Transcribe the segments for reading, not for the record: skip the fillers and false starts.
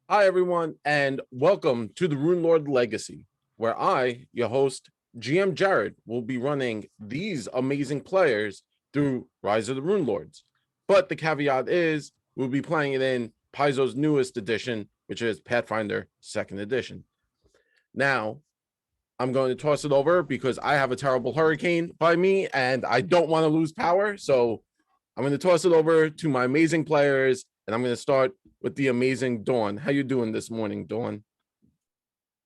Hi, everyone, and welcome to the Runelord Legacy, where I, your host, GM Jared, will be running these amazing players through Rise of the Runelords. But the caveat is we'll be playing it in Paizo's newest edition, which is Pathfinder 2nd Edition. Now, I'm going to toss it over because I have a terrible hurricane by me and I don't want to lose power. So I'm going to toss it over to my amazing players, and I'm going to start with the amazing Dawn. How you doing this morning, Dawn?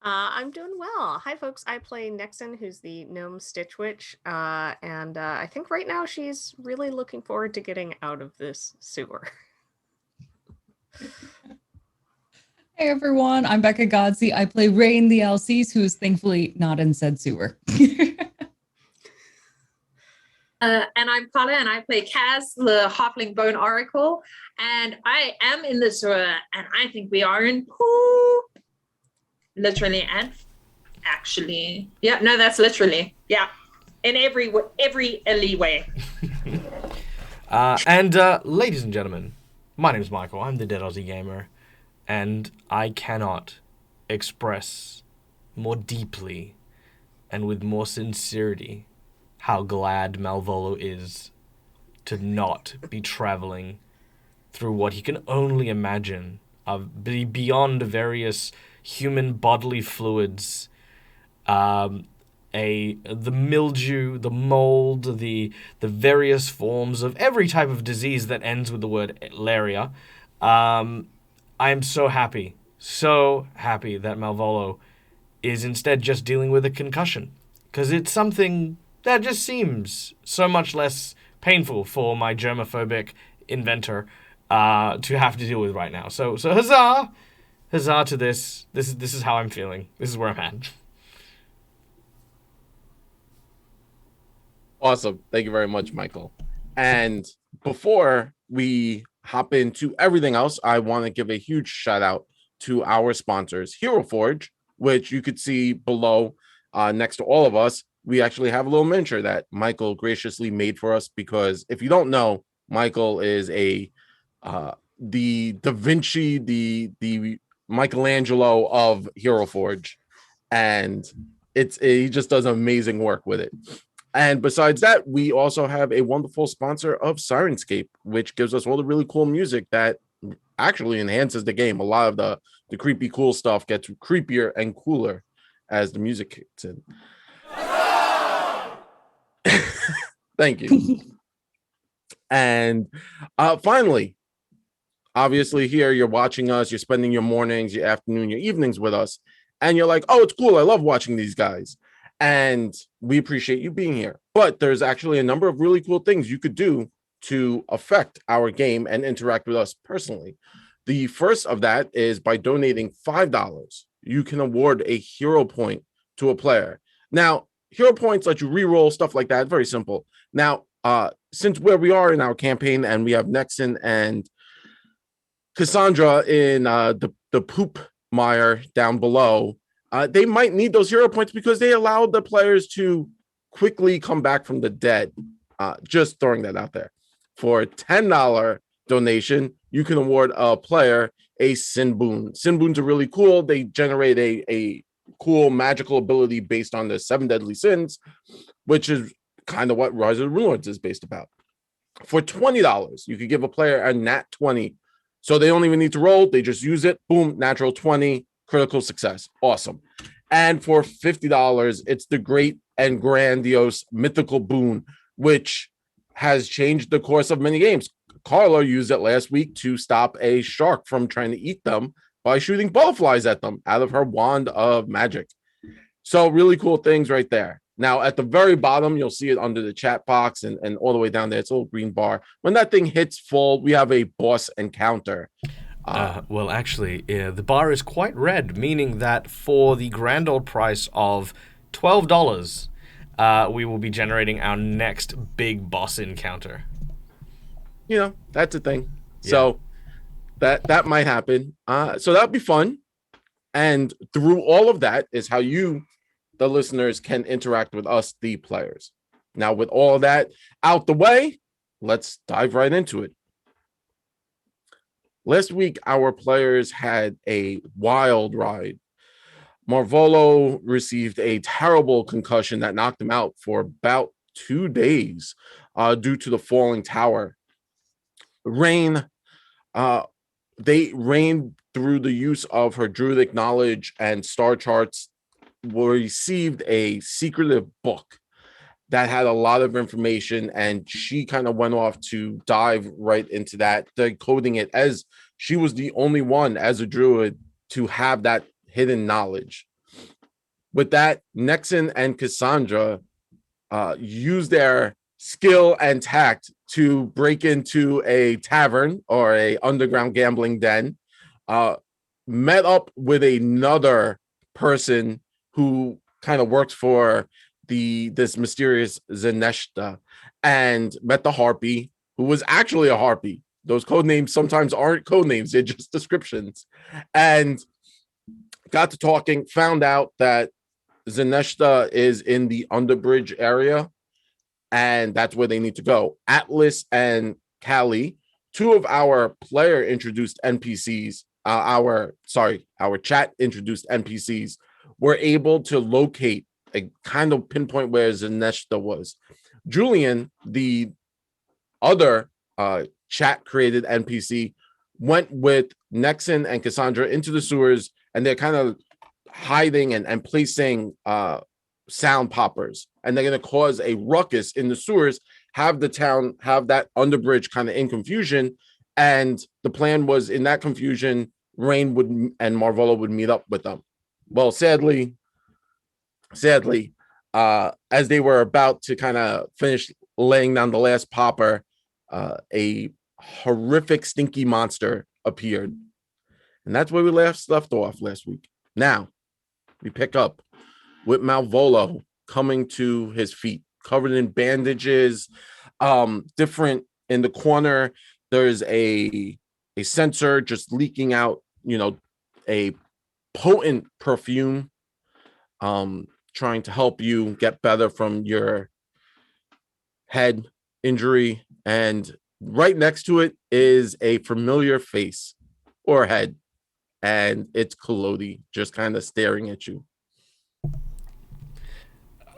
I'm doing well. Hi, folks. I play Nexon, who's the gnome Stitch Witch, and I think right now she's really looking forward to getting out of this sewer. Hey everyone, I'm Becca Godsey. I play Rain the LCs, who is thankfully not in said sewer. And I'm Paula, and I play Kaz, the Halfling Bone Oracle. And I am in the sewer, and I think we are in poop. Literally and actually. Yeah, no, that's literally. Yeah. In every Ellie way. Ladies and gentlemen, my name is Michael. I'm the Dead Aussie Gamer, and I cannot express more deeply and with more sincerity how glad Malvolo is to not be traveling through what he can only imagine of beyond various human bodily fluids, the mildew, the mold, the various forms of every type of disease that ends with the word laria. I am so happy that Malvolo is instead just dealing with a concussion, because it's something that just seems so much less painful for my germophobic inventor to have to deal with right now. So huzzah to this. This is how I'm feeling. This is where I'm at. Awesome. Thank you very much, Michael. And before we hop into everything else, I want to give a huge shout out to our sponsors, Hero Forge, which you could see below next to all of us. We actually have a little miniature that Michael graciously made for us, because if you don't know, Michael is the Da Vinci, the Michelangelo of Hero Forge, and he just does amazing work with it. And besides that, we also have a wonderful sponsor of Sirenscape, which gives us all the really cool music that actually enhances the game. A lot of the creepy cool stuff gets creepier and cooler as the music kicks in. Thank you. And finally, obviously here you're watching us, you're spending your mornings, your afternoon, your evenings with us, and you're like, oh, it's cool, I love watching these guys, and we appreciate you being here. But there's actually a number of really cool things you could do to affect our game and interact with us personally. The first of that is by donating $5, you can award a hero point to a player. Now, hero points let you reroll stuff like that. Very simple. Now, since where we are in our campaign, and we have Nexon and Cassandra in the poop mire down below, they might need those hero points because they allowed the players to quickly come back from the dead. Just throwing that out there. For a $10 donation, you can award a player a Sin Boon. Sin Boons are really cool. They generate a cool magical ability based on the 7 deadly sins, which is kind of what Rise of the Runelords is based about. For $20, you could give a player a nat 20. So they don't even need to roll. They just use it. Boom, natural 20, critical success. Awesome. And for $50, it's the great and grandiose mythical boon, which has changed the course of many games. Carla used it last week to stop a shark from trying to eat them by shooting butterflies at them out of her wand of magic. So really cool things right there. Now, at the very bottom, you'll see it under the chat box, and all the way down there, it's a little green bar. When that thing hits full, we have a boss encounter. Well, actually, the bar is quite red, meaning that for the grand old price of $12, we will be generating our next big boss encounter. You know, that's a thing. Yeah. So that might happen. So that'll be fun. And through all of that is how you, the listeners, can interact with us, the players. Now, with all of that out the way, let's dive right into it. last week our players had a wild ride. Marvolo received a terrible concussion that knocked him out for about 2 days due to the falling tower. Rain, they reigned through the use of her druidic knowledge and star charts, received a secretive book that had a lot of information, and she kind of went off to dive right into that, decoding it, as she was the only one as a druid to have that hidden knowledge. With that, Nexon and Cassandra used their skill and tact to break into a tavern or a underground gambling den, met up with another person who kind of works for this mysterious Zaneshta, and met the harpy, who was actually a harpy. Those code names sometimes aren't code names, they're just descriptions. And got to talking, found out that Zaneshta is in the Underbridge area, and that's where they need to go. Atlas and Callie, two of our player introduced NPCs, our chat introduced NPCs, were able to locate a kind of pinpoint where Zaneshta was. Julian, the other chat created NPC, went with Nexon and Cassandra into the sewers, and they're kind of hiding and placing sound poppers, and they're going to cause a ruckus in the sewers, have the town, have that underbridge kind of in confusion. And the plan was, in that confusion, Rain would and Marvolo would meet up with them. Well, sadly, as they were about to kind of finish laying down the last popper, a horrific stinky monster appeared, and that's where we left off last week. Now we pick up with Malvolo coming to his feet, covered in bandages. Different in the corner, there's a sensor just leaking out, a potent perfume, trying to help you get better from your head injury. And right next to it is a familiar face or head, and it's Collodi just kind of staring at you.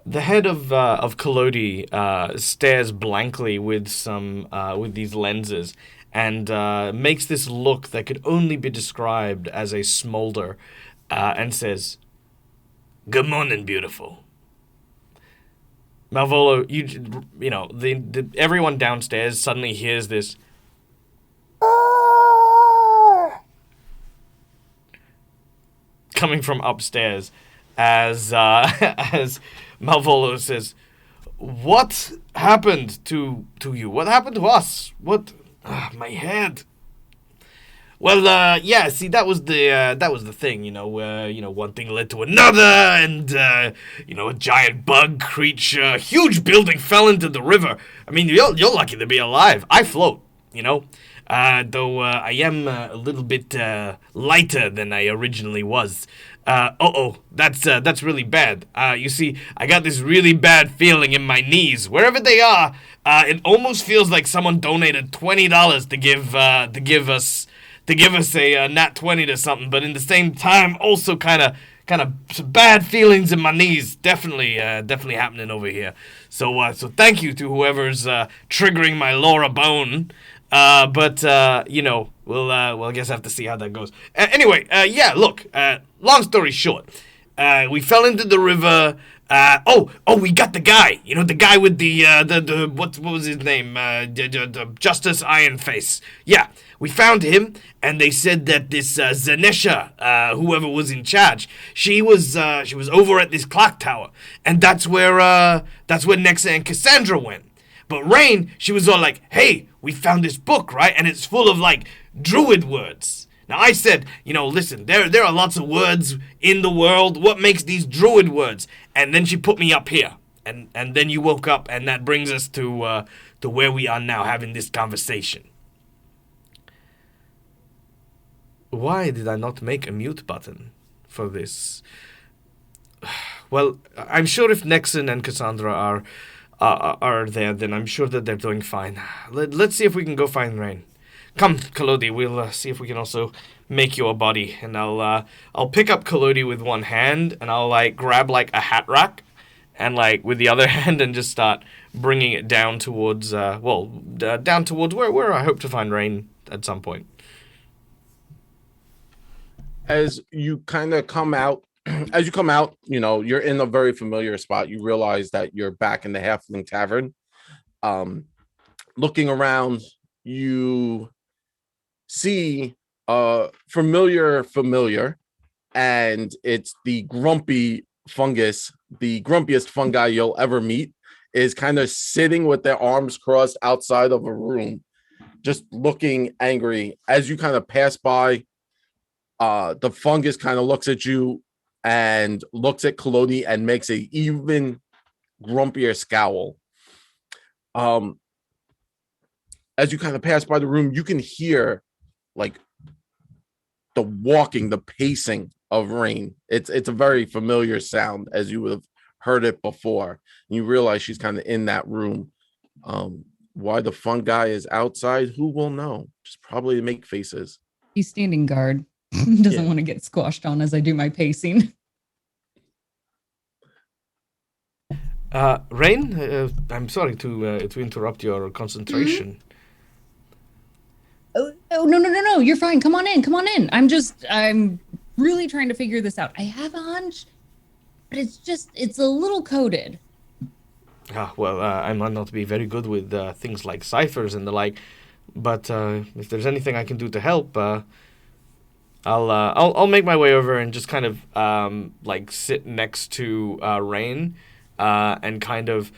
The head of Collodi stares blankly with these lenses, and makes this look that could only be described as a smolder, and says, "Good morning, beautiful." Malvolo, everyone downstairs suddenly hears this coming from upstairs, as Malvolo says, "What happened to you? What happened to us? What? My head." Well, yeah. See, that was the thing. One thing led to another, and a giant bug creature, huge building fell into the river. I mean, you're lucky to be alive. I float. Though I am a little bit lighter than I originally was. That's really bad. You see, I got this really bad feeling in my knees. Wherever they are, it almost feels like someone donated $20 to give us a nat 20 to something. But in the same time, also kind of some bad feelings in my knees. Definitely happening over here. So thank you to whoever's triggering my Laura bone. But we'll I guess have to see how that goes. Anyway, look, long story short, we fell into the river. We got the guy. The guy with the what was his name? Justice Iron Face. Yeah, we found him, and they said that this Zanesha, whoever was in charge, she was over at this clock tower, and that's where Nexa and Cassandra went. But Rain, she was all like, "Hey, we found this book, right? And it's full of, druid words." Now, I said, listen, there are lots of words in the world. What makes these druid words? And then she put me up here. And then you woke up, and that brings us to where we are now, having this conversation. Why did I not make a mute button for this? Well, I'm sure if Nexon and Cassandra are there, then I'm sure that they're doing fine. Let's see if we can go find Rain. Come, Kalodi, we'll see if we can also make you a body. And I'll pick up Kalodi with one hand, and I'll like grab like a hat rack, and like with the other hand, and just start bringing it down towards down towards where I hope to find Rain at some point. As you kind of come out, you're in a very familiar spot. You realize that you're back in the Halfling Tavern. Looking around, you see familiar, and it's the grumpy fungus, the grumpiest fungi you'll ever meet, is kind of sitting with their arms crossed outside of a room, just looking angry. As you kind of pass by, the fungus kind of looks at you and looks at Kalodi and makes a even grumpier scowl. As you kind of pass by the room, you can hear like the walking, the pacing of Rain. It's a very familiar sound, as you would have heard it before. And you realize she's kind of in that room. Why the fungi is outside, who will know? Just probably to make faces. He's standing guard. Doesn't want to get squashed on as I do my pacing. Rain, I'm sorry to interrupt your concentration. Oh, no. You're fine. Come on in. I'm really trying to figure this out. I have a hunch, but it's a little coded. I might not be very good with things like ciphers and the like, but if there's anything I can do to help, I'll make my way over and just kind of like sit next to Rain and kind of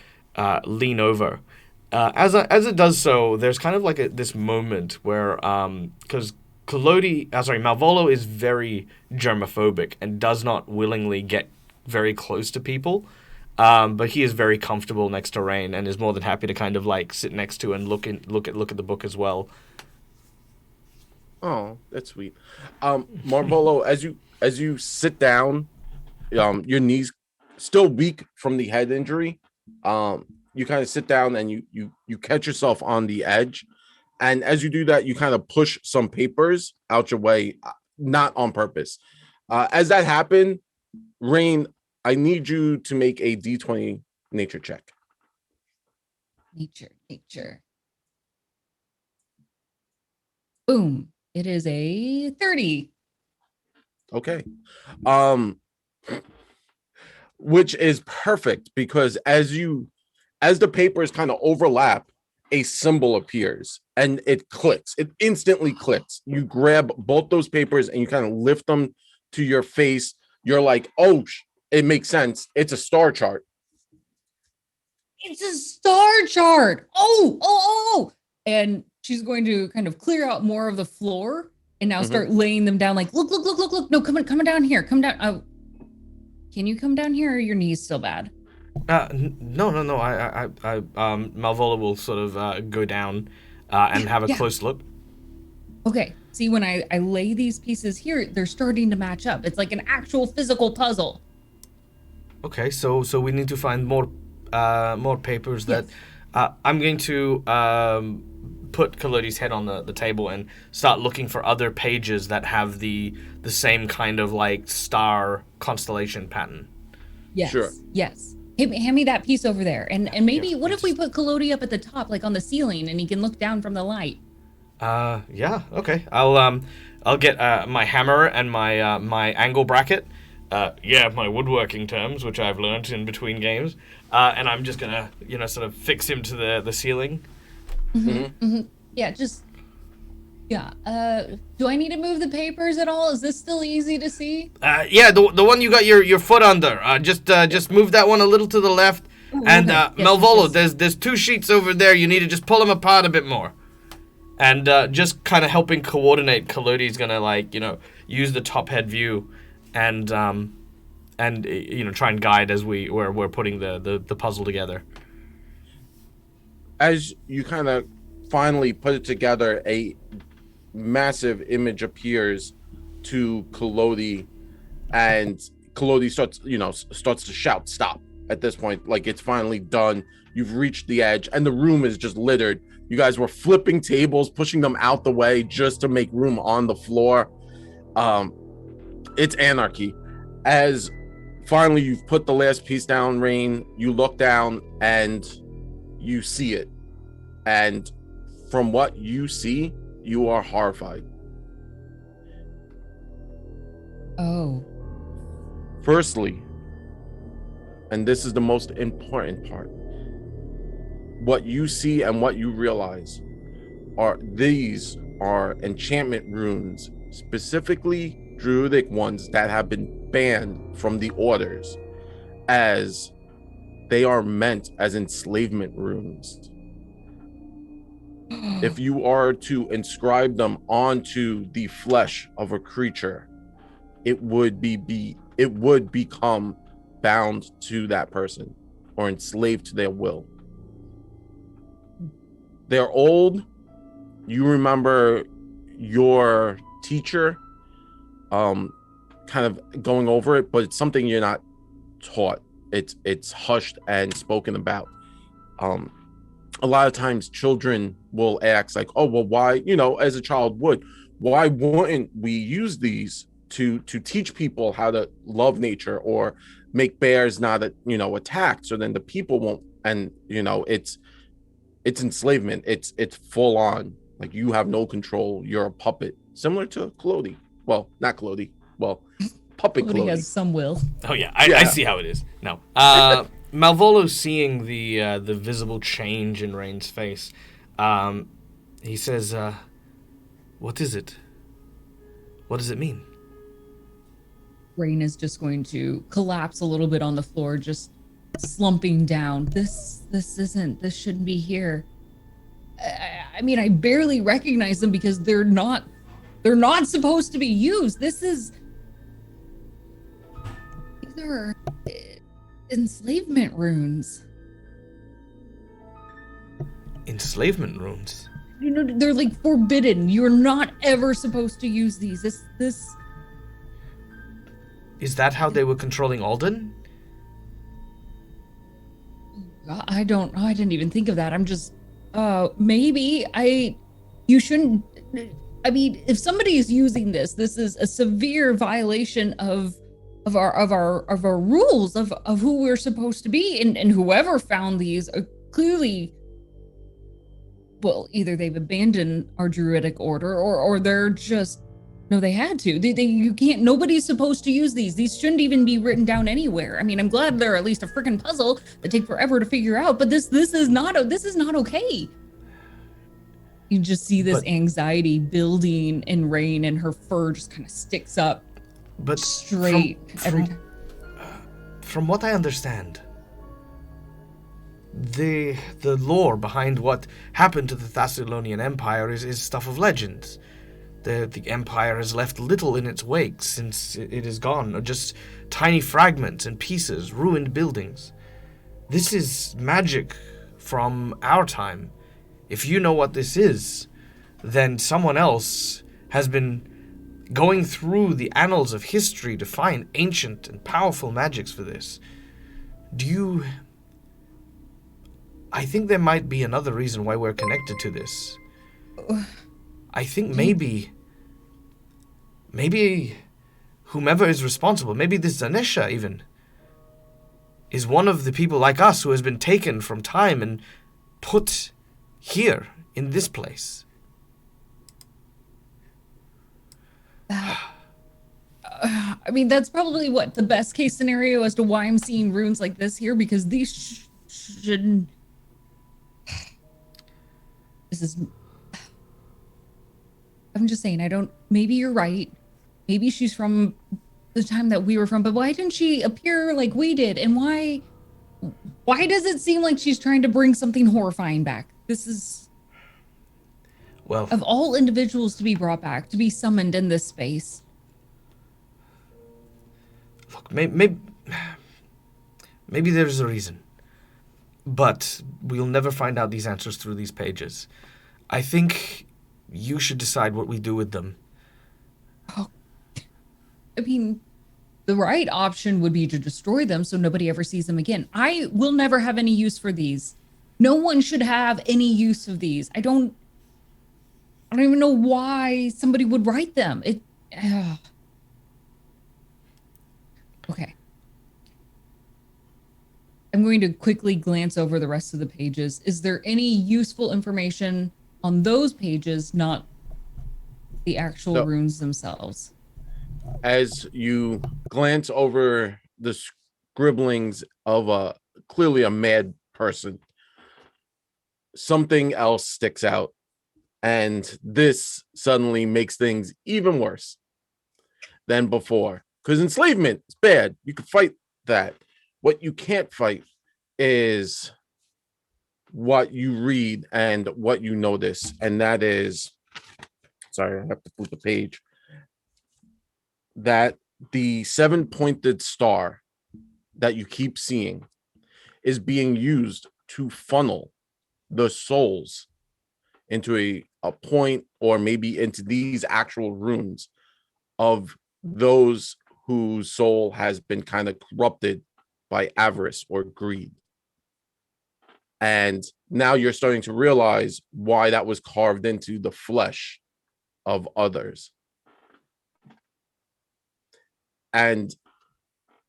lean over. As it does so, there's kind of like this moment where because Malvolo is very germophobic and does not willingly get very close to people, but he is very comfortable next to Rain and is more than happy to kind of like sit next to and look at the book as well. Oh, that's sweet. Marvolo, as you sit down, your knees still weak from the head injury. You kind of sit down and you catch yourself on the edge. And as you do that, you kind of push some papers out your way, not on purpose. As that happened, Rain, I need you to make a D20 nature check. Nature. Boom. It is a 30. Okay. Which is perfect because as the papers kind of overlap, a symbol appears and it clicks. It instantly clicks. You grab both those papers and you kind of lift them to your face. You're like, oh, it makes sense. It's a star chart. It's a star chart. Oh. And she's going to kind of clear out more of the floor and now start laying them down like, look. No, come down here. Come down. Can you come down here or are your knees still bad? No. Malvola will sort of go down and have a close look. Okay. See, when I lay these pieces here, they're starting to match up. It's like an actual physical puzzle. Okay, so we need to find more papers that I'm going to put Kalodi's head on the table and start looking for other pages that have the same kind of like star constellation pattern. Yes. Sure. Yes. Hand me that piece over there. And maybe what if we put Kalodi up at the top, like on the ceiling, and he can look down from the light? Yeah, okay. I'll get my hammer and my angle bracket. My woodworking terms, which I've learned in between games. And I'm just gonna, sort of fix him to the ceiling. Yeah, do I need to move the papers at all? Is this still easy to see? The one you got your foot under. Just move that one a little to the left. And Malvolo, there's two sheets over there. You need to just pull them apart a bit more. And just kind of helping coordinate, Kalodi's gonna use the top head view, and try and guide as we're putting the puzzle together. As you kind of finally put it together, a massive image appears to Kalodi, and Kalodi starts to shout stop at this point. Like it's finally done. You've reached the edge and the room is just littered. You guys were flipping tables, pushing them out the way just to make room on the floor. It's anarchy. As finally you've put the last piece down, Rain, you look down and you see it. And from what you see, you are horrified. Oh. Firstly, and this is the most important part, what you see and what you realize are these are enchantment runes, specifically druidic ones that have been banned from the orders, as they are meant as enslavement runes. If you are to inscribe them onto the flesh of a creature, it would become bound to that person or enslaved to their will. They're old. You remember your teacher kind of going over it, but it's something you're not taught. It's hushed and spoken about. A lot of times children will ask like, oh, well, why, as a child would, why wouldn't we use these to teach people how to love nature or make bears not attack, so then the people won't. And it's enslavement. It's full on, like you have no control. You're a puppet, similar to Clody. Well, not Clody. Well, puppet Clody has some will. Oh yeah, I see how it is. No, Malvolo, seeing the visible change in Rain's face, he says, "What is it? What does it mean?" Rain is just going to collapse a little bit on the floor, just slumping down. This shouldn't be here. I mean, I barely recognize them because they're not supposed to be used. These are enslavement runes. Enslavement runes? They're like forbidden. You're not ever supposed to use these. This Is that how they were controlling Alden? I didn't even think of that. I'm just, maybe you shouldn't, I mean, if somebody is using this is a severe violation of our rules of who we're supposed to be. And whoever found these are clearly, well, either they've abandoned our druidic order or they're just, no, they had to. You can't, nobody's supposed to use these. These shouldn't even be written down anywhere. I mean, I'm glad they're at least a freaking puzzle that take forever to figure out, but this is not okay. You just see this anxiety building in Rain, and her fur just kind of sticks up straight every time. From what I understand, the lore behind what happened to the Thessalonian Empire is stuff of legends. The Empire has left little in its wake since it is gone, just tiny fragments and pieces, ruined buildings. This is magic from our time. If you know what this is, then someone else has been going through the annals of history to find ancient and powerful magics for this. I think there might be another reason why we're connected to this. I think maybe whomever is responsible, maybe this Zanisha even, is one of the people like us who has been taken from time and put here in this place. I mean, that's probably what the best case scenario as to why I'm seeing runes like this here, because these shouldn't. I'm just saying, maybe you're right. Maybe she's from the time that we were from, but why didn't she appear like we did? And why does it seem like she's trying to bring something horrifying back? This is, well, of all individuals to be brought back, to be summoned in this space. Look, maybe there's a reason, but we'll never find out these answers through these pages. I think you should decide what we do with them. Oh, I mean, the right option would be to destroy them so nobody ever sees them again. I will never have any use for these. No one should have any use of these. I don't even know why somebody would write them. Okay. I'm going to quickly glance over the rest of the pages. Is there any useful information on those pages, not the actual So- runes themselves? As you glance over the scribblings of clearly a mad person, something else sticks out, and this suddenly makes things even worse than before. Because enslavement is bad. You can fight that. What you can't fight is what you read and what you notice, and that is, sorry, I have to flip the page, that the 7-pointed star that you keep seeing is being used to funnel the souls into a point, or maybe into these actual runes of those whose soul has been kind of corrupted by avarice or greed. And now you're starting to realize why that was carved into the flesh of others. And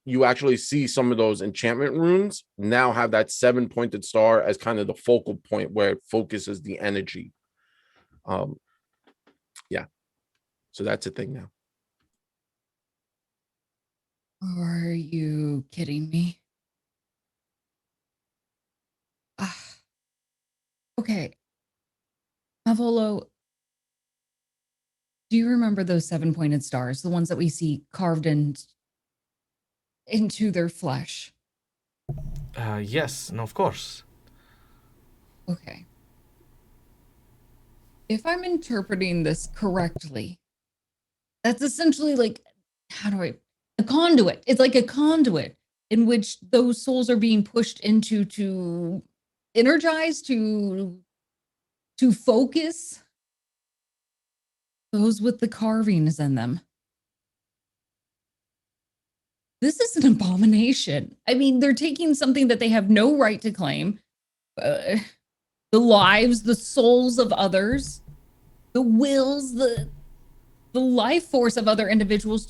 you actually see some of those enchantment runes now have that 7-pointed star as kind of the focal point where it focuses the energy. Yeah. So that's a thing now. Are you kidding me? Okay. Mavolo, do you remember those 7-pointed stars, the ones that we see carved into their flesh? Yes, and of course. Okay. If I'm interpreting this correctly, that's essentially like, a conduit. It's like a conduit in which those souls are being pushed into to energize, to focus those with the carvings in them. This is an abomination. I mean, they're taking something that they have no right to claim. The lives, the souls of others, the wills, the life force of other individuals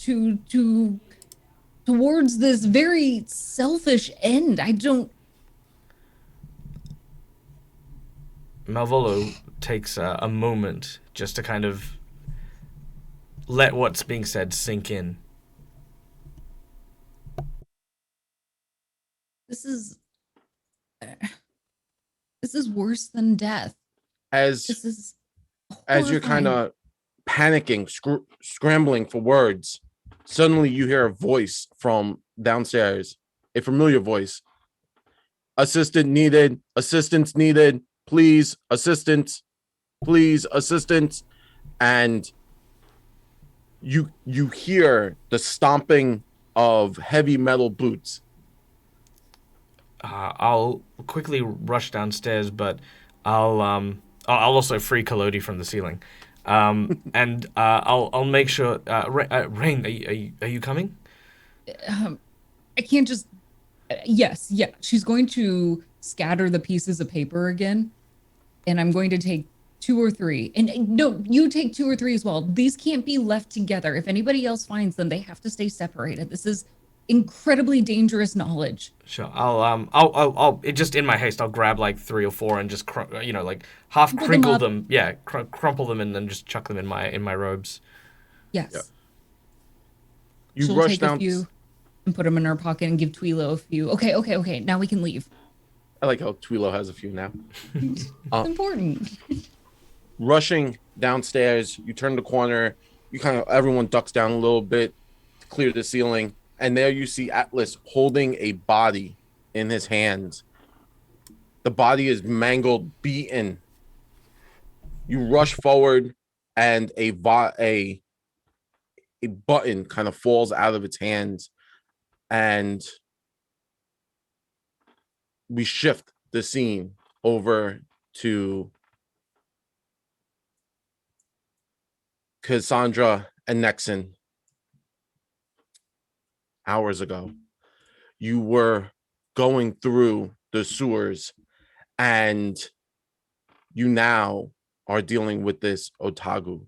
towards this very selfish end. Malvolo takes a moment just to kind of let what's being said sink in. This is worse than death. This is As you're kind horrifying. of panicking, scrambling for words, suddenly you hear a voice from downstairs, a familiar voice. Assistant needed, assistance needed, please, assistance, please, assistance. And you hear the stomping of heavy metal boots. I'll quickly rush downstairs, but I'll also free Kalodi from the ceiling, and I'll make sure. Rain, are you coming? I can't just. Yes, yeah. She's going to scatter the pieces of paper again, and I'm going to take 2 or 3. And no, you take 2 or 3 as well. These can't be left together. If anybody else finds them, they have to stay separated. This is incredibly dangerous knowledge. Sure. I'll just in my haste, I'll grab like 3 or 4 and just like half Crumple them crinkle up. them. Yeah, crumple them and then just chuck them in my robes. Yes. Yeah. You She'll rush take down. a few and put them in her pocket and give Twilo a few. Okay. Now we can leave. I like how Twilo has a few now. It's important. Rushing downstairs, you turn the corner. Everyone ducks down a little bit to clear the ceiling. And there you see Atlas holding a body in his hands. The body is mangled, beaten. You rush forward, and a button kind of falls out of its hands, and we shift the scene over to Cassandra and Nexon. Hours ago, you were going through the sewers and you now are dealing with this otagu,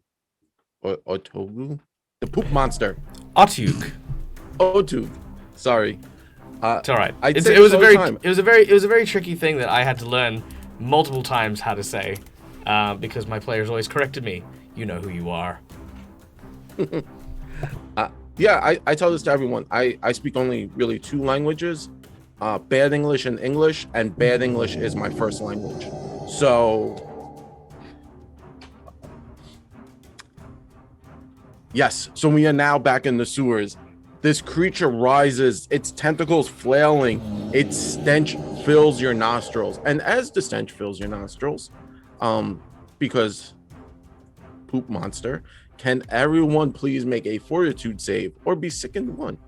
or otogu, the poop monster. Otyuk. Otug. Sorry. It's all right. I'd It say was this a all the very time. it was a very tricky thing that I had to learn multiple times how to say, because my players always corrected me. You know who you are. Yeah, I tell this to everyone. I speak only really 2 languages, bad English and English, and bad English is my first language. So, yes, so we are now back in the sewers. This creature rises, its tentacles flailing, its stench fills your nostrils. And as the stench fills your nostrils, because poop monster, can everyone please make a fortitude save or be sickened 1?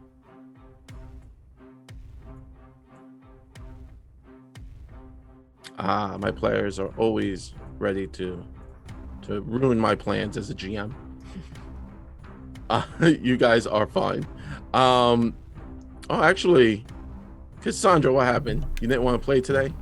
My players are always ready to ruin my plans as a GM. You guys are fine. Actually, Cassandra, what happened? You didn't want to play today?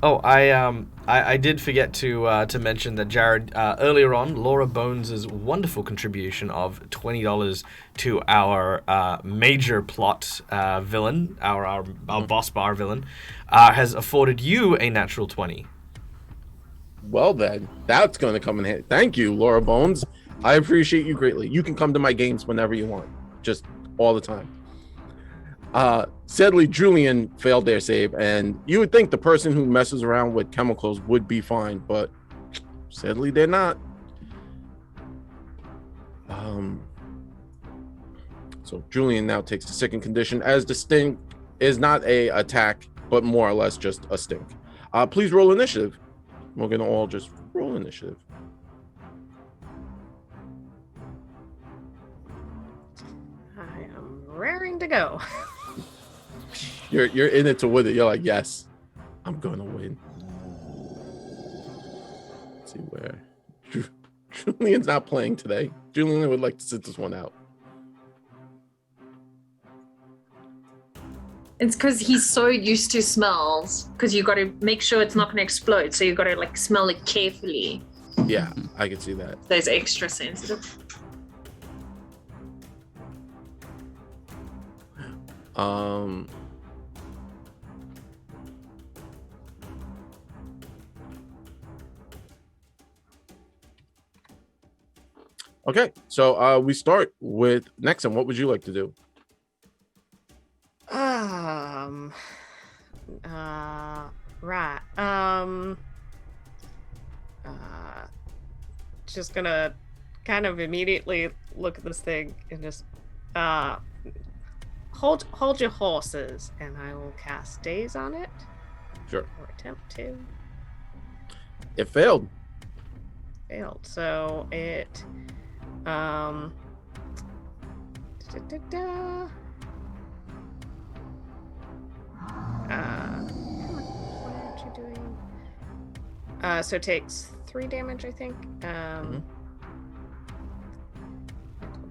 Oh, I did forget to mention that Jared earlier on, Laura Bones' wonderful contribution of $20 to our major plot villain, our boss bar villain, has afforded you a natural 20. Well then, that's going to come in handy. Thank you, Laura Bones. I appreciate you greatly. You can come to my games whenever you want, just all the time. Sadly, Julian failed their save, and you would think the person who messes around with chemicals would be fine, but sadly they're not. So Julian now takes the second condition, as the stink is not a attack, but more or less just a stink. Please roll initiative. We're gonna all just roll initiative. I am raring to go. You're in it to win it. You're like, yes, I'm gonna win. Let's see where Julian's not playing today. Julian would like to sit this one out. It's because he's so used to smells. Because you got to make sure it's not going to explode. So you got to like smell it carefully. Yeah, I can see that. So it's extra sensitive. Okay, so we start with Nexon. What would you like to do? Right. Just gonna kind of immediately look at this thing and just hold your horses, and I will cast Daze on it. Sure. Or attempt to. It failed. Failed. So it What are you doing? So it takes 3 damage, I think.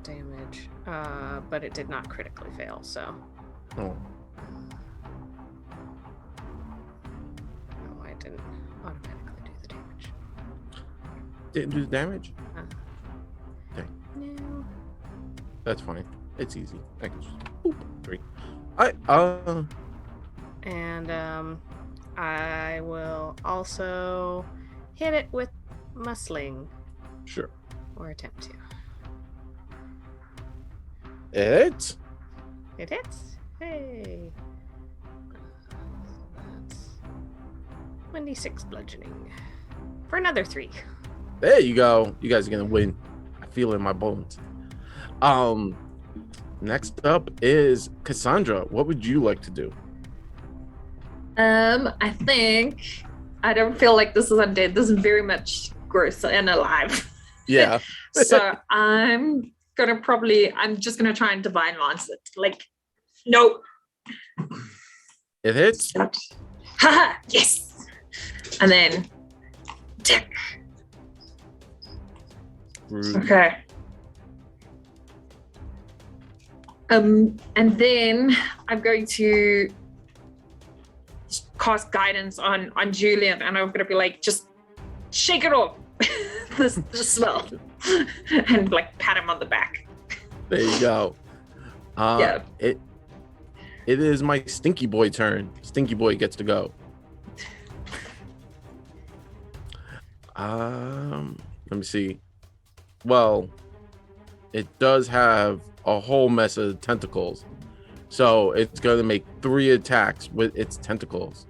Damage. But it did not critically fail, so. Oh. No, I didn't automatically do the damage. Didn't do the damage? Okay. No. That's fine. It's easy. I can just 3. And I will also hit it with my sling. Sure. Or attempt to. It It hits. Hey. That's 26 bludgeoning. For another 3. There you go. You guys are gonna win. I feel it in my bones. Next up is Cassandra. What would you like to do? I think I don't feel like this is undead. This is very much gross and alive. Yeah. So I'm just gonna try and divine lance it. Like, no. It hits. Haha, yes. And then tick. Rude. Okay. And then I'm going to cast guidance on Julian, and I'm gonna be like, just shake it off, the smell, and like pat him on the back. There you go. Yeah. It is my Stinky Boy turn. Stinky Boy gets to go. Let me see. Well, it does have a whole mess of tentacles, so it's going to make 3 attacks with its tentacles,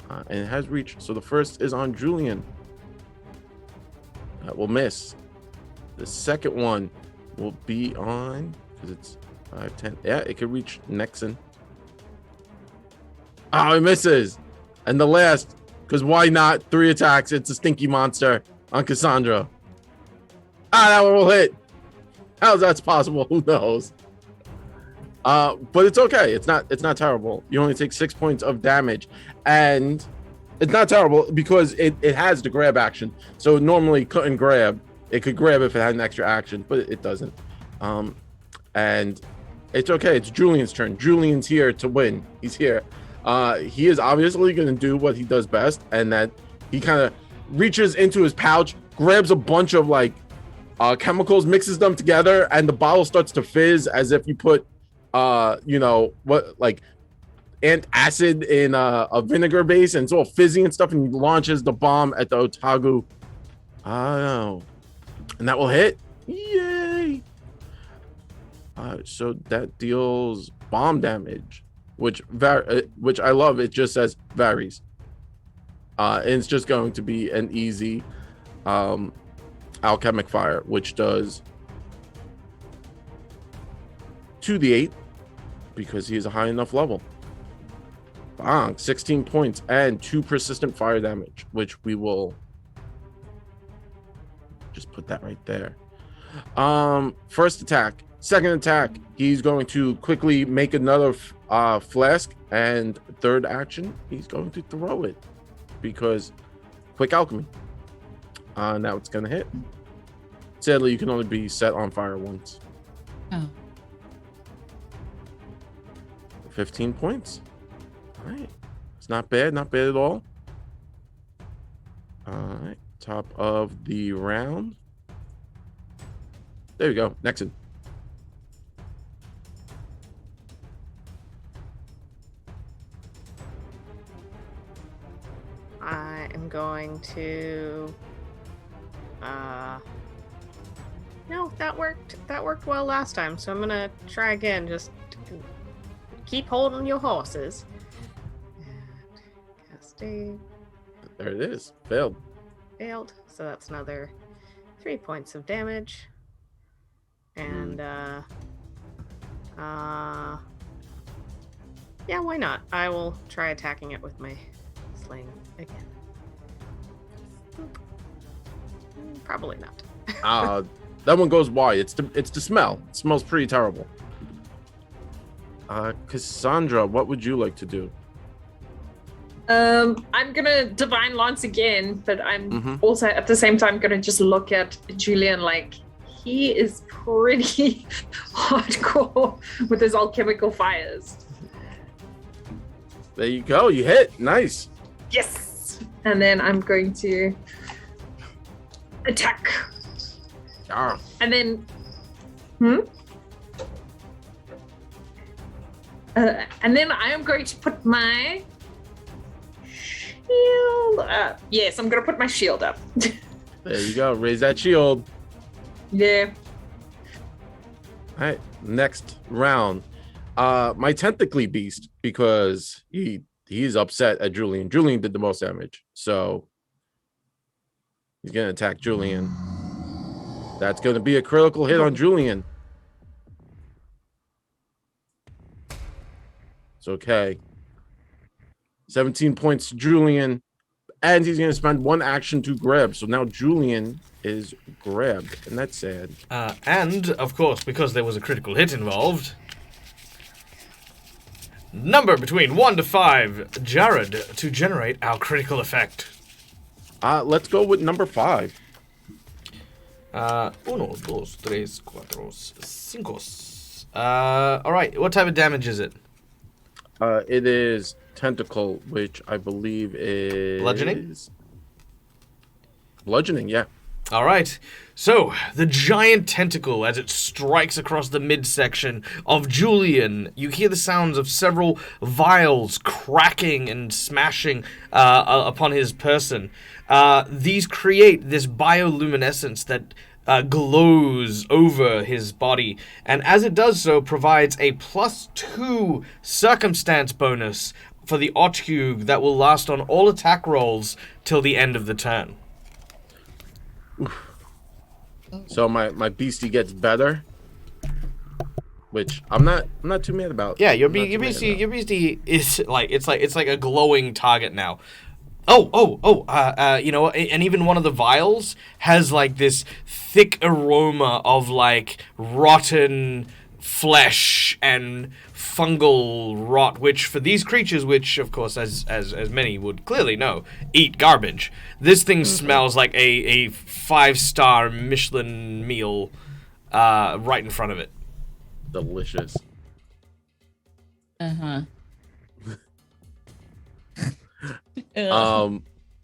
and it has reach. So the first is on Julian. That will miss. The second one will be on, because it's 5, 10. Yeah, it could reach Nexon. Oh, it misses. And the last, because why not? 3 attacks. It's a stinky monster on Cassandra. That one will hit. How's that possible? Who knows? But it's okay. It's not terrible. You only take 6 points of damage, and it's not terrible because it has the grab action. So it normally couldn't grab. It could grab if it had an extra action, but it doesn't. And it's okay. It's Julian's turn. Julian's here to win. He's here. He is obviously going to do what he does best, and that he kind of reaches into his pouch, grabs a bunch of like chemicals, mixes them together, and the bottle starts to fizz as if you put like antacid in a vinegar base, and it's all fizzy and stuff, and he launches the bomb at the Otagu. Oh, and that will hit. Yay! So that deals bomb damage, which I love. It just says varies, and it's just going to be an easy alchemic fire, which does 2d8 because he is a high enough level. Bang, 16 points and 2 persistent fire damage, which we will just put that right there. First attack. Second attack, he's going to quickly make another flask, and third action, he's going to throw it because quick alchemy. Now it's going to hit. Sadly, you can only be set on fire once. Oh. 15 points. All right. It's not bad at all. All right. Top of the round. There we go. Nexon. I am going to no, that worked well last time, so I'm gonna try again. Just keep holding your horses. And casting There it is. Failed. failed, so that's another 3 points of damage. And yeah, why not? I will try attacking it with my sling again. Probably not. That one goes wide. It's the smell. It smells pretty terrible. Cassandra, what would you like to do? I'm gonna Divine Lance again, but I'm also at the same time gonna just look at Julian like he is pretty hardcore with his alchemical fires. There you go. You hit. Nice. Yes! And then I'm going to attack. Ah. And then and then I am going to put my shield up. Yes, I'm going to put my shield up. There you go. Raise that shield. Yeah. All right. Next round. My Tentacly Beast, because he's upset at Julian. Julian did the most damage, so he's going to attack Julian. That's going to be a critical hit on Julian. It's okay. 17 points to Julian, and he's going to spend 1 action to grab. So now Julian is grabbed, and that's sad. And, of course, because there was a critical hit involved, number between 1 to 5, Jared, to generate our critical effect. Let's go with number 5. 1, 2, 3, 4, 5. All right, what type of damage is it? It is tentacle, which I believe is bludgeoning. Yeah. All right. So, the giant tentacle, as it strikes across the midsection of Julian, you hear the sounds of several vials cracking and smashing upon his person. These create this bioluminescence that glows over his body, and as it does so, provides a +2 circumstance bonus for the Otcug that will last on all attack rolls till the end of the turn. So my beastie gets better, which I'm not too mad about. Yeah, your beastie is like it's like a glowing target now. You know, and even one of the vials has like this thick aroma of like rotten flesh and fungal rot, which for these creatures, which of course as many would clearly know, eat garbage. This thing smells like a 5-star Michelin meal right in front of it. Delicious.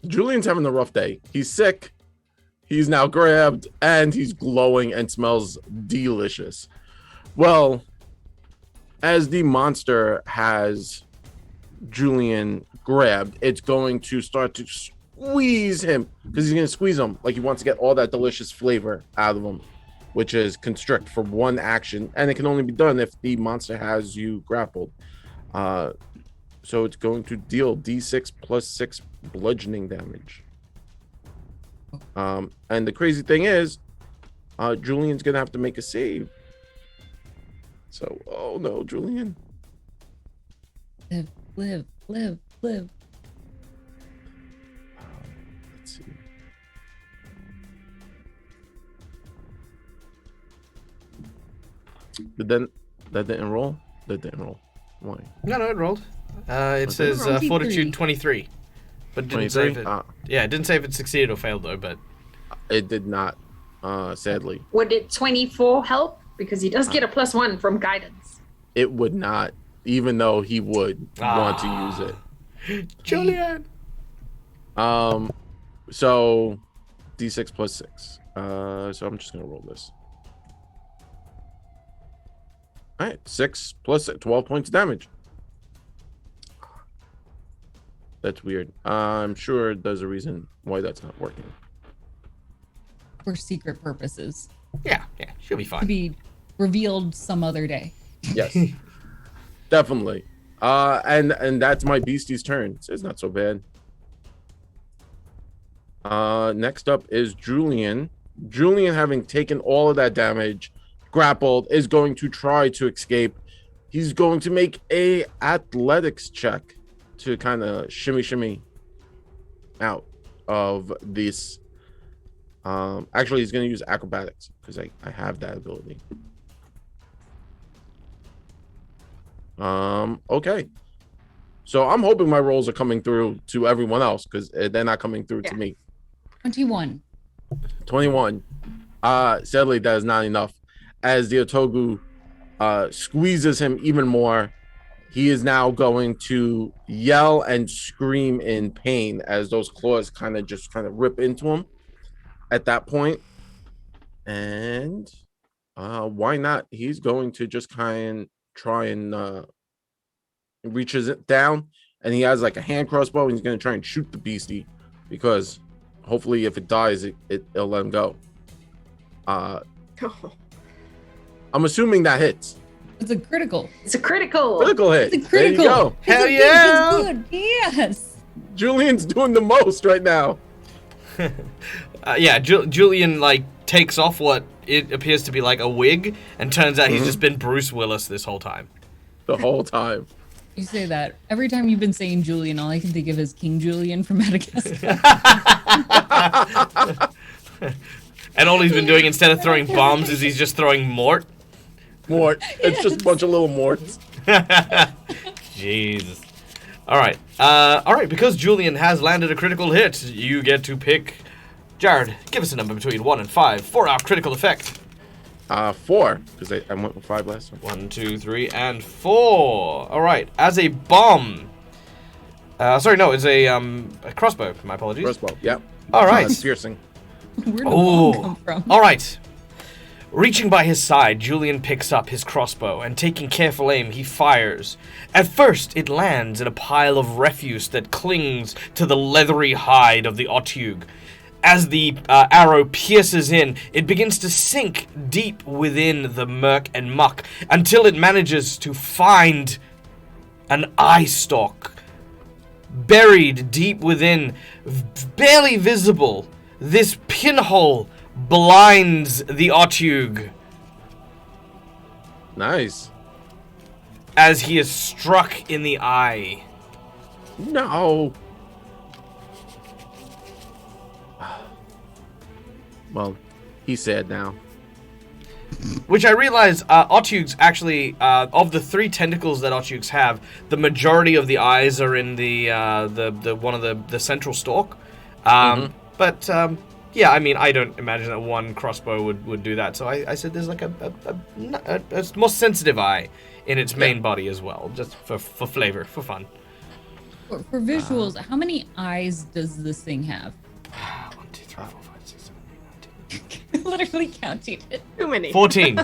Julian's having a rough day. He's sick. He's now grabbed, and he's glowing and smells delicious. Well, as the monster has Julian grabbed, it's going to start to squeeze him, because he's going to squeeze him like he wants to get all that delicious flavor out of him, which is constrict for one action, and it can only be done if the monster has you grappled. So it's going to deal D6 plus 6 bludgeoning damage. And the crazy thing is, Julian's going to have to make a save. So, oh no, Julian. Live. Let's see. That didn't roll? That didn't roll. Why? No, it rolled. It says Fortitude 23. But it didn't say if it... it didn't say if it succeeded or failed, though, but... It did not, sadly. Would it 24 help? Because he does get a +1 from guidance. It would not, even though he would want to use it. Julian! So, D6 plus 6. So I'm just going to roll this. All right, 6 plus 12 points of damage. That's weird. I'm sure there's a reason why that's not working. For secret purposes. Yeah, she'll be fine. To be revealed some other day. Yes, definitely. And that's my beastie's turn. So it's not so bad. Next up is Julian. Julian, having taken all of that damage, grappled, is going to try to escape. He's going to make a athletics check to kind of shimmy out of this. Actually, he's going to use acrobatics because I have that ability. Okay. So I'm hoping my rolls are coming through to everyone else because they're not coming through to me. 21. Sadly, that is not enough. As the Otogu squeezes him even more, he is now going to yell and scream in pain as those claws kind of rip into him at that point. And why not? He's going to just try and reaches it down, and he has like a hand crossbow, and he's going to try and shoot the beastie because hopefully if it dies, it'll let him go. I'm assuming that hits. It's a critical. It's a critical. Critical hit. It's a critical. There you go. Hell yeah. It's good. Yes. Julian's doing the most right now. Julian like takes off what it appears to be like a wig, and turns out he's just been Bruce Willis this whole time. The whole time. You say that. Every time you've been saying Julian, all I can think of is King Julian from Madagascar. And all he's been doing instead of throwing bombs is he's just throwing mort. Mort. It's just a bunch of little morts. Jesus. All right. Because Julian has landed a critical hit, you get to pick. Jared, give us a number between 1 and 5 for our critical effect. 4, because I went with 5 last time. 1, 2, 3, and 4. All right. As a bomb, Sorry, no, it's a crossbow. My apologies. Crossbow. Yep. All right. Piercing. Where did the bomb come from? All right. Reaching by his side, Julian picks up his crossbow and, taking careful aim, he fires. At first, it lands in a pile of refuse that clings to the leathery hide of the Otyugh. As the arrow pierces in, it begins to sink deep within the murk and muck until it manages to find an eye stalk. Buried deep within, barely visible, this pinhole blinds the Otyugh Nice. as he is struck in the eye. No. Well, he's sad now. Which I realize Otyughs actually, of the 3 tentacles that Otyughs have, the majority of the eyes are in the one of the central stalk. But yeah, I mean, I don't imagine that one crossbow would do that. So I said there's like a more sensitive eye in its main body as well, just for flavor, for fun. For visuals, how many eyes does this thing have? 1, 2, 3, 4, 5, 6, 7, 8, 9, 10. Literally counting it. Too many. 14.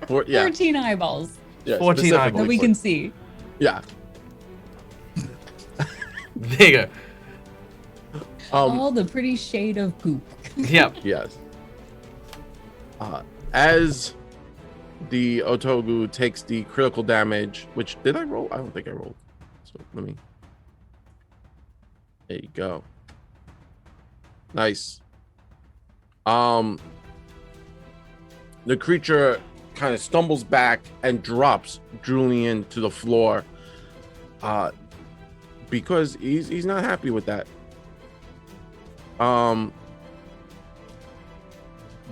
14 eyeballs 14 eyeballs. that we can see. Yeah. There you go. All the pretty shade of poop. Yep. Yes. As the Otogu takes the critical damage, which did I roll? I don't think I rolled. So let me. There you go. Nice. The creature kind of stumbles back and drops Julian to the floor. Because he's not happy with that.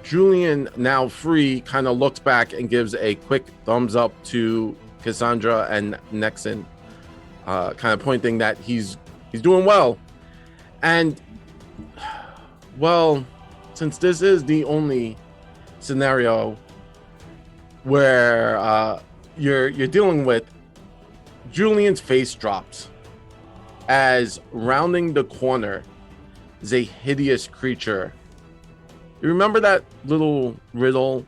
Julian, now free, kind of looks back and gives a quick thumbs up to Cassandra and Nexon, kind of pointing that he's doing well. And, well, since this is the only scenario where you're dealing with, Julian's face drops as rounding the corner is a hideous creature. You remember that little riddle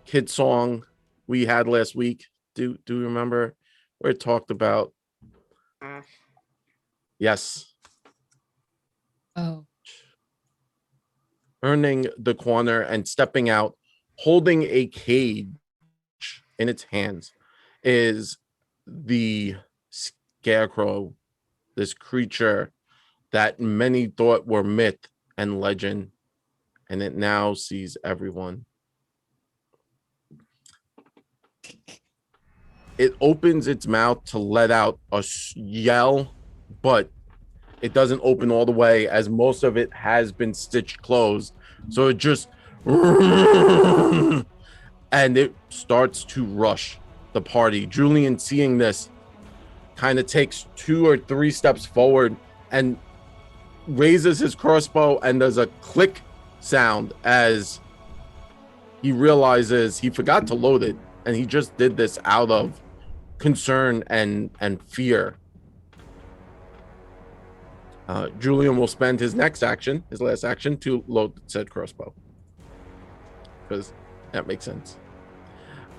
kid song we had last week? Do you remember where it talked about? Yes. Oh. Turning the corner and stepping out, holding a cage in its hands, is the scarecrow, this creature that many thought were myth and legend, and it now sees everyone. It opens its mouth to let out a yell, but it doesn't open all the way, as most of it has been stitched closed. So it just and it starts to rush the party. Julian, seeing this, kind of takes 2 or 3 steps forward and raises his crossbow, and there's a click sound as he realizes he forgot to load it, and he just did this out of concern and fear. Julian will spend his last action, to load said crossbow, because that makes sense.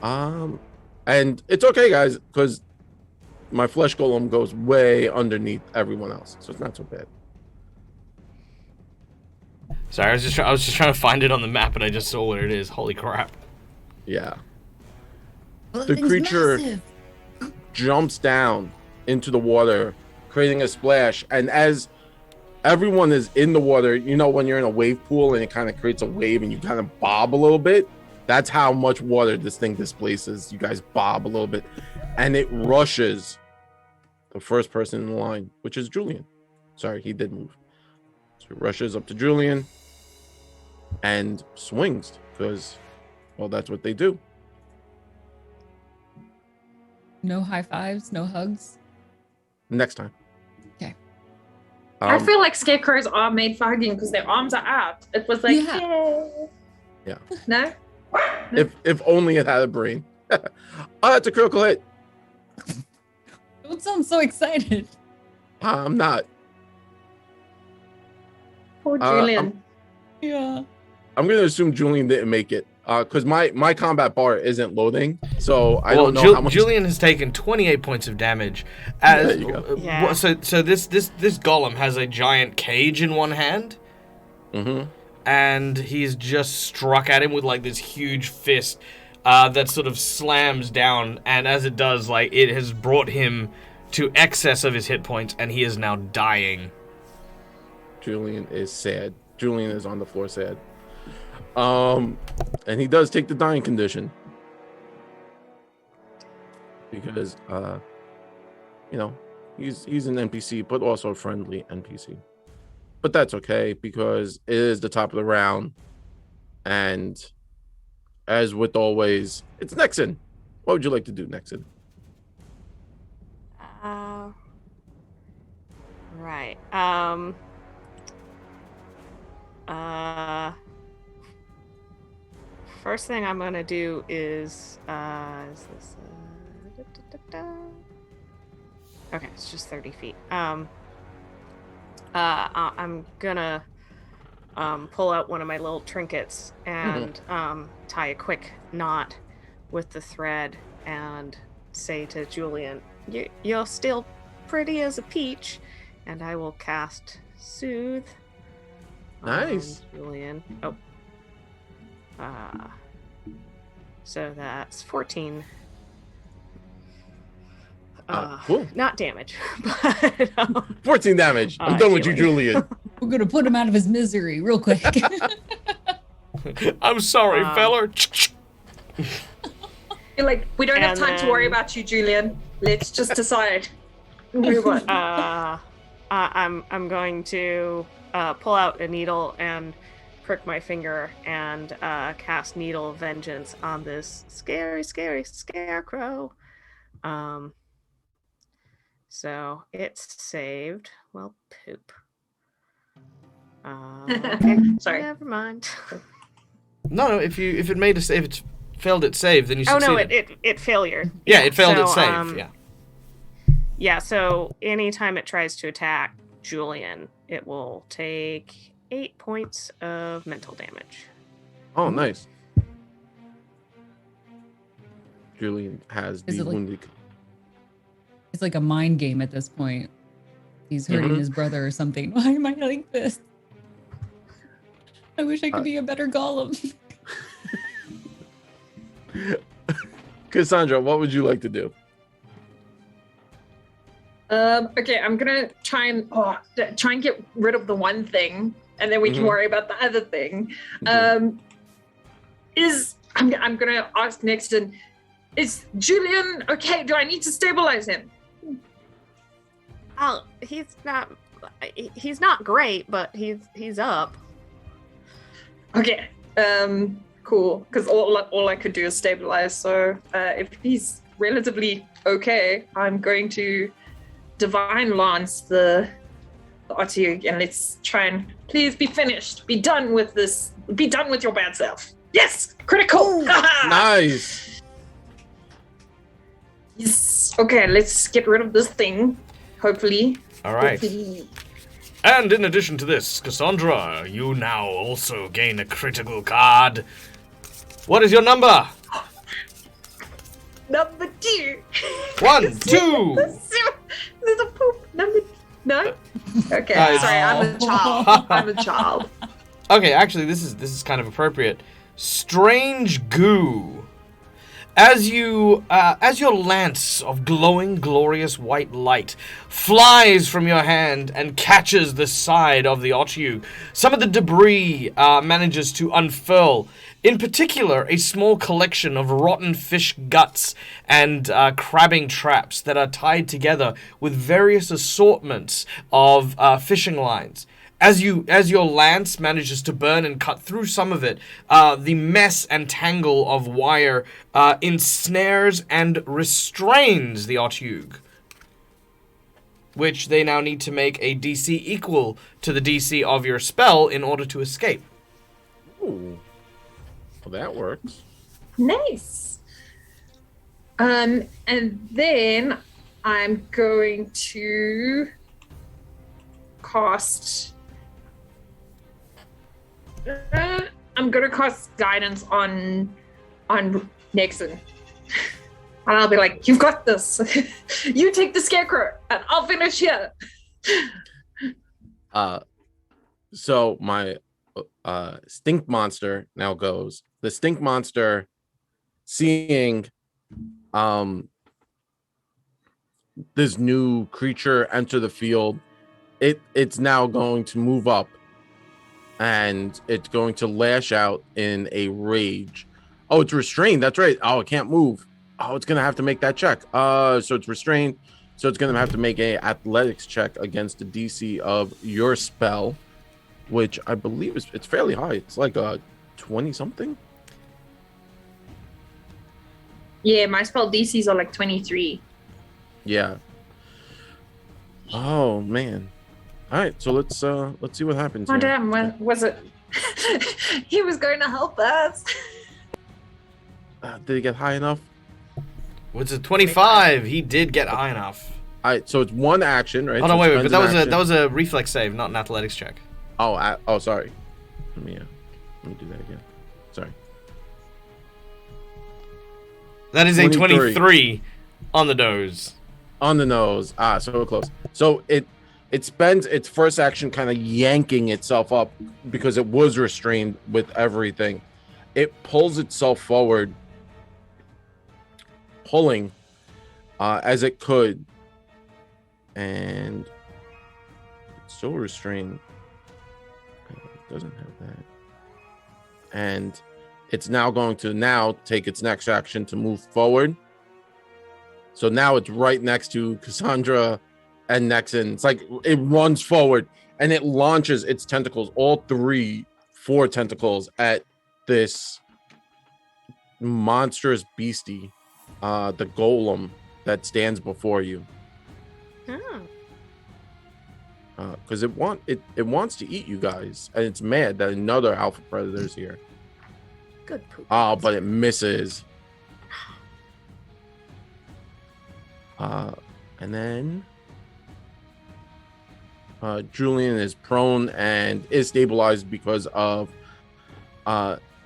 And it's okay, guys, because my flesh golem goes way underneath everyone else, so it's not so bad. Sorry, I was just trying to find it on the map, and I just saw where it is. Holy crap! Yeah. Well, The creature massive. jumps down into the water, creating a splash, and as everyone is in the water, you know when you're in a wave pool and it kind of creates a wave and you kind of bob a little bit? That's how much water this thing displaces. You guys bob a little bit, and it rushes the first person in the line, which is Julian. Sorry, he did move. So it rushes up to Julian and swings, because, well, that's what they do. No high fives, no hugs. Next time. Okay. I feel like scarecrows are made for hugging because their arms are out. It was like, Yeah. yay. Yeah. No? If only it had a brain. Oh, that's a critical hit. Don't sound so excited. I'm not. Poor Uh, Julian. Yeah. I'm gonna assume Julian didn't make it. Because my combat bar isn't loading, so I Well, don't know how much. Julian has taken 28 points of damage. There you go. Yeah. So this golem has a giant cage in one hand, Mm-hmm. and he's just struck at him with like this huge fist that sort of slams down, and as it does, like it has brought him to excess of his hit points, and he is now dying. Julian is sad. Julian is on the floor sad. And he does take the dying condition because you know, he's an NPC, but also a friendly NPC. But that's okay because it is the top of the round, and as with always, it's Nexon. What would you like to do, Nexon? Right. First thing I'm gonna do is this? Okay, it's just 30 feet. I'm gonna pull out one of my little trinkets and tie a quick knot with the thread and say to Julian, "You're still pretty as a peach," and I will cast Soothe. Nice. Julian. Oh. So that's 14. Cool. Not damage, but 14 damage. I'm done with you, Julian. We're gonna put him out of his misery real quick. I'm sorry, feller. You're like, we don't have and time to worry about you, Julian. Let's just decide. Move on. I'm going to pull out a needle and prick my finger and cast Needle Vengeance on this scary scarecrow. So it's saved. Well, poop. Okay. Sorry. Never mind. No, if it failed its save, then you Oh succeeded. no, it failure. Yeah, it failed its So, save. Yeah. Yeah, so anytime it tries to attack Julian, it will take 8 points of mental damage. Oh, nice. Julian has Is the it like- wounded. It's like a mind game at this point. He's hurting his brother or something. Why am I like this? I wish I could be a better golem. Cassandra, what would you like to do? Okay, I'm gonna try and get rid of the one thing, and then we can worry about the other thing. I'm gonna ask Nixon, is Julian okay? Do I need to stabilize him? Oh, he's not great, but he's up. Okay, cool. Because all I could do is stabilize. So if he's relatively okay, I'm going to Divine Lance the Otyugh, and let's try and please be finished. Be done with this. Be done with your bad self. Yes, critical. Nice. Yes. Okay, let's get rid of this thing. Hopefully. All right. Hopefully. And in addition to this, Cassandra, you now also gain a critical card. What is your number? Number 2. 1, 2. There's a poop. Number. No. Okay. Guys. Sorry, I'm a child. I'm a child. Okay, actually, this is kind of appropriate. Strange goo. As your lance of glowing, glorious white light flies from your hand and catches the side of the Otyugh, some of the debris manages to unfurl. In particular, a small collection of rotten fish guts and crabbing traps that are tied together with various assortments of fishing lines. As your lance manages to burn and cut through some of it, the mess and tangle of wire ensnares and restrains the Otyugh, which they now need to make a DC equal to the DC of your spell in order to escape. Ooh. Well, that works. Nice. And then I'm going to cast. I'm gonna cast guidance on Nixon, and I'll be like, "You've got this. You take the scarecrow, and I'll finish here." So my stink monster now goes. The stink monster, seeing this new creature enter the field, it's now going to move up, and it's going to lash out in a rage. Oh, it's restrained. That's right. Oh, it can't move. Oh, it's gonna have to make that check. So it's restrained. So it's gonna have to make a athletics check against the DC of your spell, which I believe it's fairly high. It's like a 20 something. Yeah, my spell DCs are like 23. Yeah. Oh man. All right, so let's see what happens. Oh here. damn, what was it? He was going to help us. Did he get high enough? What's it? 25. He did get high enough. All right, so it's one action, right? Oh no, So wait, it but spends an that was action. a reflex save, not an athletics check. Oh, sorry. Let me do that again. Sorry. That is a 23. 23 on the nose. On the nose. So close. So it spends its first action kind of yanking itself up because it was restrained with everything. It pulls itself forward, pulling as it could, and it's still restrained. It doesn't have that. And it's now going to take its next action to move forward. So now it's right next to Cassandra and Nexon. It's like it runs forward and it launches its tentacles, all 4 tentacles at this monstrous beastie, the golem that stands before you. Because it wants to eat you guys, and it's mad that another alpha predator's here. Good poop. Oh, but it misses. And then Julian is prone and is stabilized because of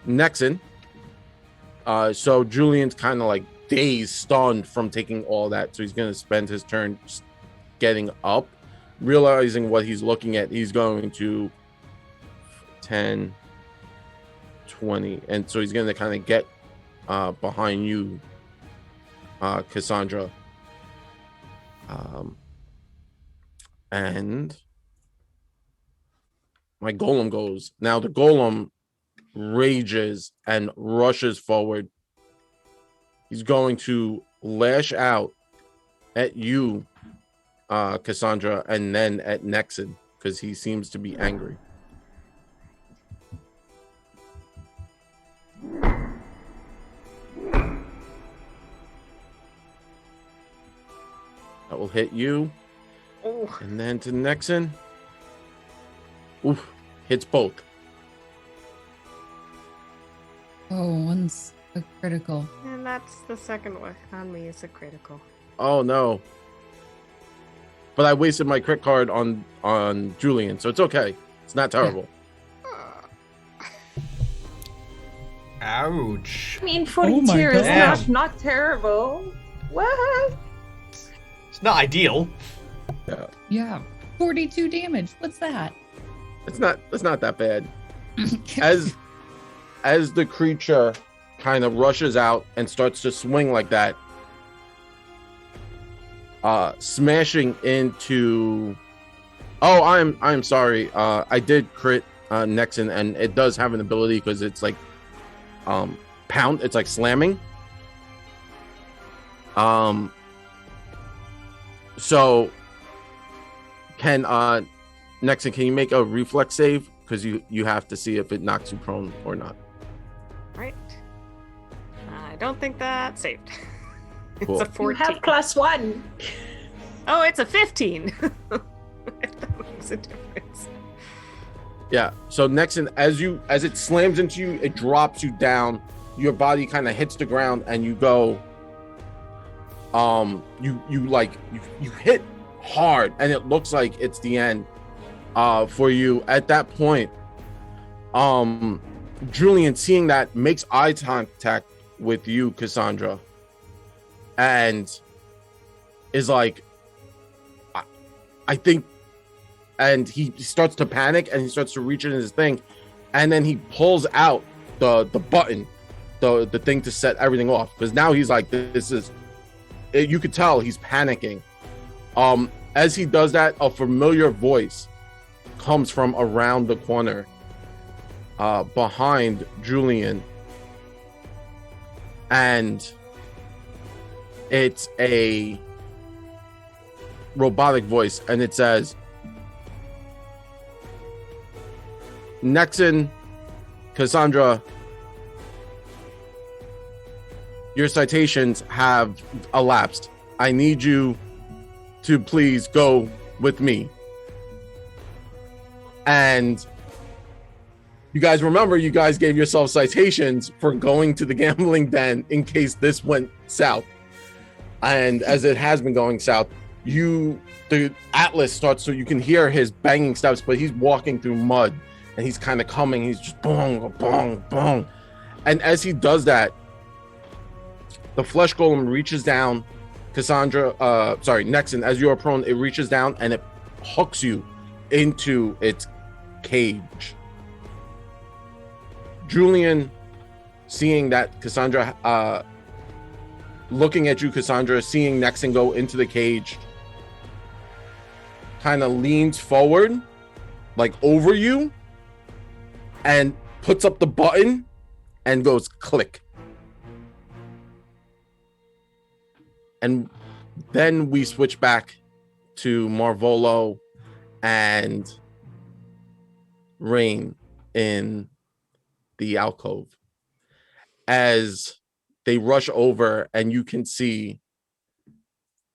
Nexon. So Julian's kind of like dazed, stunned from taking all that. So he's going to spend his turn getting up, realizing what he's looking at. He's going to 10, 20. And so he's going to kind of get behind you, Cassandra. And my golem goes. Now the golem rages and rushes forward. He's going to lash out at you, Cassandra, and then at Nexon, because he seems to be angry. That will hit you. Oh, And then to Nexon. Oof. Hits both. Oh, one's a critical. and that's the second one on me. Is a critical. Oh no. But I wasted my crit card on Julian, so it's okay. It's not terrible. Ouch. I mean, 42 my is God. not terrible. What? It's not ideal. Yeah. Yeah. 42 damage. What's that? It's not that bad. As the creature kind of rushes out and starts to swing like that, smashing into I'm sorry. I did crit Nexon, and it does have an ability because it's like pound, it's like slamming. So can Nexon, can you make a reflex save? Because you have to see if it knocks you prone or not. Right. I don't think that saved. It's Cool. a You 14. have +1. Oh, it's a 15. I thought it was a difference. Yeah. So Nexon, as it slams into you, it drops you down. Your body kind of hits the ground, and you go. You hit hard, and it looks like it's the end. for you. At that point, Julian, seeing that, makes eye contact with you, Cassandra, and is like, I think, and he starts to panic and he starts to reach in his thing, and then he pulls out the button, the thing to set everything off, because now he's like, this is, you could tell he's panicking. As he does that, a familiar voice comes from around the corner behind Julian, and it's a robotic voice, and it says, Nexon, Cassandra, your citations have elapsed. I need you to please go with me. And you guys remember, you guys gave yourself citations for going to the gambling den in case this went south. And as it has been going south, the Atlas starts, so you can hear his banging steps, but he's walking through mud and he's kind of coming. He's just bong, bong, bong. And as he does that, the flesh golem reaches down, Nexon, as you are prone, it reaches down and it hooks you into its cage. Julian, seeing that, Cassandra, looking at you, Cassandra, seeing Nexon go into the cage, kind of leans forward, like over you, and puts up the button and goes click. And then we switch back to Marvolo and Rain in the alcove as they rush over, and you can see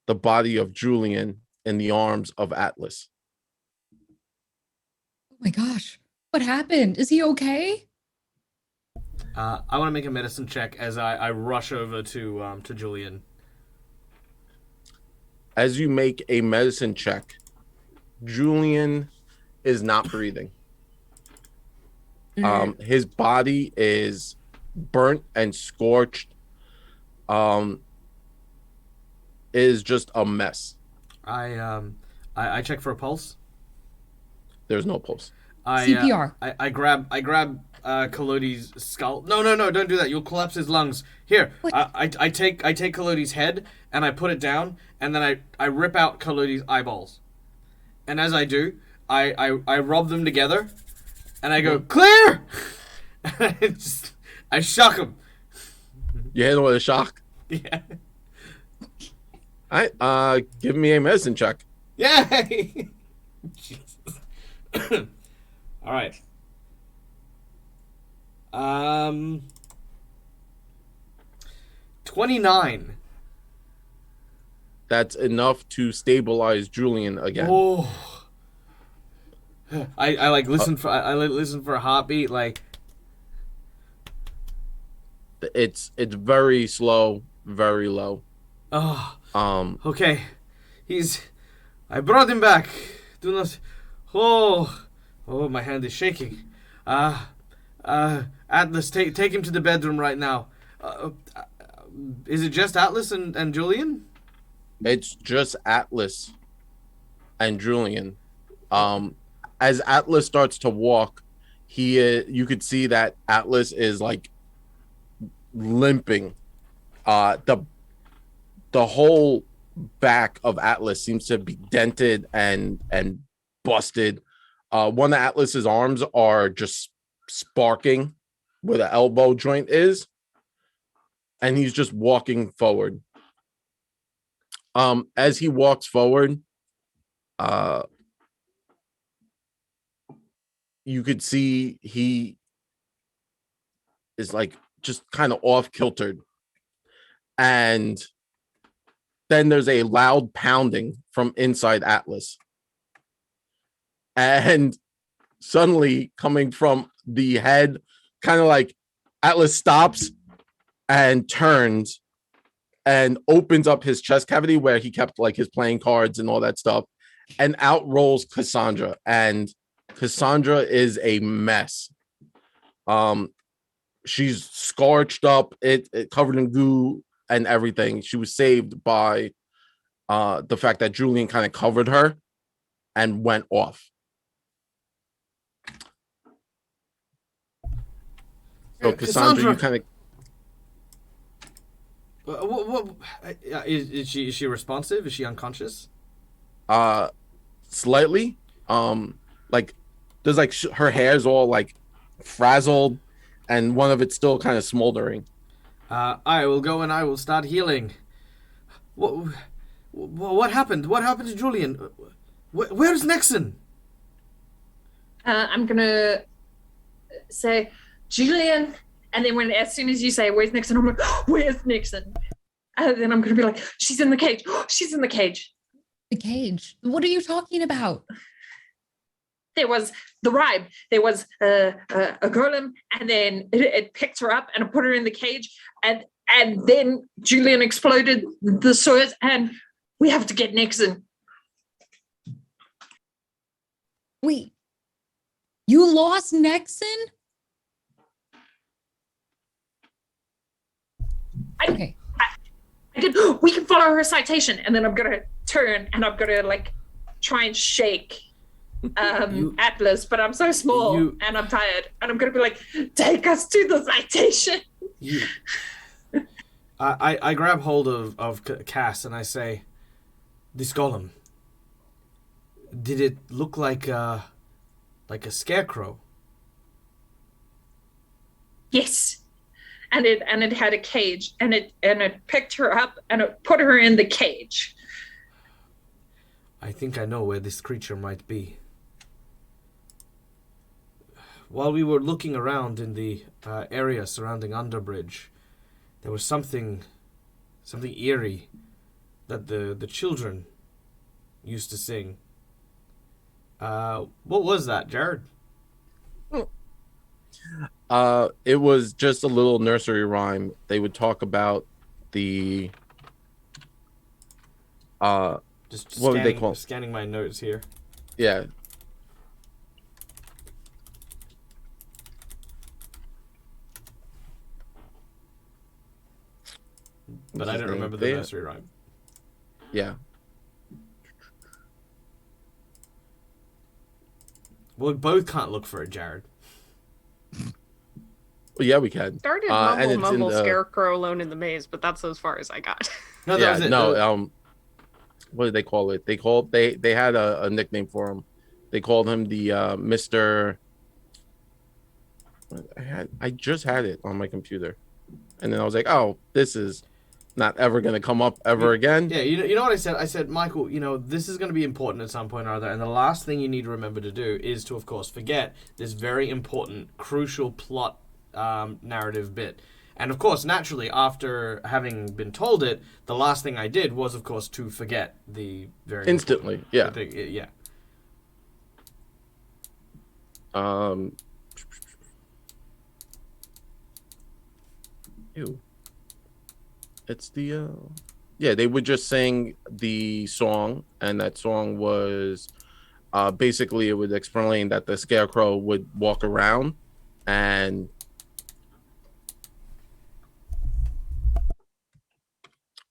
the body of Julian in the arms of Atlas. Oh my gosh. What happened? Is he okay? I want to make a medicine check as I rush over to Julian. As you make a medicine check, Julian is not breathing. His body is burnt and scorched. Is just a mess. I check for a pulse. There's no pulse. CPR. I grab Collodi's skull. No, don't do that. You'll collapse his lungs. Here, I take Collodi's head and I put it down, and then I rip out Collodi's eyeballs. And as I do, I rub them together, and I go, clear! I shock him. You hit him with a shock? Yeah. All right, give me a medicine check. Yay! Jesus. All right. 29. That's enough to stabilize Julian again. Oh. I like listen for a heartbeat, like it's very slow, very low. Oh. Okay. I brought him back. Do not. Oh, my hand is shaking. Atlas, take him to the bedroom right now. Is it just Atlas and Julian? It's just Atlas and Julian. As Atlas starts to walk, you could see that Atlas is like limping. The whole back of Atlas seems to be dented and busted. One of Atlas's arms are just sparking where the elbow joint is, and he's just walking forward. As he walks forward, you could see he is like just kind of off kiltered, and then there's a loud pounding from inside Atlas, and suddenly coming from the head, kind of like Atlas stops and turns and opens up his chest cavity where he kept like his playing cards and all that stuff, and out rolls Cassandra, and Cassandra is a mess. She's scorched up, it covered in goo and everything. She was saved by the fact that Julian kind of covered her and went off. So Cassandra, you kind of What is she responsive? Is she unconscious? slightly like there's like her hair's all like frazzled and one of it's still kind of smoldering. I will go and I will start healing. What happened? What happened to Julian? Where's Nixon? I'm gonna say Julian, and then as soon as you say where's Nixon, I'm like, where's Nixon? And then I'm gonna be like, she's in the cage. She's in the cage. The cage. What are you talking about? There was the ride. There was a golem, and then it picked her up and put her in the cage, and then Julian exploded the sewers, and we have to get Nixon. Wait, you lost Nexon? Okay. I did. We can follow her citation, and then I'm gonna turn and I'm gonna like try and shake Atlas, but I'm so small and I'm tired, and I'm gonna be like, take us to the citation. I grab hold of Cass and I say, this golem, did it look like a scarecrow? Yes. And it had a cage, and it picked her up and it put her in the cage. I think I know where this creature might be. While we were looking around in the area surrounding Underbridge, there was something eerie that the children used to sing. What was that, Jared? It was just a little nursery rhyme. They would talk about the Just what would they call it? Scanning my notes here. Yeah. But I don't remember the nursery rhyme. Yeah. Well, we both can't look for it, Jared. Well, yeah, we can. Started mumble scarecrow alone in the maze, but that's as far as I got. No, that was it. No, what did they call it? They had a nickname for him. They called him the Mr. I just had it on my computer, and then I was like, oh, this is not ever going to come up ever again. Yeah, you know what I said? I said, Michael, this is going to be important at some point or other, and the last thing you need to remember to do is to, of course, forget this very important, crucial plot narrative bit. And, of course, naturally, after having been told it, the last thing I did was, of course, to forget the very... Instantly, yeah. Yeah. Ew. It's the they would just sing the song, and that song was basically it would explain that the scarecrow would walk around and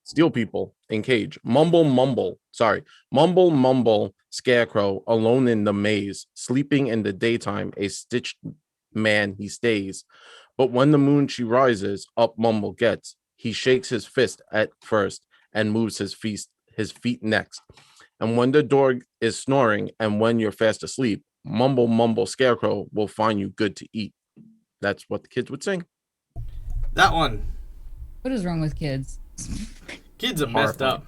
steal people in cage. Mumble mumble scarecrow alone in the maze, sleeping in the daytime, a stitched man he stays, but when the moon she rises, up mumble gets. He shakes his fist at first and moves his feet next. And when the dog is snoring and when you're fast asleep, mumble scarecrow will find you good to eat. That's what the kids would sing. That one. What is wrong with kids? Kids are messed up.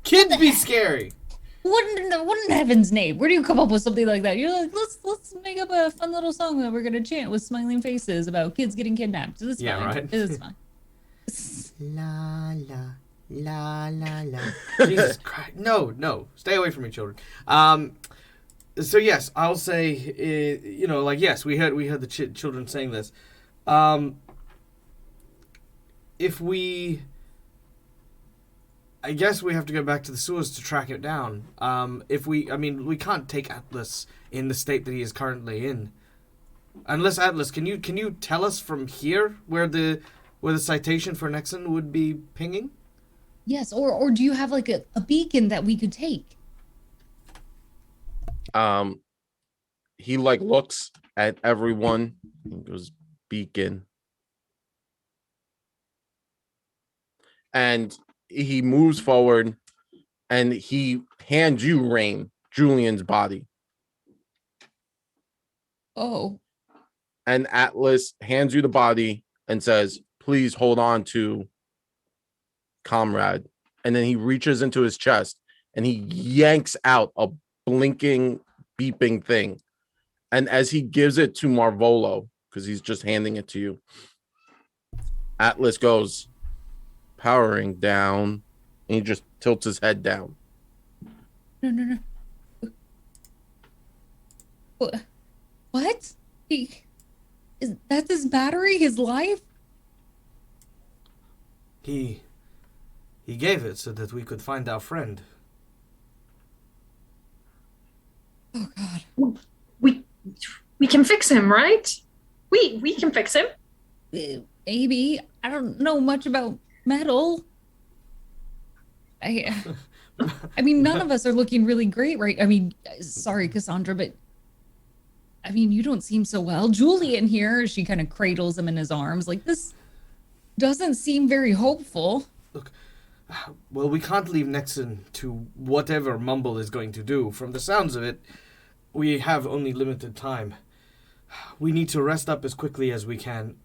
Kids be scary. What in heaven's name? Where do you come up with something like that? You're like, let's make up a fun little song that we're gonna chant with smiling faces about kids getting kidnapped. It's fine. Yeah, right. It's fine. La la la la la. Jesus Christ! No, stay away from me, children. So yes, I'll say, yes, we heard the children saying this. If we I guess we have to go back to the sewers to track it down. We can't take Atlas in the state that he is currently in. Unless Atlas, can you tell us from here where the citation for Nexon would be pinging? Yes, or do you have like a beacon that we could take? He like looks at everyone and goes, beacon. And he moves forward and he hands you, Rain, Julian's body. Oh. And Atlas hands you the body and says, please hold on to comrade. And then he reaches into his chest and he yanks out a blinking, beeping thing. And as he gives it to Marvolo, because he's just handing it to you, Atlas goes, powering down, and he just tilts his head down. No. What? That's his battery, his life? He gave it so that we could find our friend. Oh God. We can fix him, right? We can fix him. Maybe. I don't know much about metal. I mean, none of us are looking really great, right? I mean, sorry, Cassandra, but I mean, you don't seem so well. Julian here, she kind of cradles him in his arms. Like, this doesn't seem very hopeful. Look, well, we can't leave Nexon to whatever Mumble is going to do. From the sounds of it, we have only limited time. We need to rest up as quickly as we can.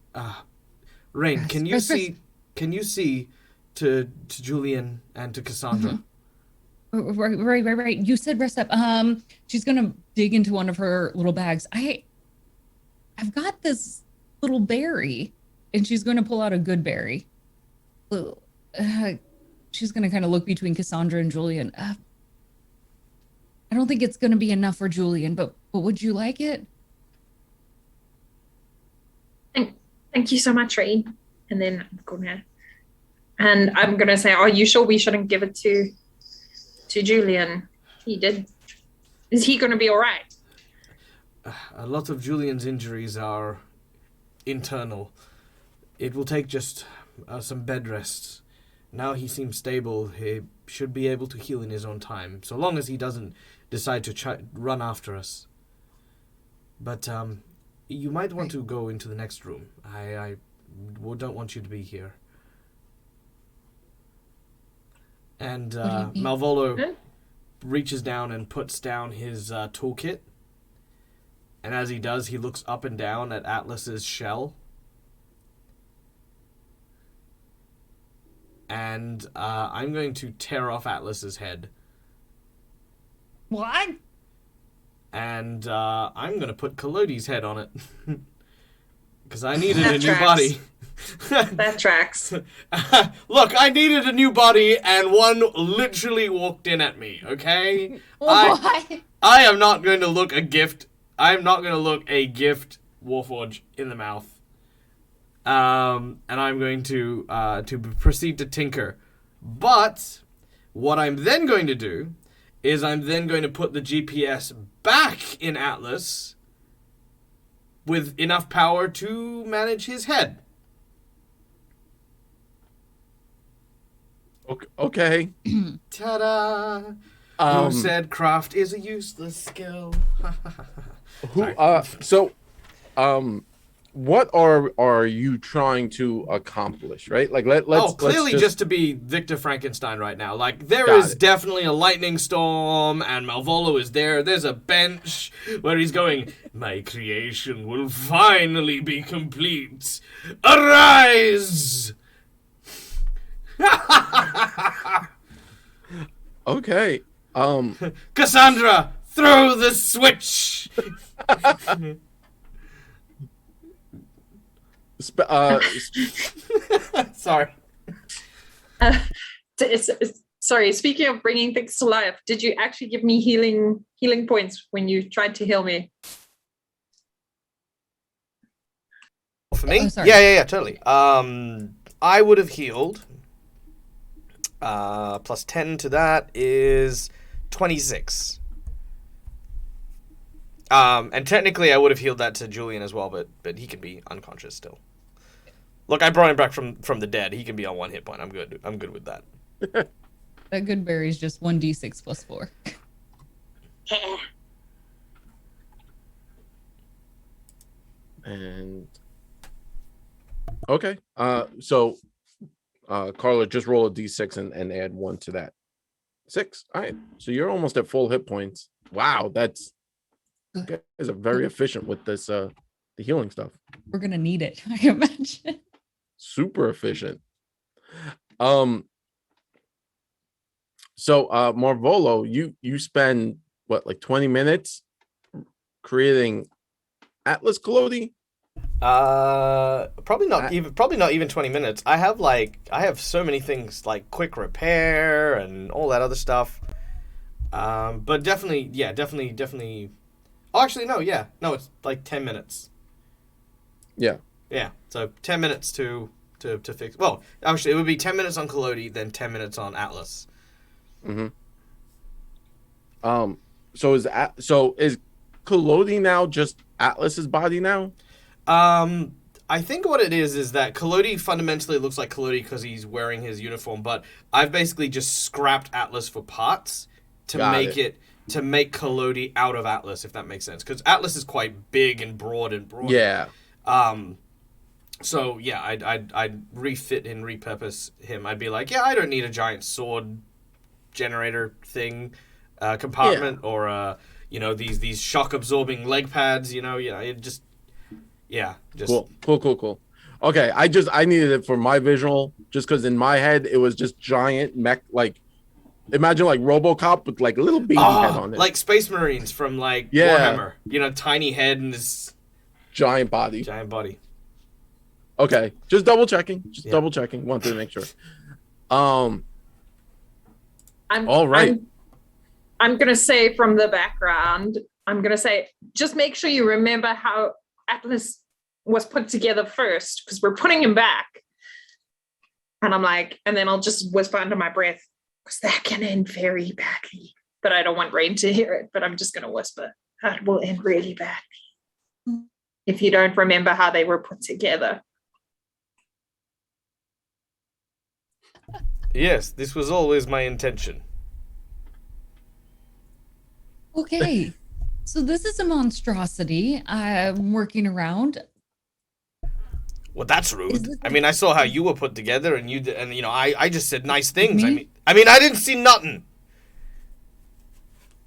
Rain, can you see to Julian and to Cassandra? Mm-hmm. Right. You said rest up. She's gonna dig into one of her little bags. I've got this little berry, and she's gonna pull out a good berry. She's gonna kind of look between Cassandra and Julian. I don't think it's gonna be enough for Julian, but would you like it? Thank you so much, Rain. And then I'm gonna say, are you sure we shouldn't give it to Julian? Is he gonna be all right? A lot of Julian's injuries are internal. It will take just some bed rests. Now he seems stable. He should be able to heal in his own time, so long as he doesn't decide to run after us. But you might want to go into the next room. I don't want you to be here. And Malvolo reaches down and puts down his toolkit. And as he does, he looks up and down at Atlas's shell. And I'm going to tear off Atlas's head. What? And I'm going to put Collodi's head on it. Because I needed That a new tracks. body. That tracks. Look, I needed a new body, and one literally walked in at me, okay? What? I am not going to look a gift. I'm not going to look a gift Warforge in the mouth. And I'm going to proceed to tinker. But what I'm then going to do is I'm then going to put the GPS back in Atlas with enough power to manage his head. Okay. Ta-da! Who said craft is a useless skill? What are you trying to accomplish, right? Like let's clearly let's just to be Victor Frankenstein right now. Like there Got is it. definitely a lightning storm, and Malvolo is there. There's a bench where he's going, my creation will finally be complete. Arise! Okay. Cassandra, throw the switch! Sorry. Sorry, speaking of bringing things to life, did you actually give me healing points when you tried to heal me? For me? Oh, sorry. Yeah, totally. I would have healed Plus 10 to that is 26. And technically I would have healed that to Julian as well, but he can be unconscious still. Look, I brought him back from the dead. He can be on 1 hit point. I'm good. I'm good with that. That good berry is just 1d6 plus 4. And okay. So Carla, just roll a d6 and add 1 to that. 6. All right. So you're almost at full hit points. Wow, you guys are very efficient with this the healing stuff. We're gonna need it, I imagine. Super efficient. So Marvolo, you spend what, like 20 minutes creating Atlas Kalodi? Probably not even 20 minutes. I have so many things like quick repair and all that other stuff. But definitely. Oh, actually, no, it's like 10 minutes. Yeah. Yeah, so 10 minutes to fix. Well, actually, it would be 10 minutes on Kalodi, then 10 minutes on Atlas. Mm-hmm. So is Kalodi now just Atlas's body now? I think what it is that Kalodi fundamentally looks like Kalodi because he's wearing his uniform, but I've basically just scrapped Atlas for parts to make Kalodi out of Atlas, if that makes sense. Because Atlas is quite big and broad. Yeah. So yeah, I'd refit and repurpose him. I'd be like, yeah, I don't need a giant sword generator thing, compartment, or these shock absorbing leg pads. Just cool. Okay, I needed it for my visual, just because in my head it was just giant mech, like imagine like RoboCop with like a little baby head on it, like Space Marines from like Warhammer. Tiny head and this giant body. Okay, just double checking. Wanted to make sure. All right. I'm gonna say from the background. I'm gonna say just make sure you remember how Atlas was put together first, because we're putting him back. And I'm like, and then I'll just whisper under my breath, because that can end very badly. But I don't want Rain to hear it. But I'm just gonna whisper, that will end really badly if you don't remember how they were put together. Yes, this was always my intention. Okay, so this is a monstrosity I'm working around. Well, that's rude. I mean, I saw how you were put together, and I just said nice things. I mean, I didn't see nothing.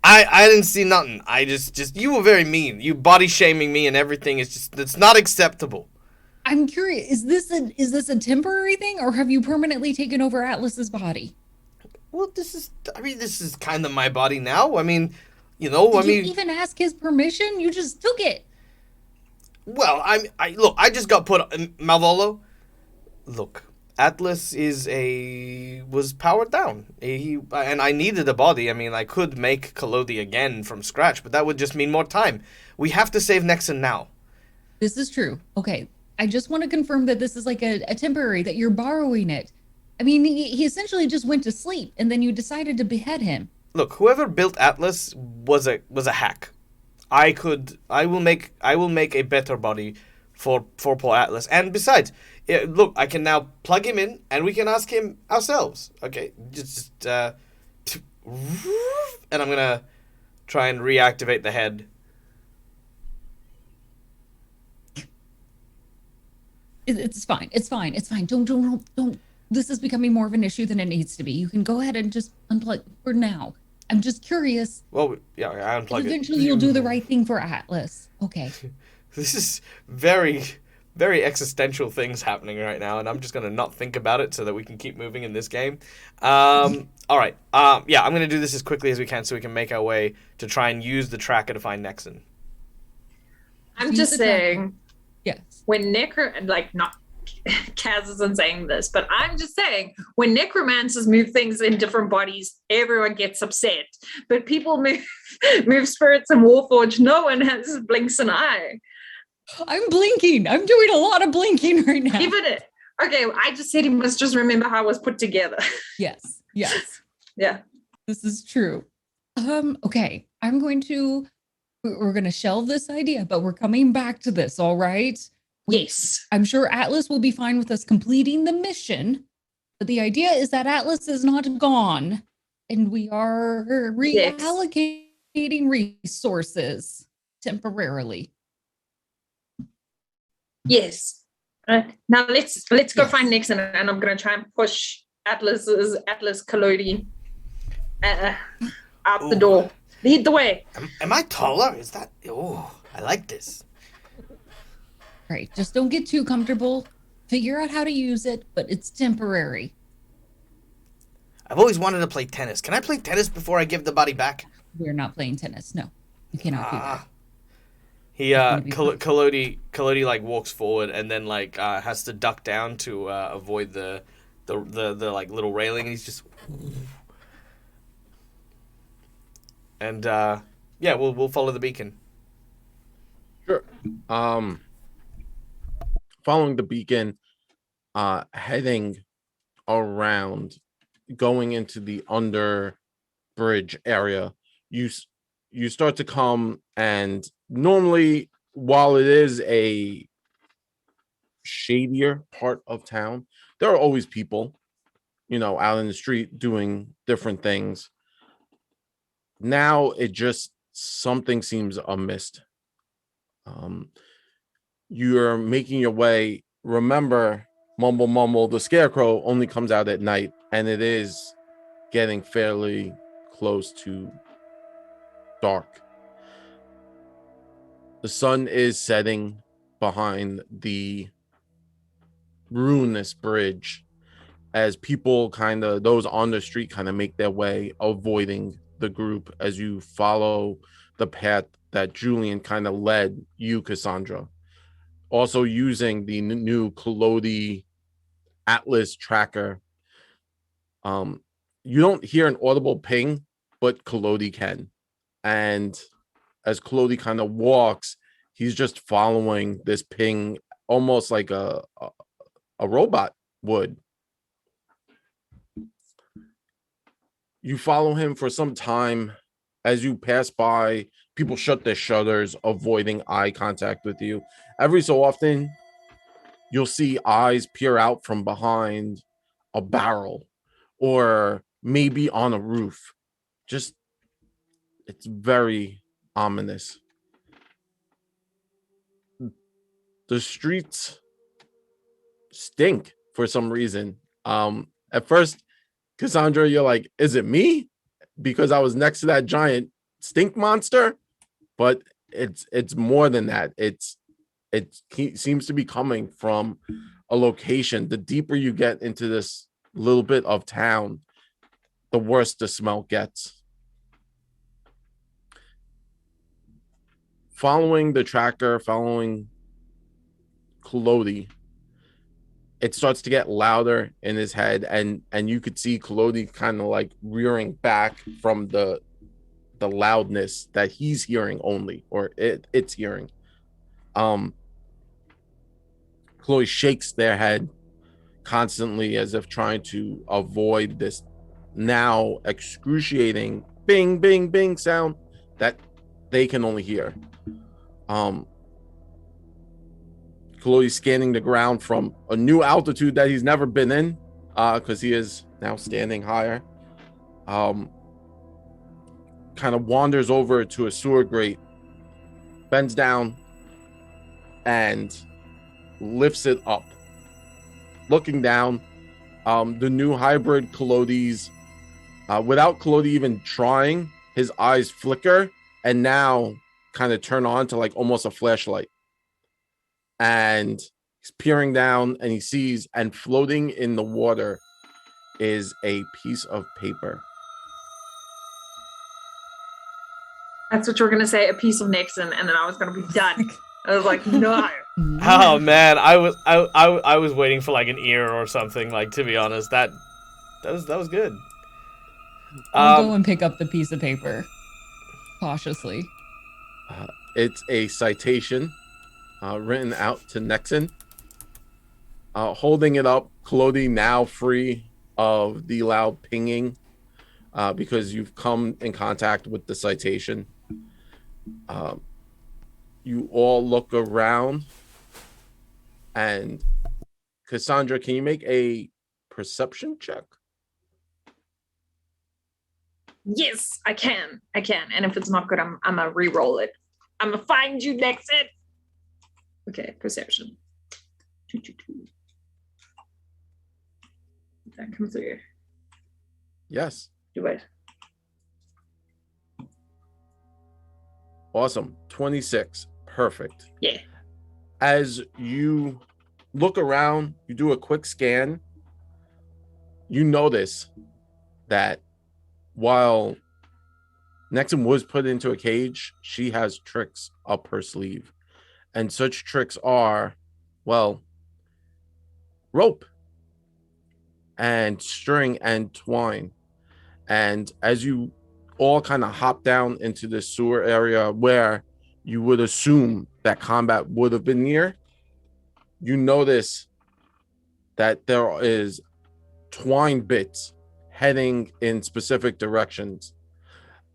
I didn't see nothing. I just you were very mean. You body shaming me and everything it's not acceptable. I'm curious, is this a temporary thing, or have you permanently taken over Atlas's body? Well, this is kind of my body now. I mean, Did you even ask his permission? You just took it. Well, I just got put Malvolo. Look, Atlas was powered down. And I needed a body. I mean, I could make Kalodi again from scratch, but that would just mean more time. We have to save Nexon now. This is true. Okay. I just want to confirm that this is like a temporary, that you're borrowing it. I mean, he essentially just went to sleep, and then you decided to behead him. Look, whoever built Atlas was a hack. I will make a better body for poor Atlas. And besides, look, I can now plug him in, and we can ask him ourselves. Okay, and I'm gonna try and reactivate the head. It's fine. It's fine. Don't. This is becoming more of an issue than it needs to be. You can go ahead and just unplug for now. I'm just curious. Well, yeah, I unplug it. Eventually you'll do the right thing for Atlas. Okay. This is very, very existential things happening right now, and I'm just going to not think about it so that we can keep moving in this game. All right. Yeah, I'm going to do this as quickly as we can so we can make our way to try and use the tracker to find Nexon. I'm just saying... Yes. When not Kaz isn't saying this, but I'm just saying when necromancers move things in different bodies, everyone gets upset. But people move spirits in Warforged, no one blinks an eye. I'm blinking. I'm doing a lot of blinking right now. Even it. Okay, I just said he must just remember how it was put together. Yes. Yes, Yeah. this is true. Okay, we're going to shelve this idea, but we're coming back to this, all right? Yes. I'm sure Atlas will be fine with us completing the mission, but the idea is that Atlas is not gone, and we are reallocating resources temporarily. Yes. Right. Now let's go Yes. find Nixon, and I'm gonna try and push Atlas Kalodi out the Ooh. door. Lead the way. Am I taller? Is that? Oh, I like this. Right, just don't get too comfortable. Figure out how to use it, but it's temporary. I've always wanted to play tennis. Can I play tennis before I give the body back? We're not playing tennis. No, you cannot do that. He gonna be fun. Kalodi like walks forward and then like has to duck down to avoid the like little railing, and he's just and yeah, we'll follow the beacon. Sure. Following the beacon, heading around, going into the under bridge area, you start to come, and normally, while it is a shadier part of town, there are always people, out in the street doing different things. Now it just something seems amiss. You're making your way. Remember, mumble mumble, the scarecrow only comes out at night, and it is getting fairly close to dark. The sun is setting behind the ruinous bridge as people those on the street make their way, avoiding the group as you follow the path that Julian led you, Cassandra. Also using the new Kalodi Atlas tracker. You don't hear an audible ping, but Kalodi can. And as Kalodi walks, he's just following this ping almost like a robot would. You follow him for some time. As you pass by, people shut their shutters, avoiding eye contact with you. Every so often, you'll see eyes peer out from behind a barrel or maybe on a roof. Just, it's very ominous. The streets stink for some reason. At first, Cassandra, you're like, is it me? Because I was next to that giant stink monster, but it's more than that. It seems to be coming from a location. The deeper you get into this little bit of town, the worse the smell gets. Following the tracker, following Kalodi, it starts to get louder in his head, and you could see Kalodi rearing back from the loudness that he's hearing only, or it's hearing. Chloe shakes their head constantly as if trying to avoid this now excruciating bing, bing, bing sound that they can only hear. Chloe's scanning the ground from a new altitude that he's never been in, because he is now standing higher. Wanders over to a sewer grate, bends down, and lifts it up. Looking down, the new hybrid Kalodi's, without Kalodi even trying, his eyes flicker and now turn on to almost a flashlight. And he's peering down, and he sees, and floating in the water is a piece of paper. That's what you were gonna say, a piece of Nixon, and then I was gonna be done. I was like, no. Oh man, I was waiting for an ear or something. To be honest, that was good. I'll go and pick up the piece of paper cautiously. It's a citation written out to Nexon. Holding it up, Kalodi, now free of the loud pinging because you've come in contact with the citation. You all look around, and Cassandra, can you make a perception check? Yes, I can. And if it's not good, I'm gonna re-roll it. I'm gonna find you next it. Okay, perception. 2. Did that come through? Yes. Do it. Awesome. 26. Perfect. Yeah. As you look around, you do a quick scan, you notice that while Nexum was put into a cage, she has tricks up her sleeve. And such tricks are, well, rope and string and twine. And as you all kind of hop down into the sewer area where you would assume that combat would have been near, you notice that there is twine bits heading in specific directions,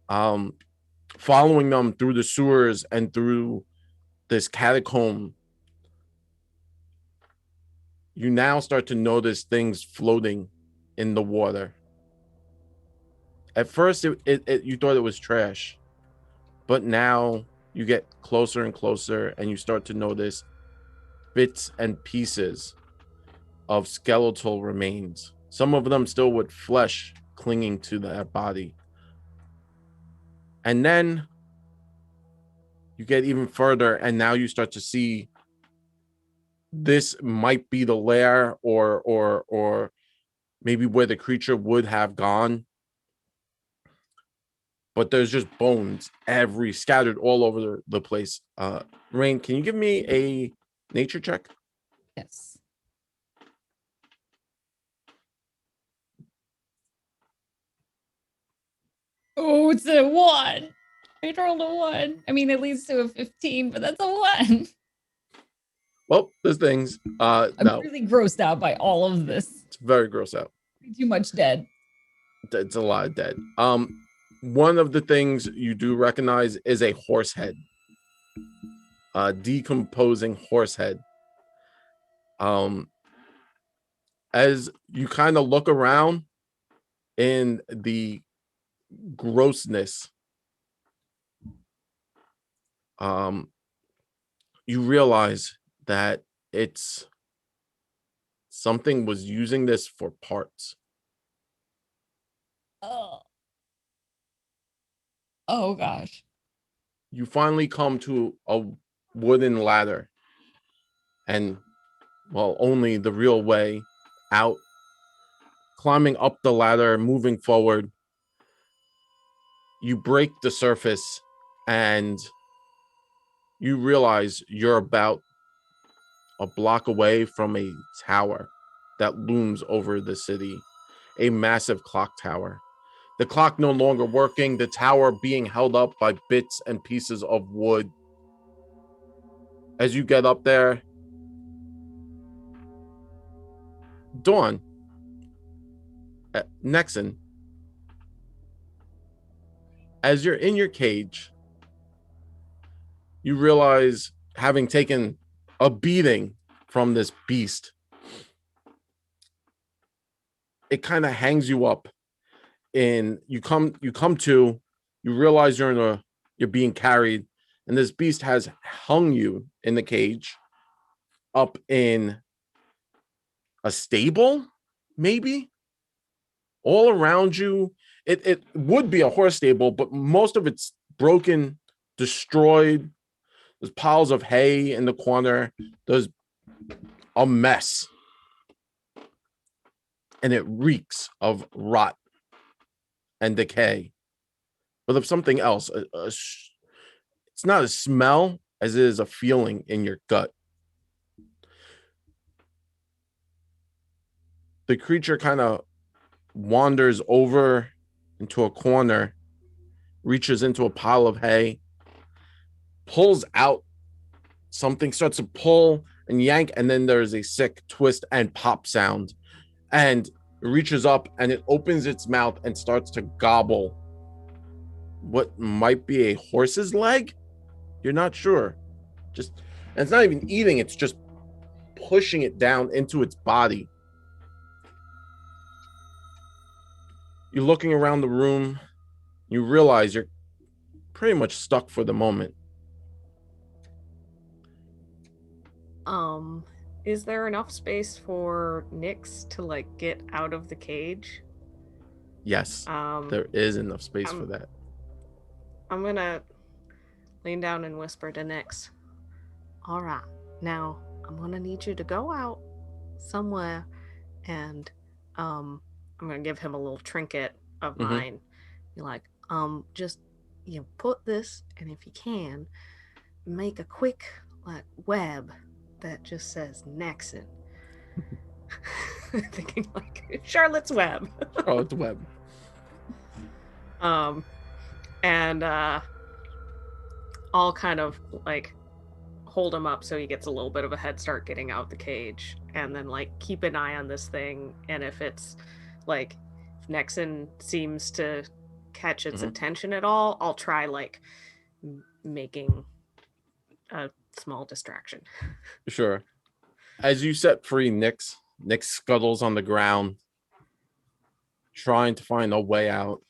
following them through the sewers and through this catacomb. You now start to notice things floating in the water. At first, you thought it was trash, but now you get closer and closer, and you start to notice bits and pieces of skeletal remains. Some of them still with flesh clinging to their body. And then you get even further, and now you start to see this might be the lair or maybe where the creature would have gone. But there's just bones scattered all over the place. Rain, can you give me a nature check? Yes. Oh, it's a 1. I rolled a 1. I mean, it leads to a 15, but that's a 1. Well, there's things. I'm No, really grossed out by all of this. it's very gross out. Too much dead. It's a lot of dead. One of the things you do recognize is a horse head. Decomposing horse head. As you kind of look around in the grossness, you realize that it's something was using this for parts. Oh gosh. You finally come to a wooden ladder, and well, only the real way out. Climbing up the ladder, moving forward, you break the surface, and you realize you're about a block away from a tower that looms over the city, a massive clock tower. The clock no longer working, the tower being held up by bits and pieces of wood. As you get up there, Dawn, Nexon, as you're in your cage, you realize, having taken a beating from this beast, it kind of hangs you up, and you come to, you realize you're being carried, and this beast has hung you in the cage up in a stable, maybe. All around you, it would be a horse stable, but most of it's broken, destroyed. There's piles of hay in the corner. There's a mess. And it reeks of rot and decay. But of something else. It's not a smell as it is a feeling in your gut. The creature kind of wanders over into a corner, reaches into a pile of hay, pulls out something, starts to pull and yank, and then there's a sick twist and pop sound, and It reaches up and it opens its mouth and starts to gobble what might be a horse's leg. You're not sure. And it's not even eating, it's just pushing it down into its body. You're looking around the room. You realize you're pretty much stuck for the moment. Is there enough space for Nyx to like get out of the cage? Yes, there is enough space for that. I'm gonna lean down and whisper to Nyx. All right, now I'm gonna need you to go out somewhere, and I'm gonna give him a little trinket of mine. You're like, just put this, and if you can, make a quick like web that just says Nexon. Thinking like Charlotte's Web. Charlotte's Web. And I'll kind of like hold him up so he gets a little bit of a head start getting out the cage, and then like keep an eye on this thing, and if it's like if Nexon seems to catch its attention at all, I'll try like making a small distraction. Sure. As you set free Nyx scuttles on the ground, trying to find a way out,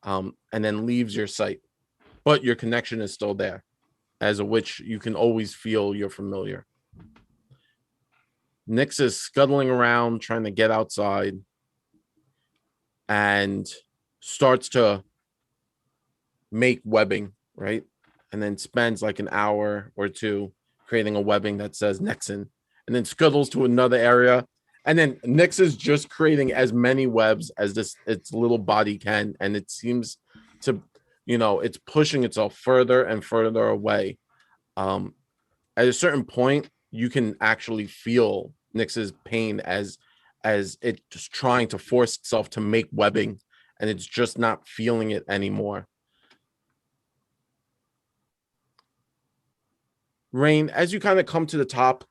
and then leaves your sight. But your connection is still there. As a witch, you can always feel your familiar. Nyx is scuttling around, trying to get outside, and starts to make webbing, right? And then spends like an hour or two creating a webbing that says Nexon, and then scuttles to another area. And then Nyx is just creating as many webs as its little body can, and it seems to, it's pushing itself further and further away. At a certain point, you can actually feel Nyx's pain as it's just trying to force itself to make webbing, and it's just not feeling it anymore. Rain, as you kind of come to the top,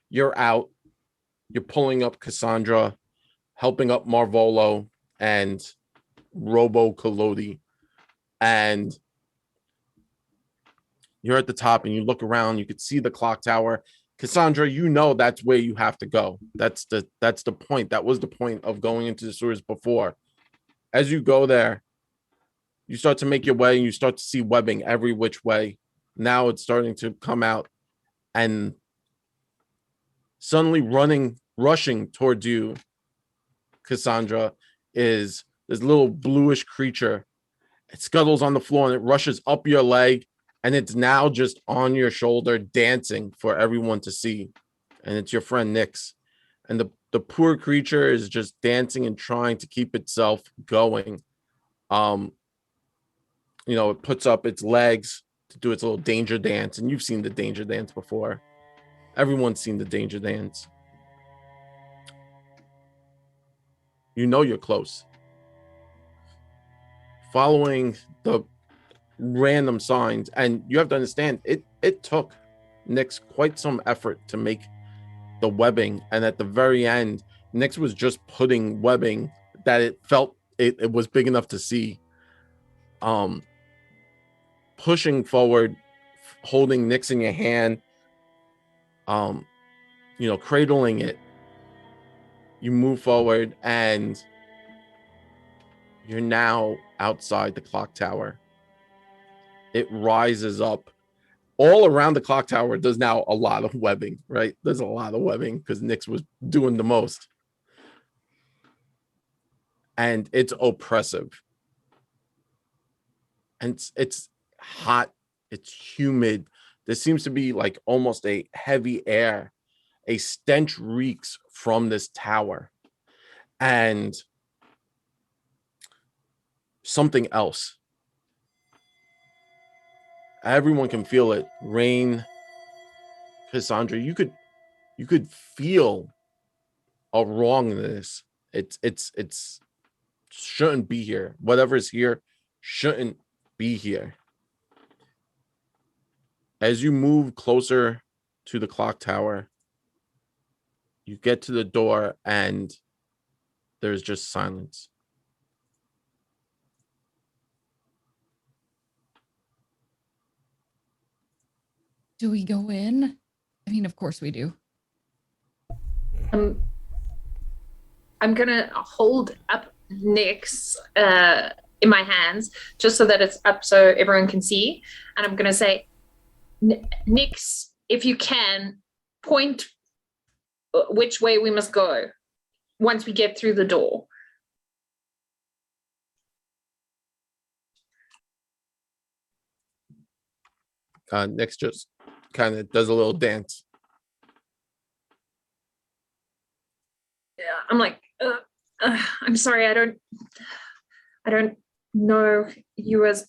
you're out. You're pulling up Cassandra, helping up Marvolo and Robo Collodi. And you're at the top and you look around, you could see the clock tower. Cassandra, that's where you have to go. That's the point. That was the point of going into the sewers before. As you go there, you start to make your way and you start to see webbing every which way. Now it's starting to come out, and suddenly rushing towards you, Cassandra, is this little bluish creature. It scuttles on the floor and it rushes up your leg, and it's now just on your shoulder dancing for everyone to see. And it's your friend Nyx. And the poor creature is just dancing and trying to keep itself going. It puts up its legs to do its little danger dance, and you've seen the danger dance before. Everyone's seen the danger dance. You're close. Following the random signs, and you have to understand, it took Nyx quite some effort to make the webbing, and at the very end, Nyx was just putting webbing that it felt it was big enough to see. Pushing forward, holding Nyx in your hand, cradling it. You move forward, and you're now outside the clock tower. It rises up. All around the clock tower, there's now a lot of webbing, right? There's a lot of webbing because Nyx was doing the most. And it's oppressive. And it's hot. It's humid. There seems to be like almost a heavy air. A stench reeks from this tower. And something else. Everyone can feel it. Rain, Cassandra, you could feel a wrongness. It's shouldn't be here. Whatever is here shouldn't be here. As you move closer to the clock tower, you get to the door, and there's just silence. Do we go in? I mean, of course we do. I'm gonna hold up Nyx in my hands just so that it's up so everyone can see, and I'm gonna say, Nyx, if you can, point which way we must go once we get through the door. Nyx just kind of does a little dance. Yeah, I'm like, I'm sorry, I don't know you as.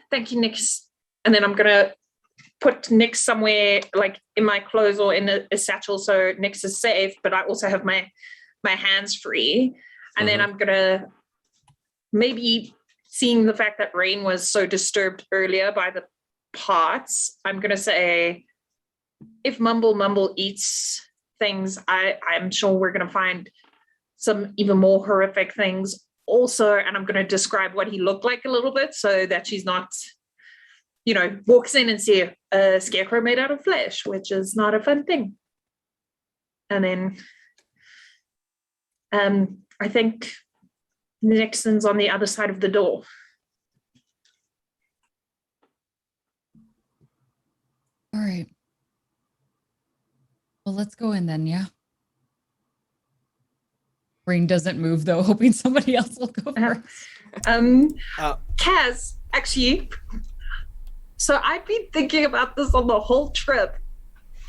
Thank you, Nyx. And then I'm gonna put Nyx somewhere like in my clothes or in a satchel so Nyx is safe, but I also have my hands free. And then I'm gonna, maybe seeing the fact that Rain was so disturbed earlier by the parts, I'm gonna say, if Mumble eats things, I'm sure we're gonna find some even more horrific things also. And I'm gonna describe what he looked like a little bit so that she's not, walks in and see a scarecrow made out of flesh, which is not a fun thing. And then I think Nixon's on the other side of the door. All right. Well, let's go in then, yeah? Rain doesn't move, though, hoping somebody else will go first. Kaz, actually, so I've been thinking about this on the whole trip.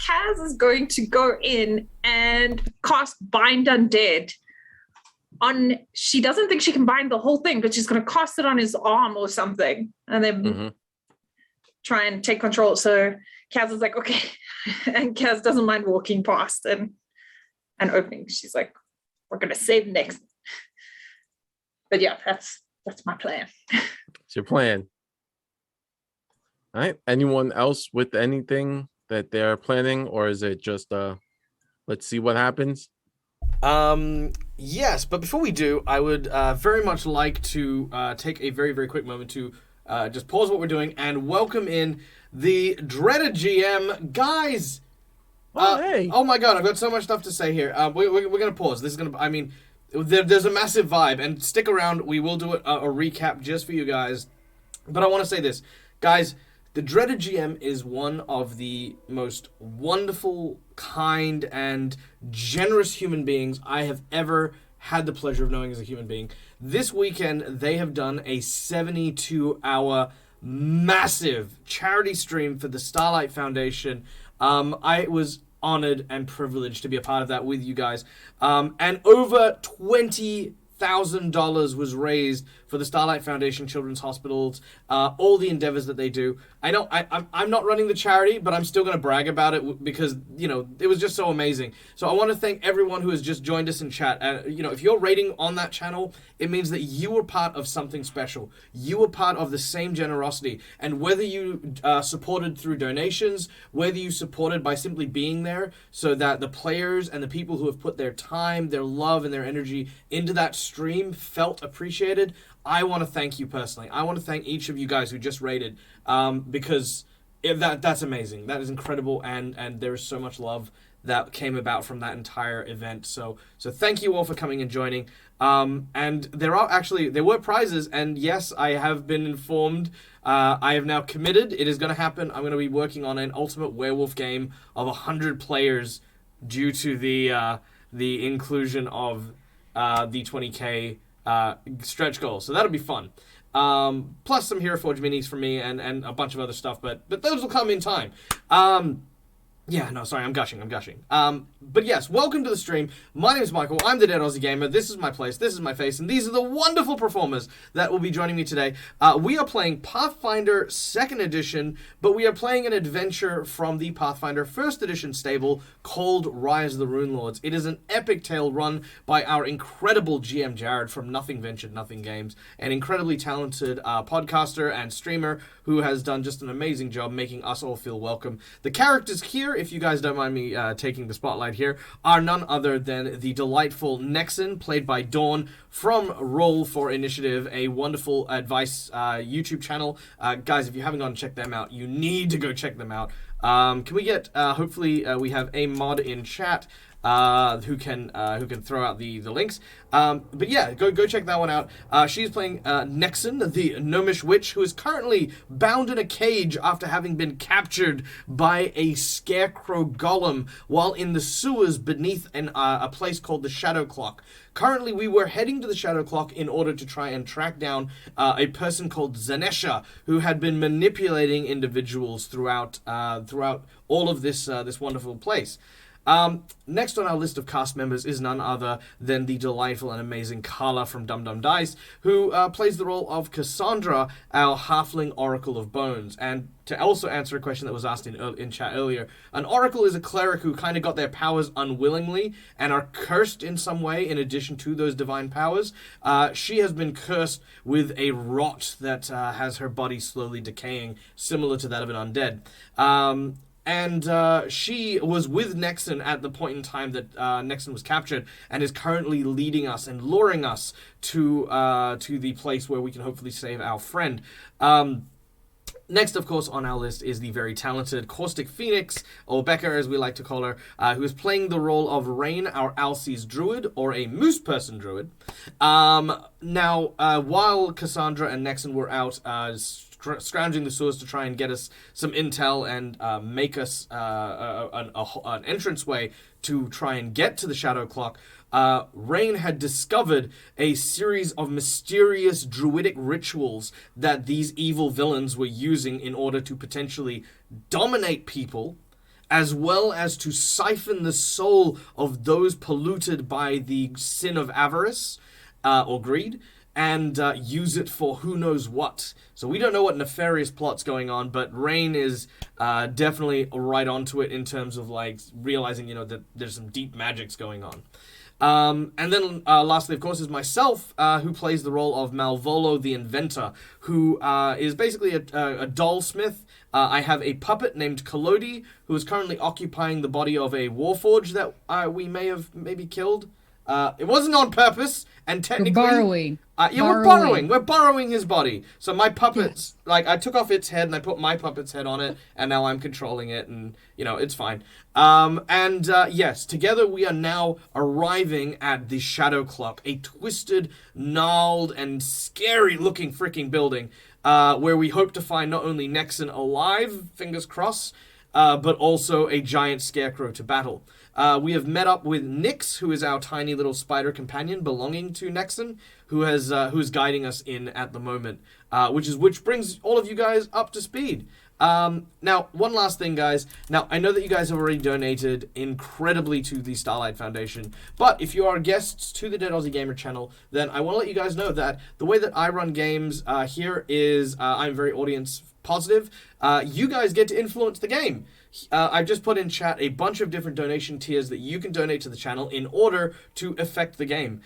Kaz is going to go in and cast Bind Undead on, she doesn't think she can bind the whole thing, but she's going to cast it on his arm or something, and then try and take control. So Kaz is like, okay. And Kaz doesn't mind walking past and opening. She's like, we're going to save next. But yeah, that's my plan. It's your plan. All right. Anyone else with anything that they're planning, or is it just let's see what happens? Yes, but before we do, I would very much like to take a very, very quick moment to just pause what we're doing and welcome in the dreaded GM. Guys! Hey! Oh my god, I've got so much stuff to say here. We're going to pause. This is going to, I mean, there's a massive vibe, and stick around. We will do a recap just for you guys. But I want to say this. Guys, the dreaded GM is one of the most wonderful, kind, and generous human beings I have ever had the pleasure of knowing as a human being. This weekend, they have done a 72-hour massive charity stream for the Starlight Foundation. I was honored and privileged to be a part of that with you guys. And over $20,000 was raised for the Starlight Foundation Children's Hospitals, all the endeavors that they do. I know I'm not running the charity, but I'm still going to brag about it because, it was just so amazing. So I want to thank everyone who has just joined us in chat. If you're rating on that channel, it means that you were part of something special. You were part of the same generosity. And whether you supported through donations, whether you supported by simply being there so that the players and the people who have put their time, their love, and their energy into that stream felt appreciated, I want to thank you personally. I want to thank each of you guys who just rated, because that's amazing. That is incredible, and there is so much love that came about from that entire event. So thank you all for coming and joining. And there were prizes, and yes, I have been informed. I have now committed. It is going to happen. I'm going to be working on an Ultimate Werewolf game of 100 players due to the inclusion of the 20K stretch goal. So that'll be fun. Plus some Hero Forge minis from me and a bunch of other stuff, but those will come in time. Yeah, no, sorry, I'm gushing. But yes, welcome to the stream. My name is Michael. I'm the Dead Aussie Gamer. This is my place. This is my face. And these are the wonderful performers that will be joining me today. We are playing Pathfinder 2nd Edition, but we are playing an adventure from the Pathfinder 1st Edition stable called Rise of the Runelords. It is an epic tale run by our incredible GM Jared from Nothing Ventured, Nothing Games, an incredibly talented podcaster and streamer who has done just an amazing job making us all feel welcome. The characters here if you guys don't mind me taking the spotlight here, are none other than the delightful Nexon, played by Dawn from Roll for Initiative, a wonderful advice YouTube channel. Guys, if you haven't gone to check them out, you need to go check them out. Can we get, hopefully, we have a mod in chat who can throw out the links. But yeah, go check that one out. She's playing Nexon, the gnomish witch, who is currently bound in a cage after having been captured by a scarecrow golem while in the sewers beneath a place called the Shadow Clock. Currently, we were heading to the Shadow Clock in order to try and track down a person called Zanesha, who had been manipulating individuals throughout all of this wonderful place. Next on our list of cast members is none other than the delightful and amazing Carla from Dum Dum Dice, who plays the role of Cassandra, our halfling Oracle of Bones. And to also answer a question that was asked in chat earlier, an Oracle is a cleric who kind of got their powers unwillingly and are cursed in some way in addition to those divine powers. She has been cursed with a rot that has her body slowly decaying, similar to that of an undead. And she was with Nexon at the point in time that Nexon was captured, and is currently leading us and luring us to the place where we can hopefully save our friend. Next, of course, on our list is the very talented Caustic Phoenix, or Becca as we like to call her, who is playing the role of Rain, our Alcys druid, or a moose person druid. Now, while Cassandra and Nexon were out scrounging the sewers to try and get us some intel and make us an entranceway to try and get to the Shadow Clock, Rain had discovered a series of mysterious druidic rituals that these evil villains were using in order to potentially dominate people, as well as to siphon the soul of those polluted by the sin of avarice or greed, and use it for who knows what. So we don't know what nefarious plot's going on, but Rain is definitely right onto it in terms of like realizing, that there's some deep magics going on. And then lastly, of course, is myself, who plays the role of Malvolo the Inventor, who is basically a dollsmith. I have a puppet named Kalodi, who is currently occupying the body of a warforged that we may have maybe killed. It wasn't on purpose, and technically... We're borrowing. We're borrowing his body. So my puppets, I took off its head and I put my puppet's head on it, and now I'm controlling it, and, it's fine. Yes, together we are now arriving at the Shadow Clock, a twisted, gnarled, and scary-looking freaking building, where we hope to find not only Nexon alive, fingers crossed, but also a giant scarecrow to battle. We have met up with Nyx, who is our tiny little spider companion belonging to Nexon, who is guiding us in at the moment, which brings all of you guys up to speed. Now, one last thing, guys. Now, I know that you guys have already donated incredibly to the Starlight Foundation, but if you are guests to the Dead Aussie Gamer channel, then I want to let you guys know that the way that I run games here is I'm very audience positive. You guys get to influence the game. I've just put in chat a bunch of different donation tiers that you can donate to the channel in order to affect the game.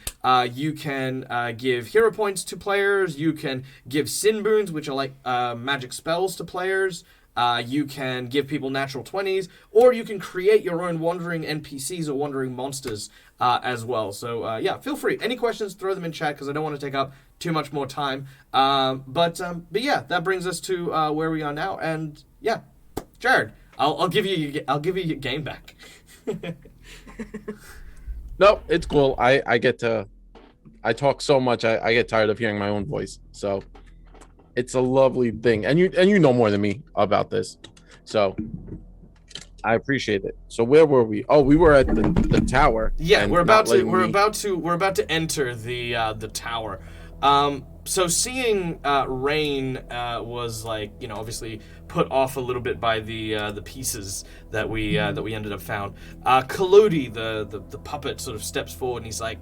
You can give hero points to players. You can give sin boons, which are like magic spells, to players. You can give people natural 20s, or you can create your own wandering NPCs or wandering monsters as well. So yeah, feel free. Any questions, throw them in chat, because I don't want to take up too much more time. But yeah, that brings us to where we are now. And yeah, Jared, I'll give you your game back. No, it's cool. I talk so much. I get tired of hearing my own voice. So it's a lovely thing, and you know more than me about this, so I appreciate it. So where were we? Oh, we were at the tower. Yeah, we're about to enter the tower. So seeing Rain was obviously put off a little bit by the pieces that we ended up found. Kalodi, the puppet, sort of steps forward and he's like,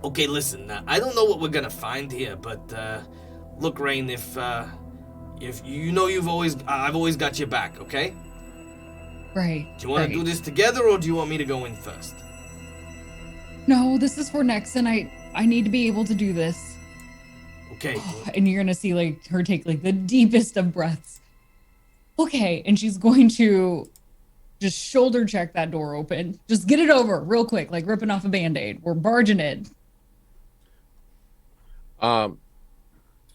"Okay, listen, I don't know what we're gonna find here, but look, Rain, if I've always got your back, okay? Right. Do you want to do this together, or do you want me to go in first?" No, this is for Nexon. I need to be able to do this. Okay. And you're gonna see her take the deepest of breaths. Okay, and she's going to just shoulder check that door open. Just get it over real quick, like ripping off a band-aid. We're barging in.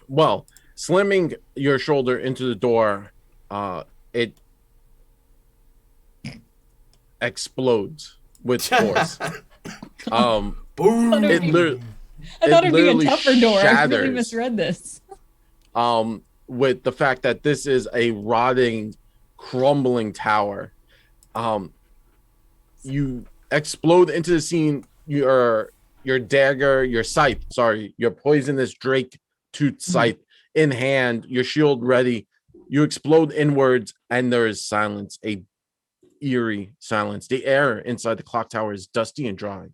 Well, slamming your shoulder into the door, it explodes with force. Boom. It literally, I thought it'd be a literally tougher door. I really shatters. misread this. With the fact that this is a rotting, crumbling tower. You explode into the scene. Your dagger, your scythe, your poisonous drake tooth scythe in hand, your shield ready. You explode inwards, and there is silence, a eerie silence. The air inside the clock tower is dusty and dry.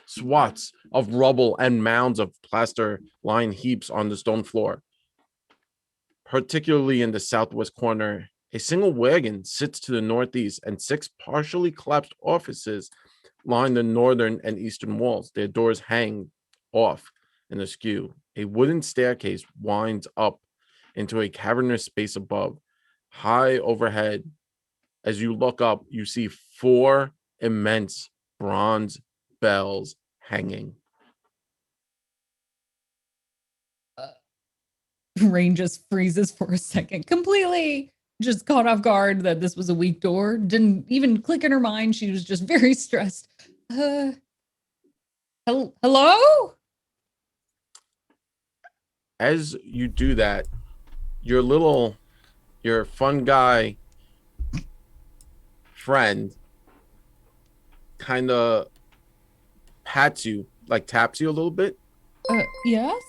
Swaths of rubble and mounds of plaster line heaps on the stone floor. Particularly in the southwest corner, a single wagon sits to the northeast, and 6 partially collapsed offices line the northern and eastern walls. Their doors hang off and askew. A wooden staircase winds up into a cavernous space above. High overhead, as you look up, you see 4 immense bronze bells hanging. Rain just freezes for a second, completely just caught off guard that this was a weak door. Didn't even click in her mind. She was just very stressed. Hello? As you do that, your fun guy friend kind of pats you, like taps you a little bit. Yes?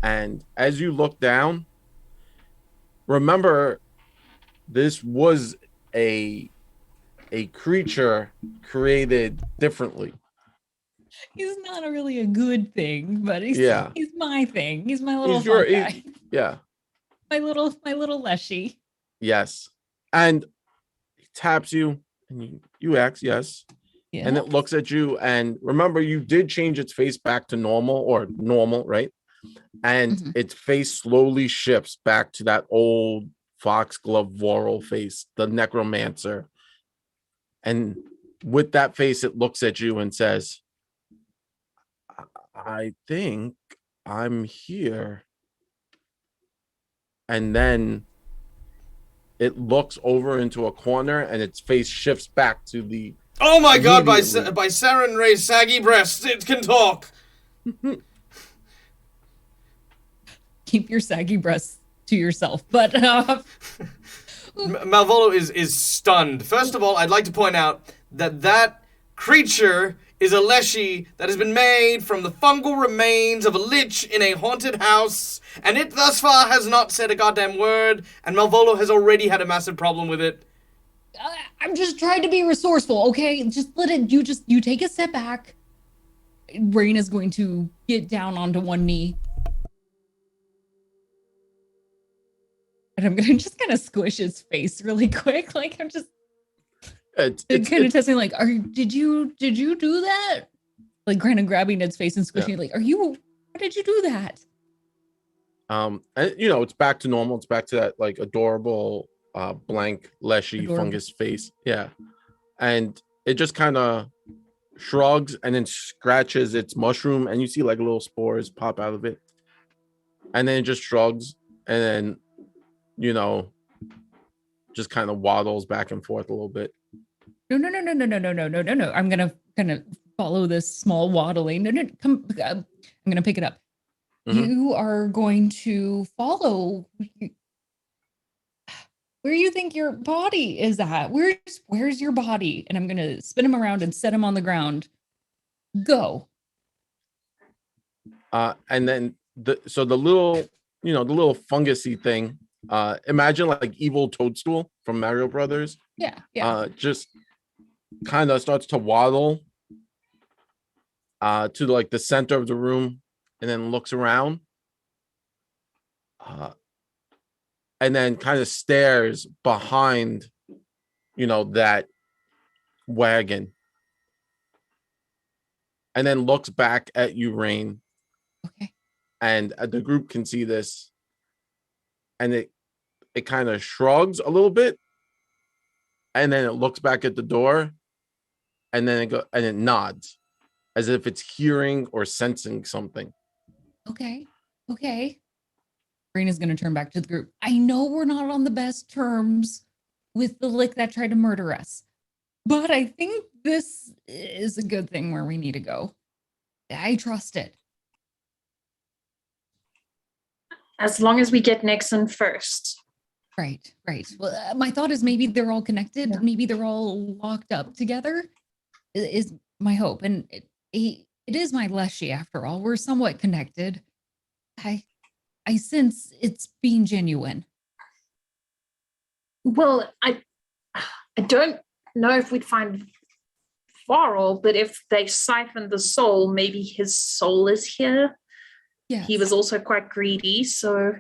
And as you look down, remember, this was a creature created differently. He's not really a good thing, but he's my thing. He's my little guy. Yeah. My little Leshy. Yes. And he taps you, and you ask yes. Yeah. And it looks at you, and remember, you did change its face back to normal, right? And its face slowly shifts back to that old foxglove Vorel face, the necromancer. And with that face, it looks at you and says, I think I'm here. And then it looks over into a corner, and its face shifts back to the... Oh my god, by Saren Ray's saggy breasts, it can talk! Keep your saggy breasts to yourself, but Malvolo is stunned. First of all, I'd like to point out that creature is a Leshy that has been made from the fungal remains of a lich in a haunted house, and it thus far has not said a goddamn word, and Malvolo has already had a massive problem with it. I'm just trying to be resourceful, okay? Just let it, you take a step back. Rain is going to get down onto one knee. And I'm gonna just kind of squish his face really quick. Like I'm just kind of testing, like, did you do that? Like kind of grabbing Ned's face and squishing it, like, why did you do that? And it's back to normal. It's back to that like adorable blank Leshy fungus face. Yeah. And it just kind of shrugs and then scratches its mushroom, and you see like little spores pop out of it. And then it just shrugs, and then just kind of waddles back and forth a little bit. No. I'm gonna kind of follow this small waddling. No, come. I'm gonna pick it up. You are going to follow where you think your body is at. Where's your body? And I'm gonna spin him around and set him on the ground. Go. And then the little fungusy thing. Imagine like evil Toadstool from Mario Brothers. Yeah. Just kind of starts to waddle to like the center of the room, and then looks around, and then kind of stares behind, that wagon, and then looks back at you, Rain. Okay. And the group can see this, and it kind of shrugs a little bit, and then it looks back at the door, and then it nods, as if it's hearing or sensing something. Okay. Raina's gonna turn back to the group. I know we're not on the best terms with the lick that tried to murder us, but I think this is a good thing where we need to go. I trust it. As long as we get Nixon first. Right. Well, my thought is maybe they're all connected. Yeah. Maybe they're all locked up together. Is my hope, and it is my Leshy after all. We're somewhat connected. I sense it's being genuine. Well, I don't know if we'd find Varl, but if they siphoned the soul, maybe his soul is here. Yes. He was also quite greedy, so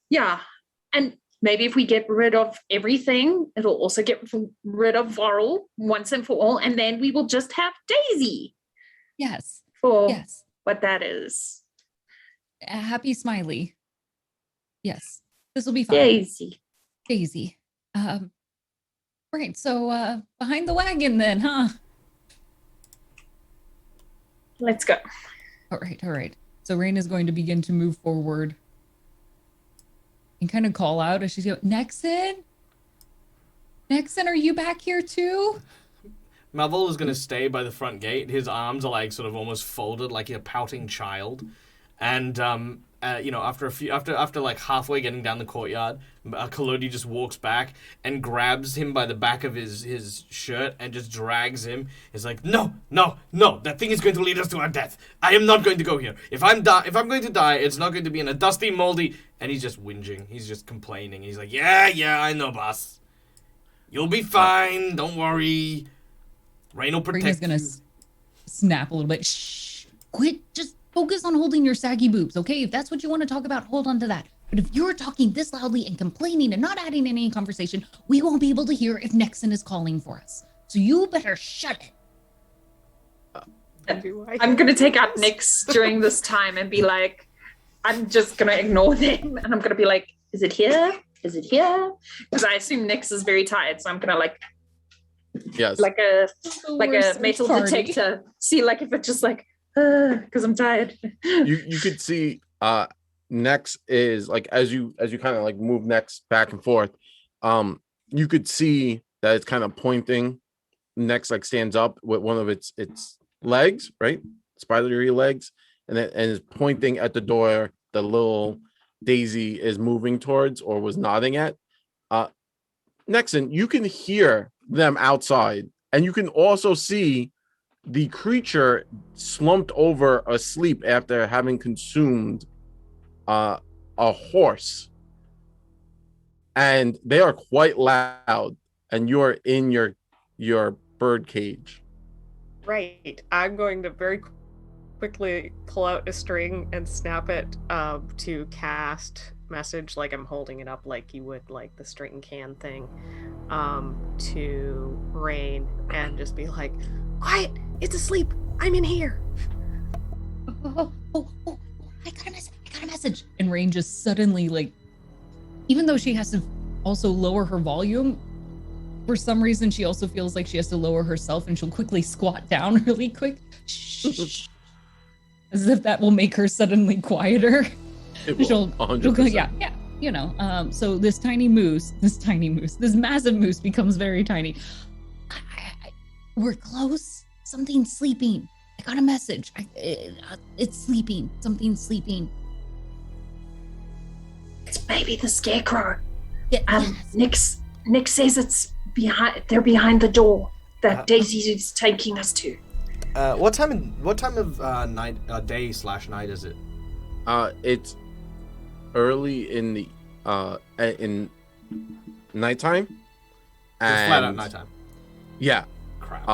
yeah. And maybe if we get rid of everything, it'll also get rid of Varl once and for all, and then we will just have Daisy. Yes. For Yes. what that is. A happy smiley. Yes. This will be fine. Daisy. Right. So behind the wagon then, huh? Let's go. All right. So Rain is going to begin to move forward and kind of call out as she's going, Nexon, are you back here too? Malvol is going to stay by the front gate. His arms are like sort of almost folded like a pouting child. And, after like halfway getting down the courtyard, Kalodi just walks back and grabs him by the back of his shirt and just drags him. He's like, no, that thing is going to lead us to our death. I am not going to go here. If I'm going to die, it's not going to be in a dusty, moldy... And he's just whinging. He's just complaining. He's like, yeah, I know, boss. You'll be fine. Don't worry. Rain will protect Raina's gonna snap a little bit. Shh, quit. Just focus on holding your saggy boobs, okay? If that's what you want to talk about, hold on to that. But if you're talking this loudly and complaining and not adding any conversation, we won't be able to hear if Nexon is calling for us. So you better shut it. I'm going to take out Nyx during this time and be like, I'm just going to ignore them. And I'm going to be like, is it here? Because I assume Nyx is very tired. So I'm going to Yes. like a metal detector, see like if it's just like, because I'm tired. You could see Nex is like as you kind of like move Nex back and forth, you could see that it's kind of pointing. Nex like stands up with one of its legs, right? Spidery legs, and is pointing at the door the little Daisy is moving towards or was nodding at. Nexon, you can hear them outside, and you can also see the creature slumped over asleep after having consumed a horse, and they are quite loud, and you're in your bird cage. Right. I'm going to very quickly pull out a string and snap it to cast message, like I'm holding it up like you would like the string can thing, to Rain, and just be like, quiet, it's asleep, I'm in here. Oh, I got a message. And Rain just suddenly, like, even though she has to also lower her volume, for some reason she also feels like she has to lower herself, and she'll quickly squat down really quick. Shh. As if that will make her suddenly quieter. It will, She'll 100%. go, yeah, you know. So this massive moose becomes very tiny. We're close. Something's sleeping. I got a message. It's sleeping. Something's sleeping. It's maybe the scarecrow. Yeah, yes. Nyx says it's behind. They're behind the door that Daisy is taking us to. What time of night, day/night is it? It's early in the in nighttime. It's flat out nighttime. Yeah. Crap.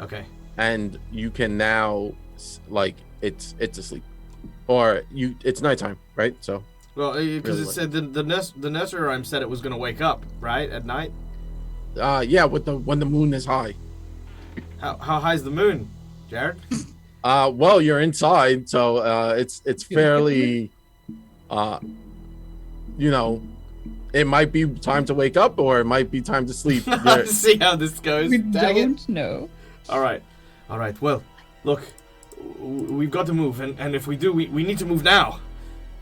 Okay. And you can now like it's asleep, or it's nighttime, right? So. Well, because it said the nursery rhyme said it was going to wake up, right, at night. Yeah, when the moon is high. How high's the moon, Jared? Well, you're inside, so it's fairly, It might be time to wake up, or it might be time to sleep. Let's see how this goes. We Dang it. don't know. All right. Well, look, we've got to move, and if we do, we need to move now.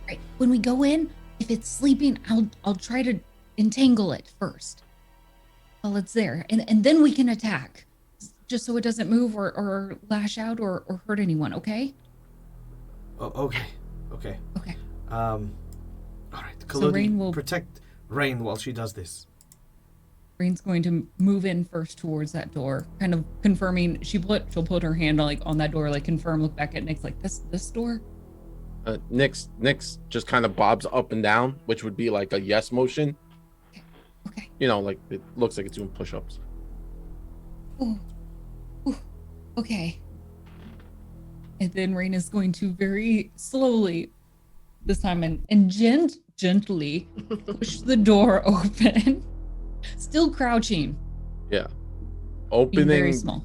Right. When we go in, if it's sleeping, I'll try to entangle it first while it's there, and then we can attack, just so it doesn't move or lash out or hurt anyone. Okay? Oh, okay. Okay. All right. So Rain will protect Rain while she does this. Rain's going to move in first towards that door, kind of confirming. She'll put her hand on that door, like confirm. Look back at Nick's, like this door. Nyx just kind of bobs up and down, which would be like a yes motion. Okay. You know, like it looks like it's doing push-ups. Ooh. Okay. And then Rain is going to very slowly, this time, and gently push the door open. Still crouching. Yeah. Being very small.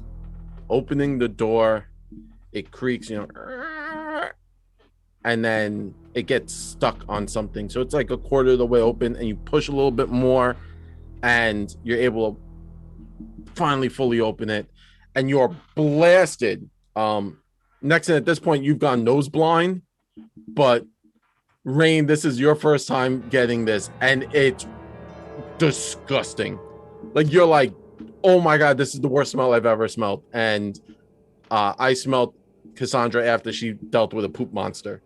Opening the door, it creaks, and then it gets stuck on something. So it's like a quarter of the way open, and you push a little bit more, and you're able to finally fully open it, and you're blasted. Next, at this point, you've gone nose blind, but Rain, this is your first time getting this, and it's disgusting. Like, you're like, oh my god, this is the worst smell I've ever smelled. And I smelled Cassandra after she dealt with a poop monster.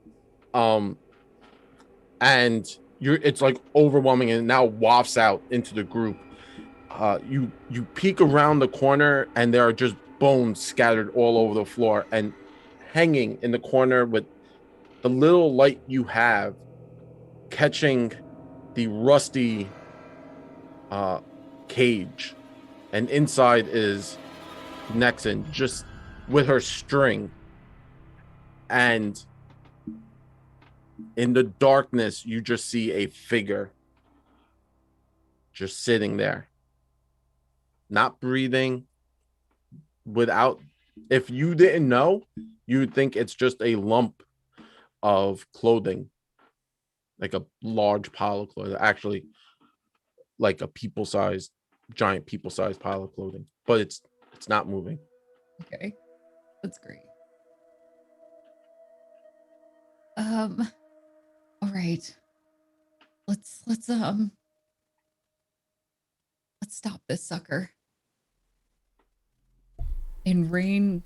And it's like overwhelming, and it now wafts out into the group. You peek around the corner, and there are just bones scattered all over the floor, and hanging in the corner with the little light you have catching the rusty cage, and inside is Nexon just with her string, and in the darkness you just see a figure just sitting there, not breathing, without, if you didn't know, you would think it's just a lump of clothing, like a large pile of clothing, actually like a giant people-sized pile of clothing, but it's not moving. Okay, that's great. All right, let's stop this sucker. And Rain,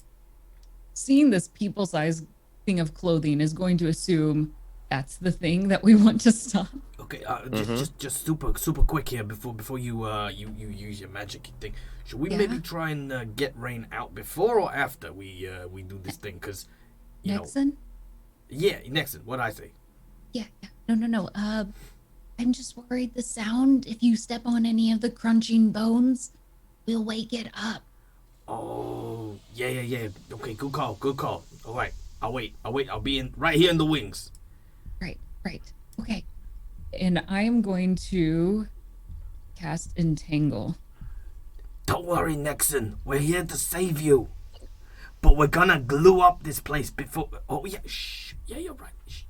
seeing this people-sized thing of clothing, is going to assume that's the thing that we want to stop. Okay, just super quick here before you use your magic thing. Should we maybe try and get Rain out before or after we do this thing? Because Nexon? Yeah, Nexon. What'd I say? Yeah. No. I'm just worried the sound, if you step on any of the crunching bones, will wake it up. Oh, yeah. Okay, good call. All right, I'll wait. I'll be right here in the wings. Right. Okay. And I am going to cast Entangle. Don't worry, Nexon. We're here to save you. But we're gonna glue up this place before... Oh, yeah. Shh. Yeah, you're right. Shh.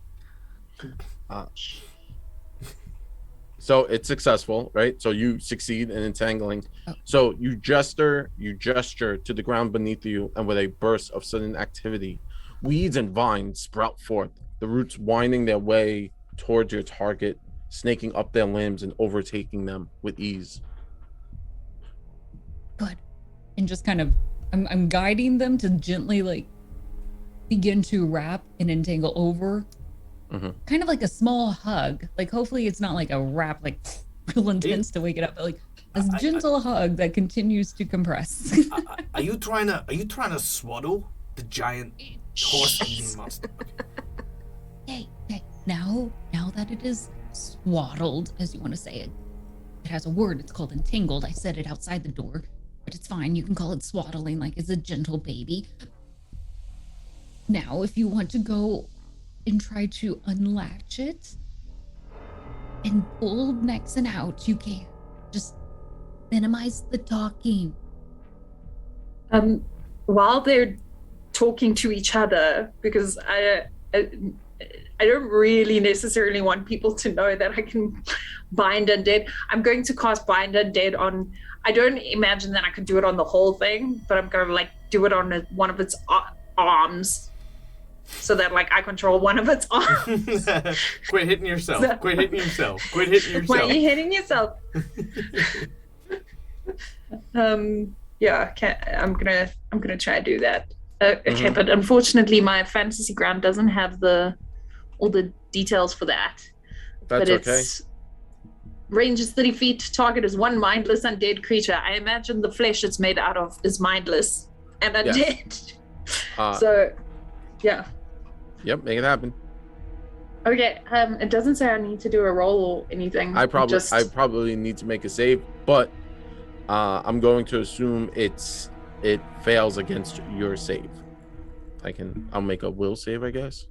So it's successful, right? So you succeed in entangling. Oh. So you gesture to the ground beneath you, and with a burst of sudden activity, weeds and vines sprout forth, the roots winding their way towards your target, snaking up their limbs and overtaking them with ease. Good. And just kind of, I'm guiding them to gently, like, begin to wrap and entangle over. Mm-hmm. Kind of like a small hug. Like, hopefully it's not like a wrap, like real intense to wake it up, but like a gentle hug that continues to compress. Are you trying to swaddle the giant horse-eating monster? Okay. Now that it is swaddled, as you want to say it, it has a word. It's called entangled. I said it outside the door, but it's fine. You can call it swaddling, like it's a gentle baby. Now, if you want to go and try to unlatch it and pull Nexon out, you can. Just minimize the talking. While they're talking to each other, because I don't really necessarily want people to know that I can bind undead. I'm going to cast bind undead on. I don't imagine that I could do it on the whole thing, but I'm going to like do it on one of its arms, so that like I control one of its arms. Quit hitting yourself. Quit hitting yourself. Quit hitting yourself. Why are you hitting yourself? Yeah, I'm gonna try to do that. Okay, but unfortunately, my fantasy ground doesn't have all the details for that. That's but it's range is 30 feet. Target is one mindless undead creature. I imagine the flesh it's made out of is mindless and undead. Yes. So, yeah. Yep, make it happen. Okay. It doesn't say I need to do a roll or anything. I probably need to make a save, but I'm going to assume it fails against your save. I'll make a will save, I guess.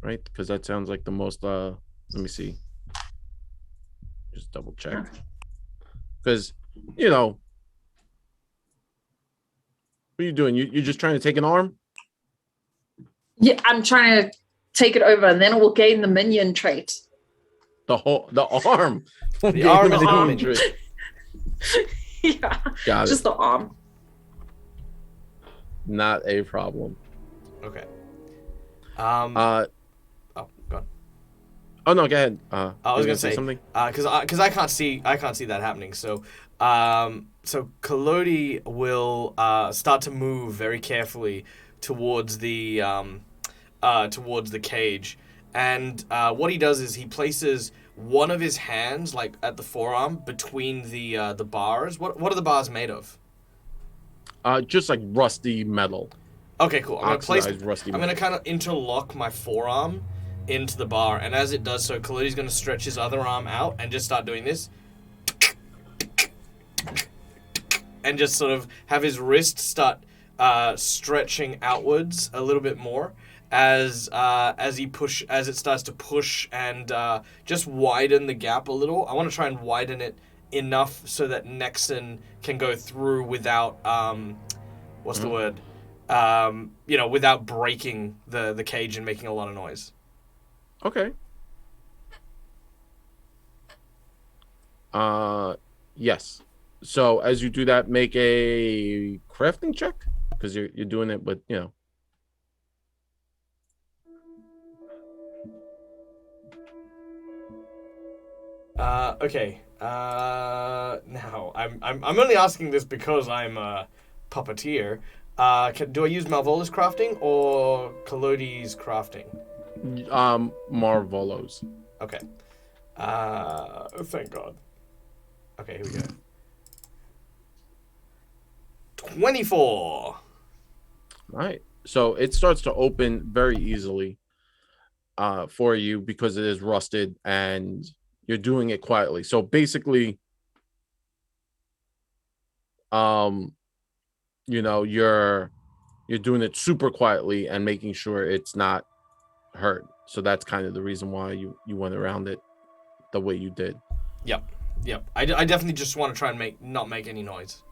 Right? Because that sounds like the most let me see. Just double check. Because what are you doing? You're just trying to take an arm? Yeah, I'm trying to take it over, and then it will gain the minion trait. The arm. The arm is the arm. minion. Yeah. Got just it. the arm. Not a problem. Okay. Oh, go on. Oh no, go ahead. I was gonna say something. Because I can't see that happening. So Collodi will start to move very carefully towards the cage, and what he does is he places one of his hands like at the forearm between the bars. What are the bars made of? Just like rusty metal. Okay, cool. I'm gonna kind of interlock my forearm into the bar, and as it does so, Collodi's gonna stretch his other arm out and just start doing this, and just sort of have his wrist start stretching outwards a little bit more as it starts to push and just widen the gap a little. I want to try and widen it enough so that Nexon can go through without what's the word? Without breaking the cage and making a lot of noise. Okay. Yes. So as you do that, make a crafting check because you're doing it with Okay. Now I'm only asking this because I'm a puppeteer. Do I use Malvola's crafting or Collodi's crafting? Marvolos. Okay. Thank God. Okay, here we go. 24. All right. So it starts to open very easily for you because it is rusted and you're doing it quietly. So basically, you're doing it super quietly and making sure it's not hurt. So that's kind of the reason why you went around it the way you did. Yep. I definitely just want to try and not make any noise.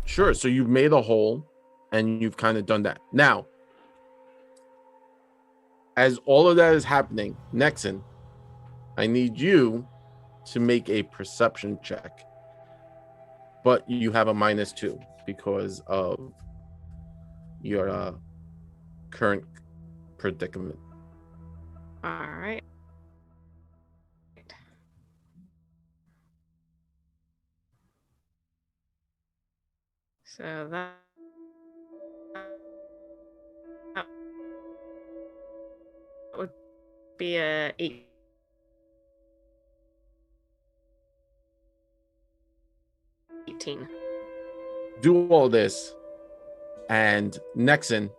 Sure. So you've made a hole and you've kind of done that. Now, as all of that is happening, Nexon, I need you to make a perception check. But you have a -2 because of your current predicament. All right. So that would be a 18. Do all this, and Nexon,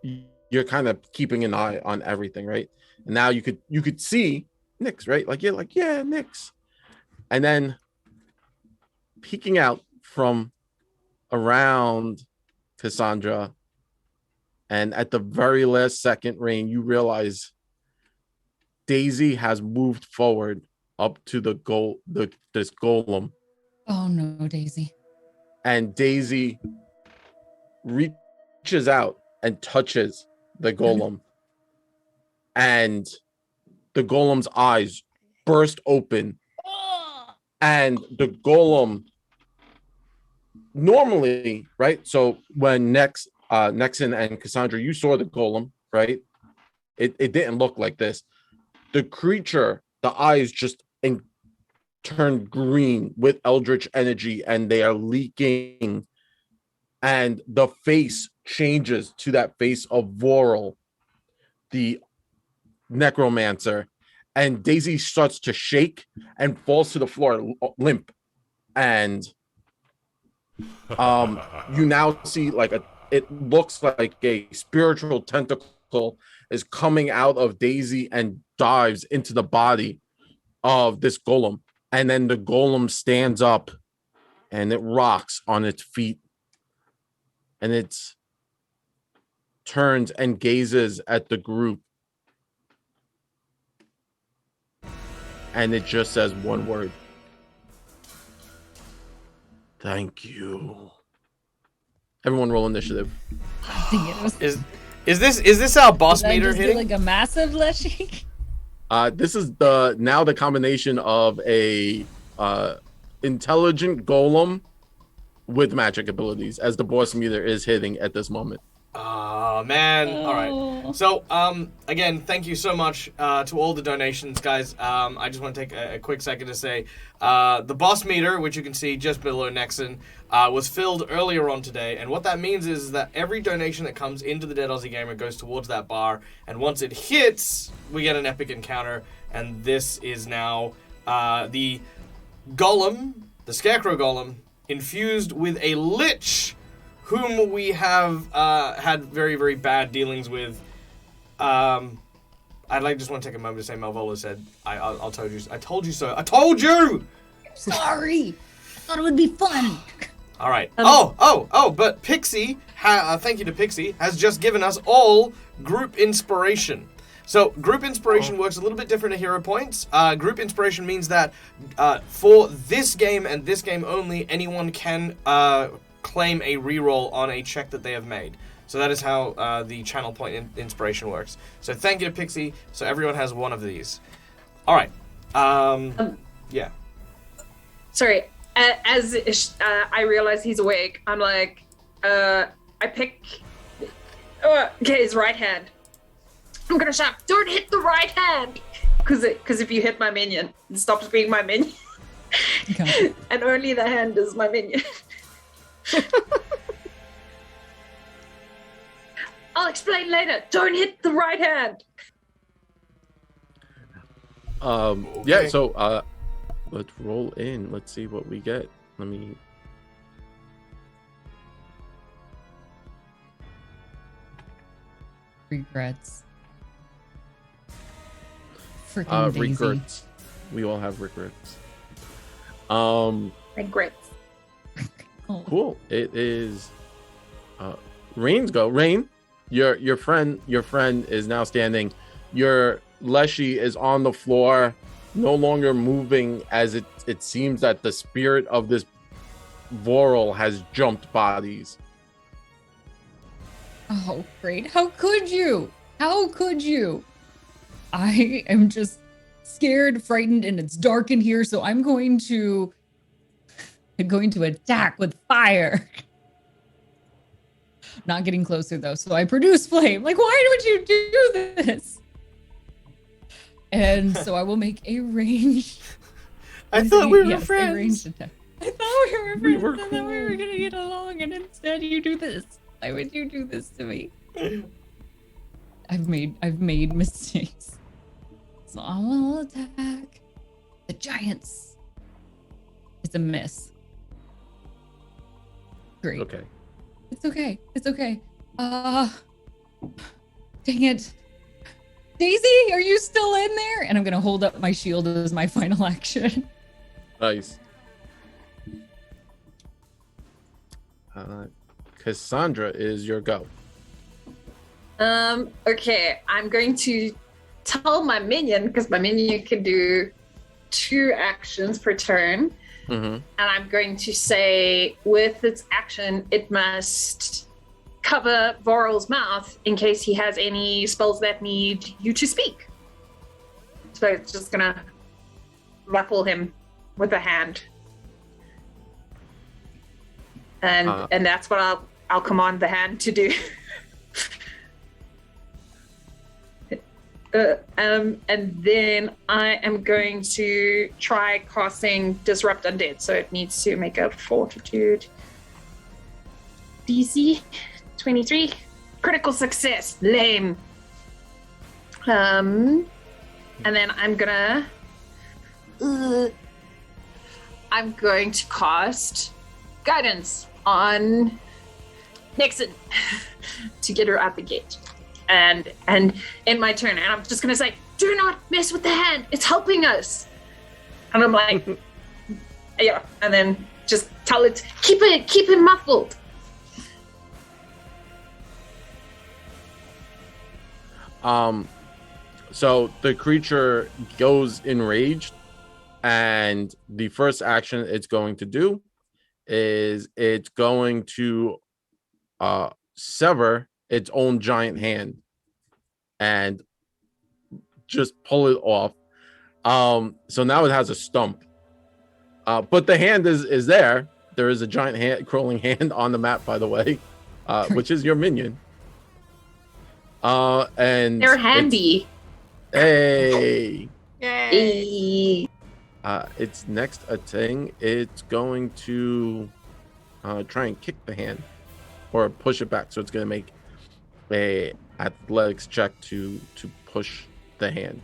you're kind of keeping an eye on everything, right? And now you could see Nyx, right? Like you're like, yeah, Nyx. And then peeking out from around Cassandra, and at the very last second, Rain, you realize Daisy has moved forward up to this golem. Oh no, Daisy. and Daisy reaches out and touches the golem, and the golem's eyes burst open, and the golem normally, right? So when Nexon and Cassandra, you saw the golem, right? It didn't look like this. The creature, the eyes just turned green with eldritch energy, and they are leaking, and the face changes to that face of Vorel, the necromancer, and Daisy starts to shake and falls to the floor limp, and you now see it looks like a spiritual tentacle is coming out of Daisy and dives into the body of this golem, and then the golem stands up and it rocks on its feet, and it turns and gazes at the group, and it just says one word: thank you. Everyone roll initiative. Is this our boss meter hitting? Like a massive Leshy? This is the combination of a intelligent golem with magic abilities, as the boss meter is hitting at this moment. Oh man! All right. So again, thank you so much to all the donations, guys. I just want to take a quick second to say the boss meter, which you can see just below Nexon, was filled earlier on today, and what that means is that every donation that comes into the Dead Aussie Gamer goes towards that bar, and once it hits, we get an epic encounter, and this is now the golem, the scarecrow golem, infused with a lich, whom we have had very, very bad dealings with. I'd just want to take a moment to say Malvolo said, I told you, I told you so. I told you! Sorry. Thought it would be fun. All right. But Pixie, thank you to Pixie, has just given us all group inspiration. So group inspiration works a little bit different at Hero Points. Group inspiration means that for this game and this game only, anyone can claim a reroll on a check that they have made. So that is how the channel point inspiration works. So thank you to Pixie. So everyone has one of these. All right. Yeah. Sorry. As I realize he's awake, I'm like, I pick his right hand. I'm gonna shout, "Don't hit the right hand!" Because if you hit my minion, it stops being my minion. Okay. And only the hand is my minion. I'll explain later. Don't hit the right hand. Okay. Yeah, so let's roll in. Let's see what we get. Let me regrets. Freaking Daisy. Regrets. We all have regrets. Regrets. Cool. It is Rain's go. Rain, your friend is now standing. Your Leshy is on the floor, no longer moving, as it seems that the spirit of this Vorel has jumped bodies. Oh, great. How could you? How could you? I am just scared, frightened, and it's dark in here, so I'm going to attack with fire. Not getting closer though, so I produce flame. Like, why would you do this? And so I will make a range. I thought we were friends. A ranged attack. I thought we were friends. I thought we were gonna get along, and instead you do this. Why would you do this to me? I've made mistakes. So I will attack the giants. It's a miss. Great. Okay. It's okay. It's okay. Dang it. Daisy, are you still in there? And I'm gonna hold up my shield as my final action. Nice. Cassandra, is your go. Okay, I'm going to tell my minion, because my minion can do 2 actions per turn, Mm-hmm. And I'm going to say, with its action, it must cover Voral's mouth in case he has any spells that need you to speak. So it's just gonna ruffle him with a hand. And that's what I'll command the hand to do. And then I am going to try casting Disrupt Undead. So it needs to make a Fortitude DC 23. Critical success. Lame. And then I'm going to cast Guidance on Nixon to get her out the gate. And in my turn, and I'm just gonna say, do not mess with the hand, it's helping us. And I'm like, yeah, and then just tell it, keep it muffled. So the creature goes enraged, and the first action it's going to do is it's going to sever its own giant hand and just pull it off. So now it has a stump, but the hand is there. There is a giant hand, crawling hand on the map, by the way, which is your minion. And They're handy. Hey. Yay! Its next thing, it's going to try and kick the hand or push it back. So it's going to make a athletics check to push the hand.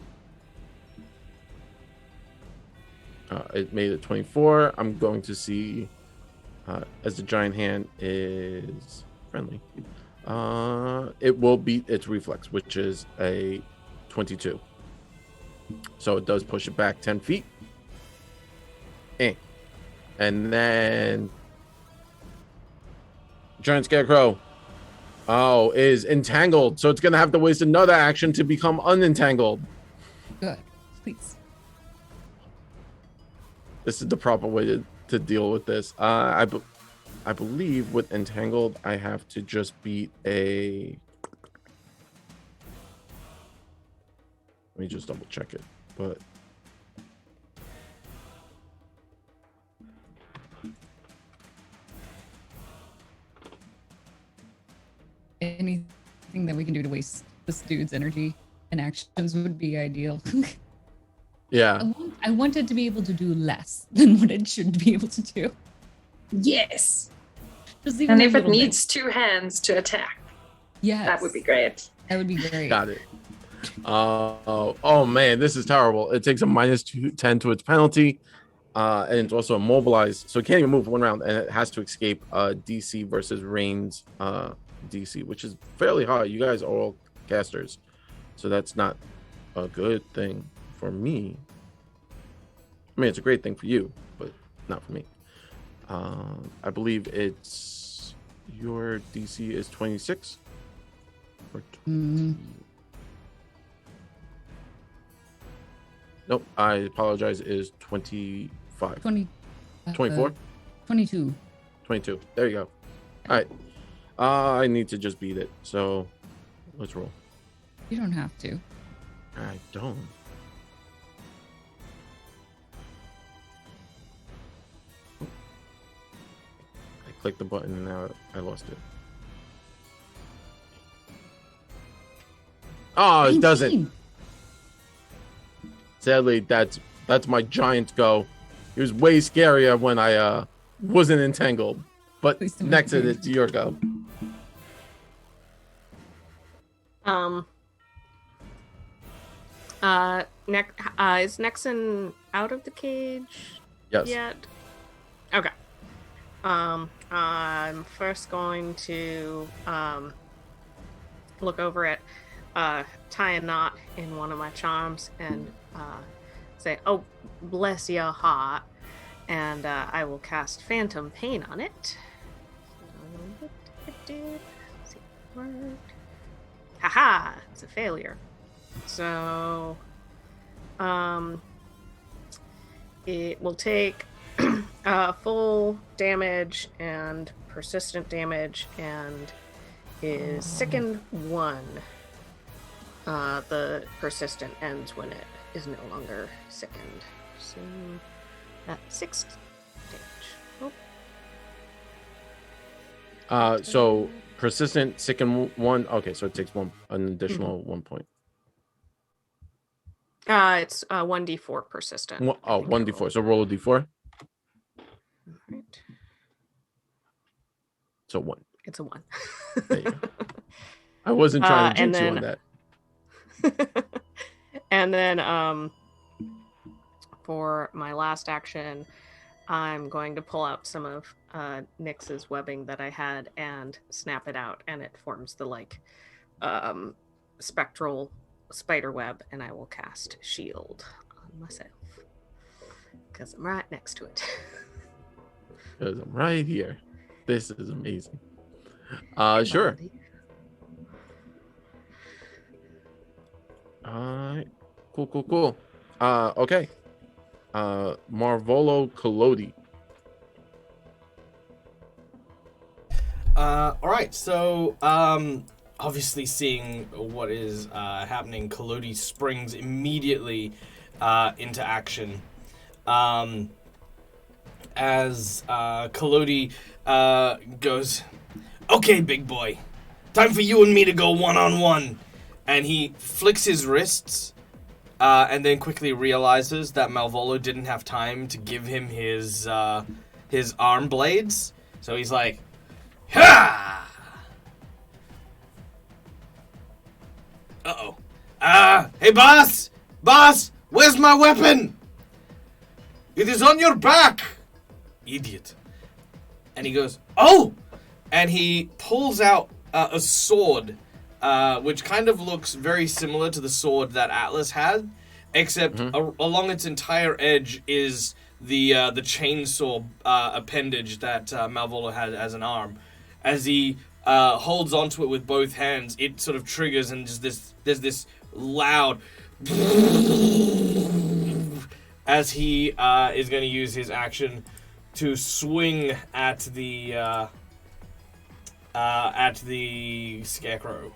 It made it 24. I'm going to see as the giant hand is friendly. It will beat its reflex, which is a 22. So it does push it back 10 feet. And then Giant Scarecrow is entangled. So it's going to have to waste another action to become unentangled. Good. Please. This is the proper way to deal with this. I believe with entangled, I have to just beat a... Let me just double check it. But... Anything that we can do to waste this dude's energy and actions would be ideal. Yeah. I want it to be able to do less than what it should be able to do. Yes. Just even And a if it little bit. needs two hands to attack, Yes. that would be great. That would be great. Got it. Oh man, this is terrible. It takes a minus 10 to its penalty. And it's also immobilized. So it can't even move one round, and it has to escape DC versus Rain's DC, which is fairly high. You guys are all casters. So that's not a good thing for me. I mean, it's a great thing for you, but not for me. I believe it's your DC is 26 or 20. Nope, I apologize, is 25. 24? 22. 22. There you go. All right. I need to just beat it. So let's roll. You don't have to. I don't. I clicked the button and now I lost it. Oh, it 19. doesn't. Sadly, that's my giant go. It was way scarier when I wasn't entangled. But Please don't next make me. it's your go. Is Nexon out of the cage Yes. yet? Okay. I'm first going to look over it, tie a knot in one of my charms, and say, "Oh, bless your heart," and I will cast Phantom Pain on it. See if it worked. Haha! It's a failure. So, it will take Full damage and persistent damage, and is sickened 1. The persistent ends when it is no longer sickened. So that's 6 damage. So persistent, sicken 1. Okay, so it takes an additional 1 point. It's 1d4 persistent. 1d4. So roll a d4. All right. So 1. It's a 1. There you go. I wasn't trying to jinx you on that. And then for my last action, I'm going to pull out some of Nyx's webbing that I had and snap it out, and it forms the spectral spider web, and I will cast shield on myself because I'm right next to it. Because I'm right here. This is amazing. Sure. Cool. Okay. Marvolo Collodi. All right. So, obviously, seeing what is happening, Collodi springs immediately into action. As Collodi goes, "Okay, big boy, time for you and me to go one-on-one," and he flicks his wrists. And then quickly realizes that Malvolo didn't have time to give him his arm blades, so he's like, "Ha!" Uh-oh. Hey, boss, where's my weapon? It is on your back, idiot. And he goes, "Oh!" And he pulls out a sword. Which kind of looks very similar to the sword that Atlas had, except along its entire edge is the chainsaw appendage that Malvolo had as an arm. As he holds onto it with both hands, it sort of triggers, and there's this loud as he is going to use his action to swing at the scarecrow.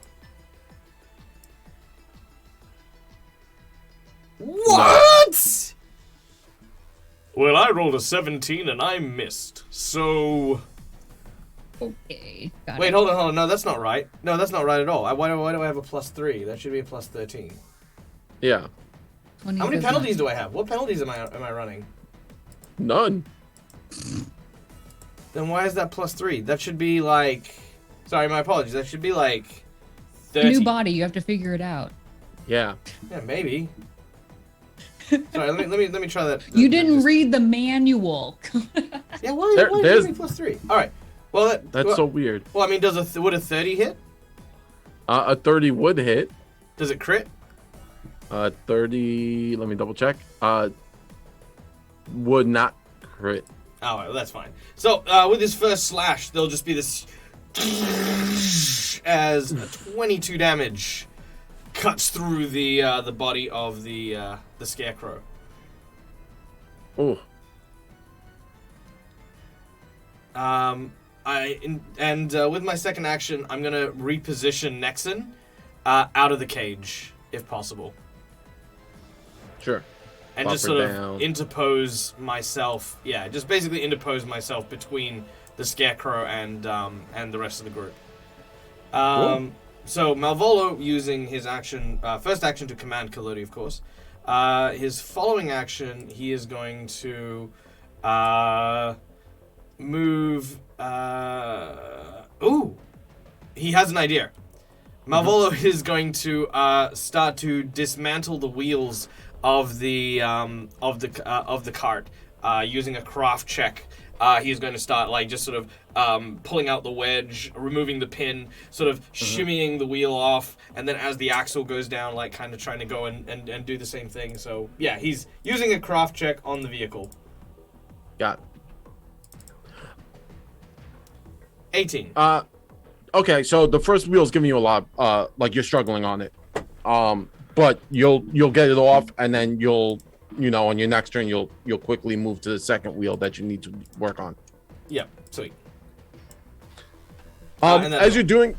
What? Well, I rolled a 17 and I missed. So Okay. wait, hold on. No, that's not right. No, that's not right at all. Why do I have a +3? That should be a +13. Yeah. How many penalties do I have? What penalties am I running? None. Then why is that +3? That should be like... Sorry, my apologies. That should be like 30. New body, you have to figure it out. Yeah. Yeah, maybe. Sorry, let me try that. You didn't read the manual. Yeah, why is it +3? All right. Well, that's so weird. Well, I mean, would a 30 hit? A 30 would hit. Does it crit? 30. Let me double check. Would not crit. All right, well, that's fine. So with his first slash, there'll just be this as 22 damage cuts through the body of the scarecrow. Oh. With my second action, I'm gonna reposition Nexon out of the cage if possible. Sure. And just sort of interpose myself. Yeah, just basically interpose myself between the scarecrow and the rest of the group. Cool. So Malvolo using his action, first action to command Collodi, of course. His following action, he is going to move. He has an idea. Malvolo is going to start to dismantle the wheels of the cart using a craft check. He's going to start just sort of pulling out the wedge, removing the pin, sort of shimmying the wheel off, and then as the axle goes down, kind of trying to go and do the same thing. So yeah, he's using a craft check on the vehicle. Got it. 18. Okay, so the first wheel's giving you a lot, you're struggling on it. But you'll get it off, and then you'll on your next turn, you'll quickly move to the second wheel that you need to work on. Yep, sweet. As you're doing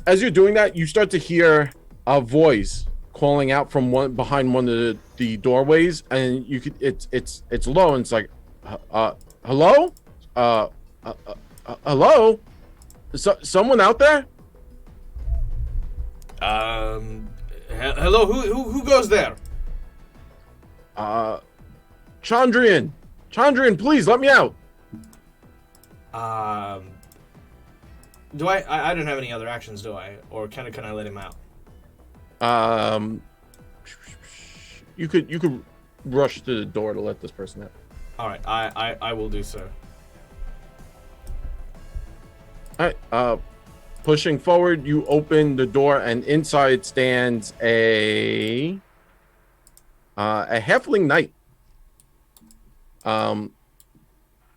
that, you start to hear a voice calling out from behind one of the doorways, and it's low, and it's like, hello, hello, someone out there? Hello, who goes there? Chandrian, please let me out. Do I don't have any other actions, do I? Or can I let him out? You could rush to the door to let this person out. All right, I will do so. All right, pushing forward, you open the door, and inside stands a halfling knight.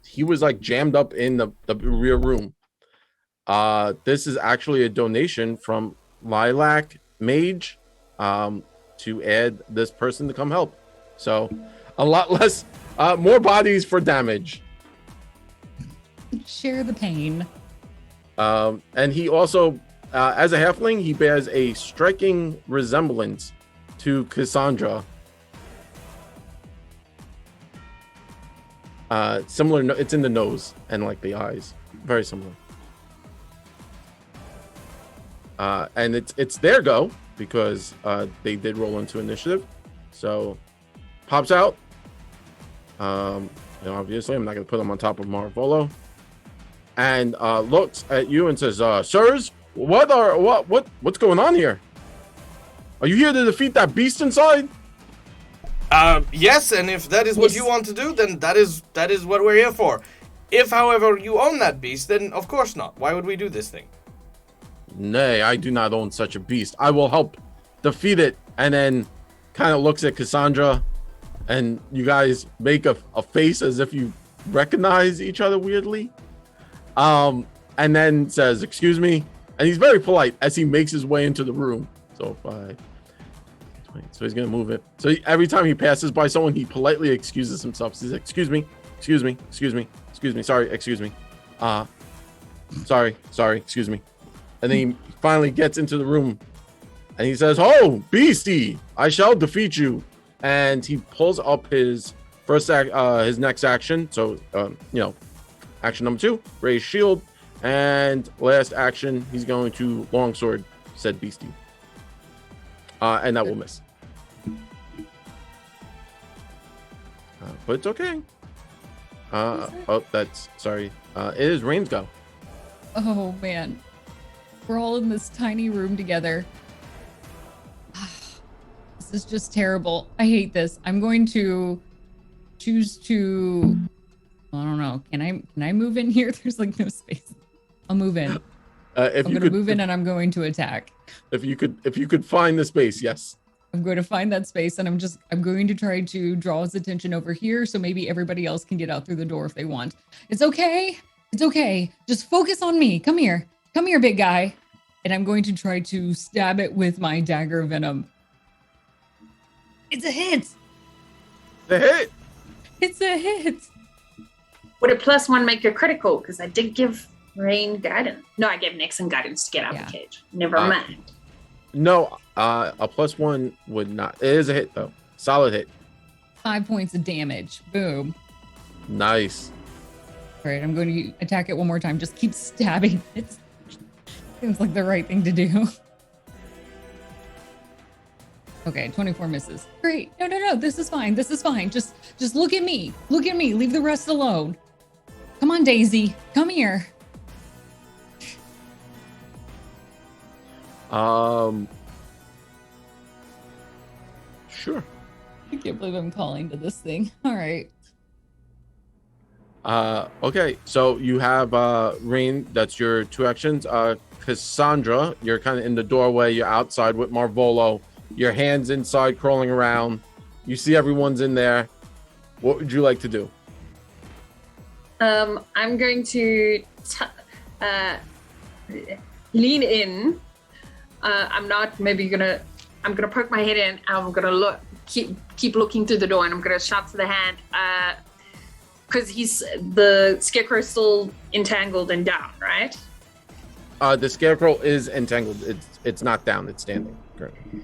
He was like jammed up in the rear room. This is actually a donation from Lilac Mage to add this person to come help. So a lot less, more bodies for damage. Share the pain. And he also, as a halfling, he bears a striking resemblance to Cassandra. Similar, it's in the nose and like the eyes, very similar. And it's their go because they did roll into initiative. So pops out. Obviously, I'm not gonna put him on top of Marvolo. And looks at you and says, "Sirs, what's going on here? Are you here to defeat that beast inside?" Yes, and if that is what you want to do, then that is what we're here for. If, however, you own that beast, then of course not. Why would we do this thing? Nay, I do not own such a beast. I will help defeat it. And then kind of looks at Cassandra, and you guys make a face as if you recognize each other weirdly. And then says, "Excuse me," and he's very polite as he makes his way into the room. So he's gonna move it. So every time he passes by someone, he politely excuses himself. He's like, "Excuse me, sorry, excuse me, sorry, excuse me." And then he finally gets into the room, and he says, "Oh, beastie, I shall defeat you." And he pulls up his his next action. So action number 2, raise shield, and last action, he's going to longsword said beastie, and that will miss. But it's okay. That's sorry. It is Rain's go. Oh man, we're all in this tiny room together. This is just terrible. I hate this. I'm going to choose to. I don't know. Can I move in here? There's like no space. I'll move in. I'm going to move in, and I'm going to attack. If you could find the space, yes. I'm going to find that space, and I'm going to try to draw his attention over here, so maybe everybody else can get out through the door if they want. It's okay. It's okay. Just focus on me. Come here, big guy. And I'm going to try to stab it with my dagger venom. It's a hit. The hit. It's a hit. Would a +1 make your critical? Because I did give Rain guidance. No, I gave Nixon guidance to get out of the cage. Never mind. No, a +1 would not. It is a hit though. Solid hit. 5 points of damage. Boom. Nice. All right, I'm going to attack it one more time. Just keep stabbing. It seems like the right thing to do. Okay, 24 misses. Great. No. This is fine. Just look at me. Leave the rest alone. Come on, Daisy. Come here. Sure. I can't believe I'm calling to this thing. All right. Okay, so you have Rain, that's your 2 actions. Cassandra, you're kind of in the doorway, you're outside with Marvolo, your hands inside crawling around. You see everyone's in there. What would you like to do? I'm going to lean in. I'm gonna poke my head in. I'm gonna look keep looking through the door, and I'm gonna shout to the hand, because the scarecrow's still entangled and down, right? The scarecrow is entangled. It's not down. It's standing currently.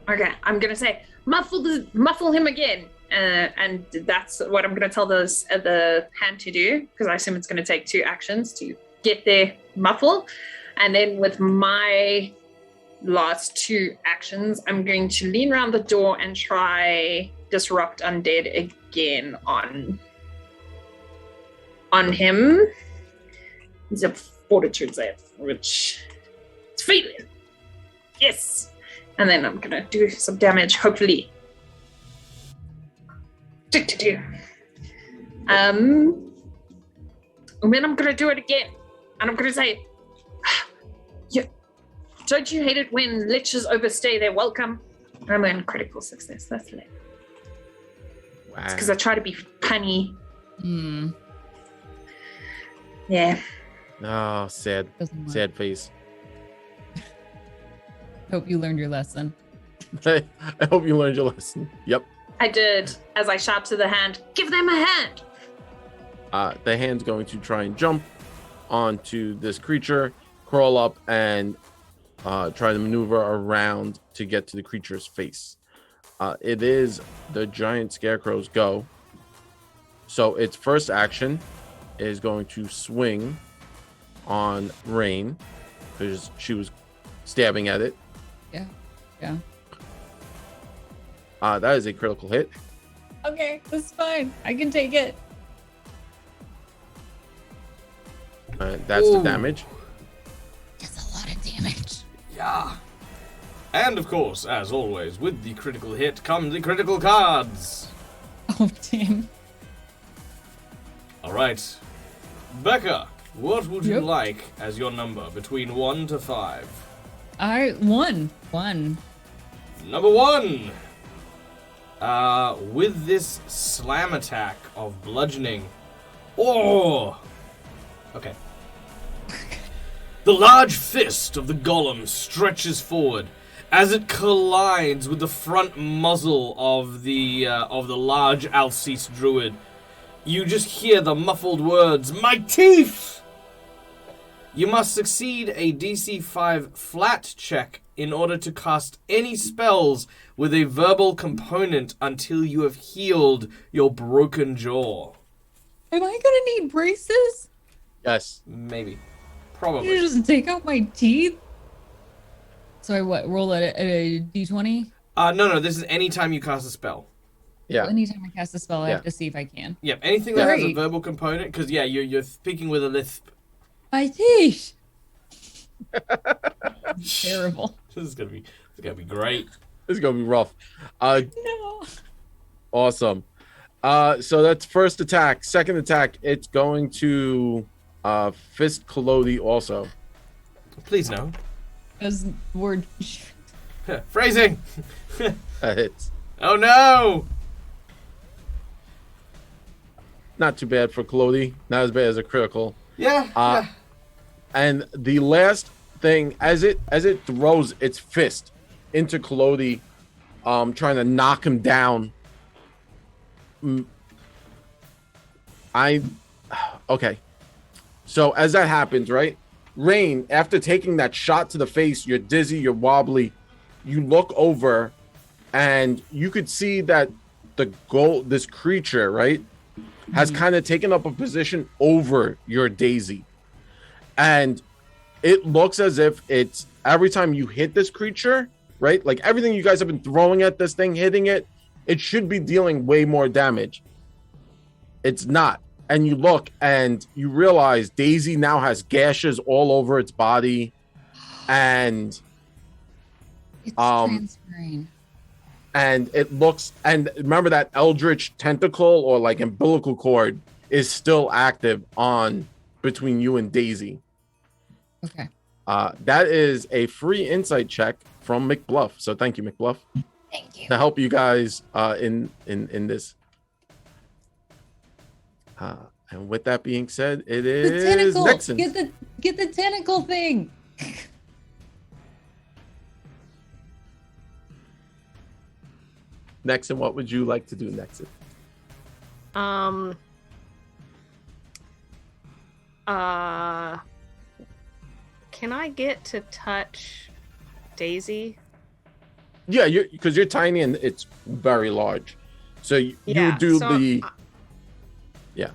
Okay, I'm gonna say muffle him again, and that's what I'm gonna tell the hand to do, because I assume it's gonna take 2 actions to get their muffle, and then with my last 2 actions, I'm going to lean around the door and try disrupt undead again on him. He's a fortitude save, which it's failing. Yes. And then I'm gonna do some damage, hopefully. And then I'm gonna do it again. And I'm gonna say, don't you hate it when liches overstay their welcome? And I'm on critical success, that's it. Wow. It's because I try to be punny. Yeah. Oh, sad face. Hope you learned your lesson. I hope you learned your lesson. Yep. I did, as I shout to the hand, give them a hand. The hand's going to try and jump onto this creature, crawl up, and try to maneuver around to get to the creature's face. It is the giant scarecrow's go. So its first action is going to swing on Rain, because she was stabbing at it. Yeah. That is a critical hit. Okay, that's fine. I can take it. That's the Ooh. damage. That's a lot of damage. Yeah. And of course, as always, with the critical hit come the critical cards. Oh, damn. All right. Becca, what would you Yep. like as your number between 1 to 5? One. Number 1. With this slam attack of bludgeoning. Oh! Okay. The large fist of the golem stretches forward as it collides with the front muzzle of the large Alceste druid. You just hear the muffled words, "My teeth!" You must succeed a DC 5 flat check in order to cast any spells with a verbal component until you have healed your broken jaw. Am I gonna need braces? Yes. Maybe. You Probably. just take out my teeth? So I roll at a d20? No, this is anytime you cast a spell. Yeah. Anytime I cast a spell, I Yeah. have to see if I can. Yep, anything that has a Great. verbal component, because you're speaking with a lisp. My teeth! Terrible. This is gonna be great. This is gonna be rough. No. Awesome. So that's first attack. Second attack, it's going to fist Kalodi also. Please no. Because we're... Phrasing. That hits. Oh no. Not too bad for Kalodi. Not as bad as a critical. Yeah. And the last thing, as it throws its fist into Kalodi, trying to knock him down. Okay. So as that happens, right? Rain, after taking that shot to the face, you're dizzy, you're wobbly. You look over, and you could see that this creature, right, has kind of taken up a position over your Daisy. And it looks as if it's every time you hit this creature, right? Like everything you guys have been throwing at this thing, hitting it, it should be dealing way more damage. It's not. And you look and you realize Daisy now has gashes all over its body. And It's transferring. and it looks, and remember that eldritch tentacle or like umbilical cord is still active on between you and Daisy. Okay. That is a free insight check from McBluff. So thank you, McBluff, Thank you. to help you guys in this. And with that being said, it The is tentacle! Nixon. Get the tentacle thing! Next, and what would you like to do next? Can I get to touch Daisy? Yeah, because you're tiny and it's very large. So you would do the... Yeah.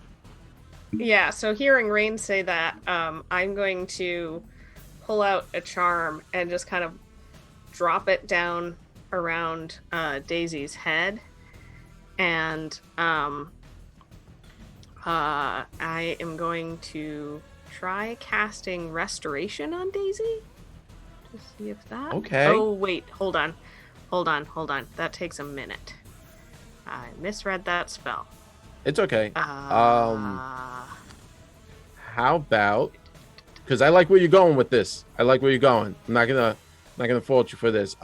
Yeah, so hearing Rain say that, I'm going to pull out a charm and just kind of drop it down around Daisy's head. And I am going to try casting Restoration on Daisy to see if that... Okay. Oh, wait, hold on. That takes a minute. I misread that spell. It's okay. How about... Because I like where you're going with this. I'm not gonna fault you for this.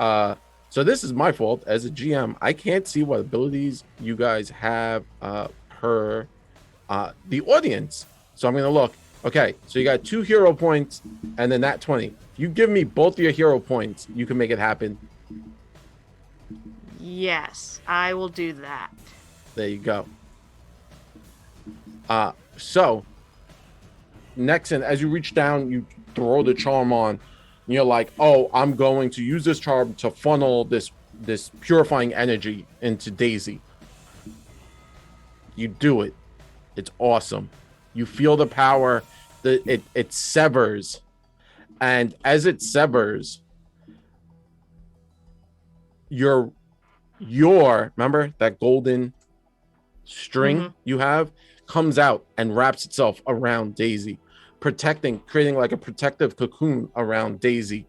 So this is my fault as a GM. I can't see what abilities you guys have per the audience. So I'm gonna look. Okay, so you got 2 hero points and then that 20. If you give me both your hero points, you can make it happen. Yes, I will do that. There you go. So Nexon, as you reach down, you throw the charm on. And you're like, oh, I'm going to use this charm to funnel this purifying energy into Daisy. You do it. It's awesome. You feel the power. It severs. And as it severs, your remember that golden string you have comes out and wraps itself around Daisy, creating like a protective cocoon around Daisy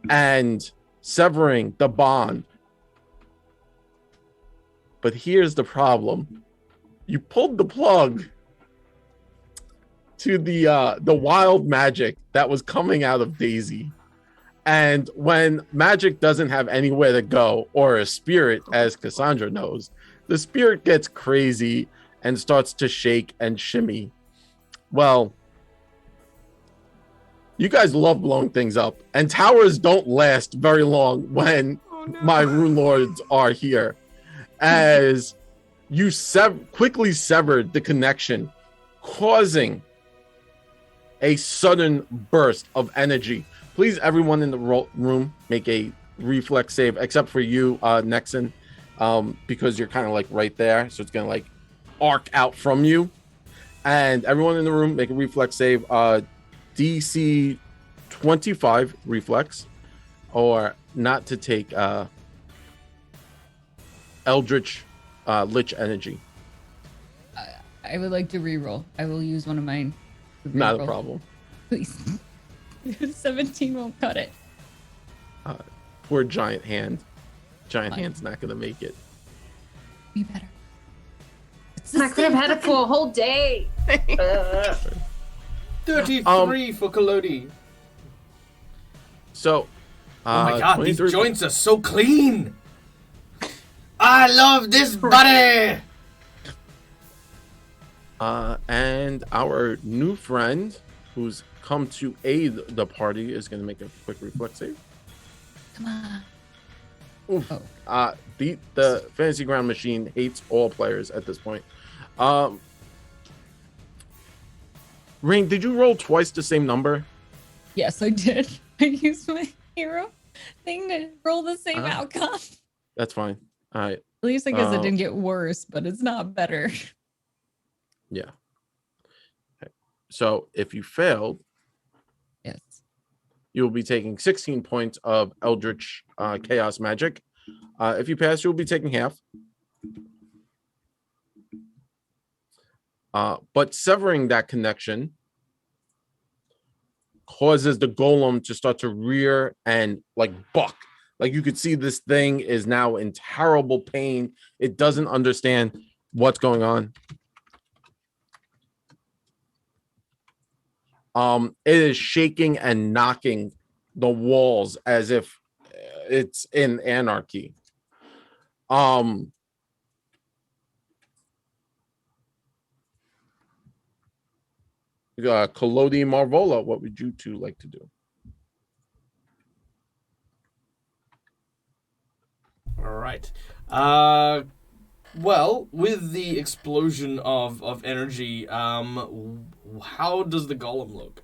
and severing the bond. But here's the problem. You pulled the plug to the wild magic that was coming out of Daisy. And when magic doesn't have anywhere to go, or a spirit, as Cassandra knows, the spirit gets crazy and starts to shake and shimmy. Well, you guys love blowing things up, and towers don't last very long when my Runelords are here. As you quickly severed the connection, causing a sudden burst of energy. Please, everyone in the room, make a reflex save, except for you, Nexon, because you're kind of like right there, so it's gonna like arc out from you. And everyone in the room, make a reflex save, DC 25 reflex, or not to take Eldritch Lich energy. I would like to reroll. I will use one of mine. Not a problem. Please. 17 won't cut it. Poor giant hand. Giant hand's not gonna make it. Be better. I could have had it for a whole day. 33 for Kalodi. So, oh my god, these 23 joints are so clean. I love this body. And our new friend, who's come to aid the party, is going to make a quick reflex save. Come on. Oof. Oh. The Fantasy Ground Machine hates all players at this point. Rain, did you roll twice the same number? Yes, I did. I used my hero thing to roll the same outcome. That's fine. All right. At least I guess it didn't get worse, but it's not better. Yeah. Okay. So if you failed, Yes. you will be taking 16 points of Eldritch Chaos Magic. If you pass, you'll be taking half. But severing that connection causes the golem to start to rear and like buck. Like you could see this thing is now in terrible pain. It doesn't understand what's going on. It is shaking and knocking the walls as if it's in anarchy. Kalodi Marvola, what would you two like to do? right. Well, with the explosion of energy, how does the golem look?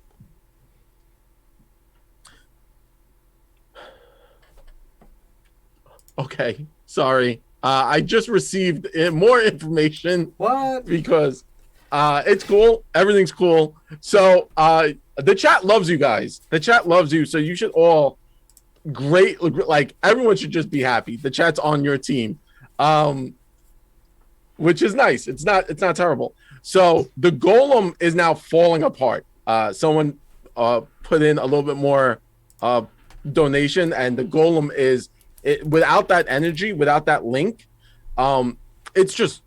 Okay, sorry. I just received more information. What? Because it's cool. Everything's cool. So the chat loves you guys. The chat loves you. So you should all like everyone should just be happy. The chat's on your team. Which is nice. It's not terrible. So the golem is now falling apart. Someone put in a little bit more donation, and the golem is without that energy, without that link, it's just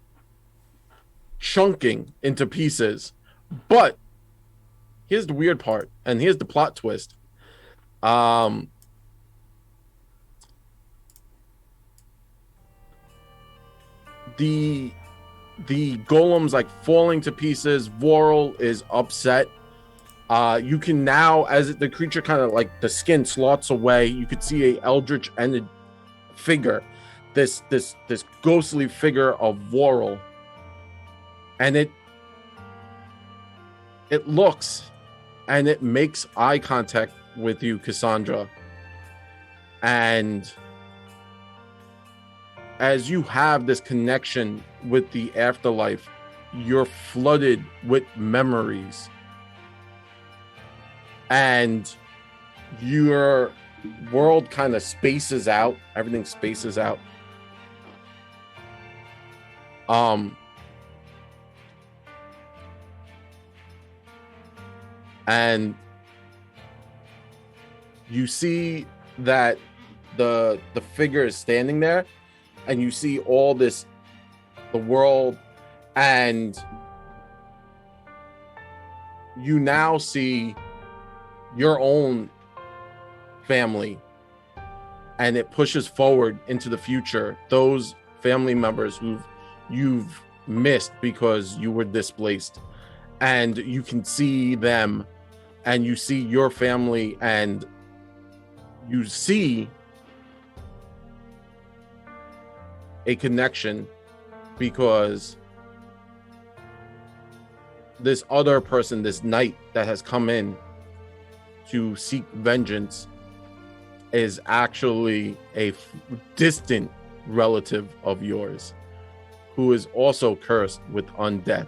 chunking into pieces. But here's the weird part, and here's the plot twist. The golem's like falling to pieces. Vorl is upset. You can now, as the creature kind of like the skin slots away, you could see a eldritch ended figure, this ghostly figure of Vorl, and it looks and it makes eye contact with you, Cassandra, and as you have this connection with the afterlife, you're flooded with memories. And your world kind of spaces out. Everything spaces out. And you see that the figure is standing there, and you see all this, the world, and you now see your own family, and it pushes forward into the future. Those family members who you've missed because you were displaced, and you can see them, and you see your family, and you see a connection because this other person, this knight that has come in to seek vengeance, is actually a distant relative of yours who is also cursed with undeath.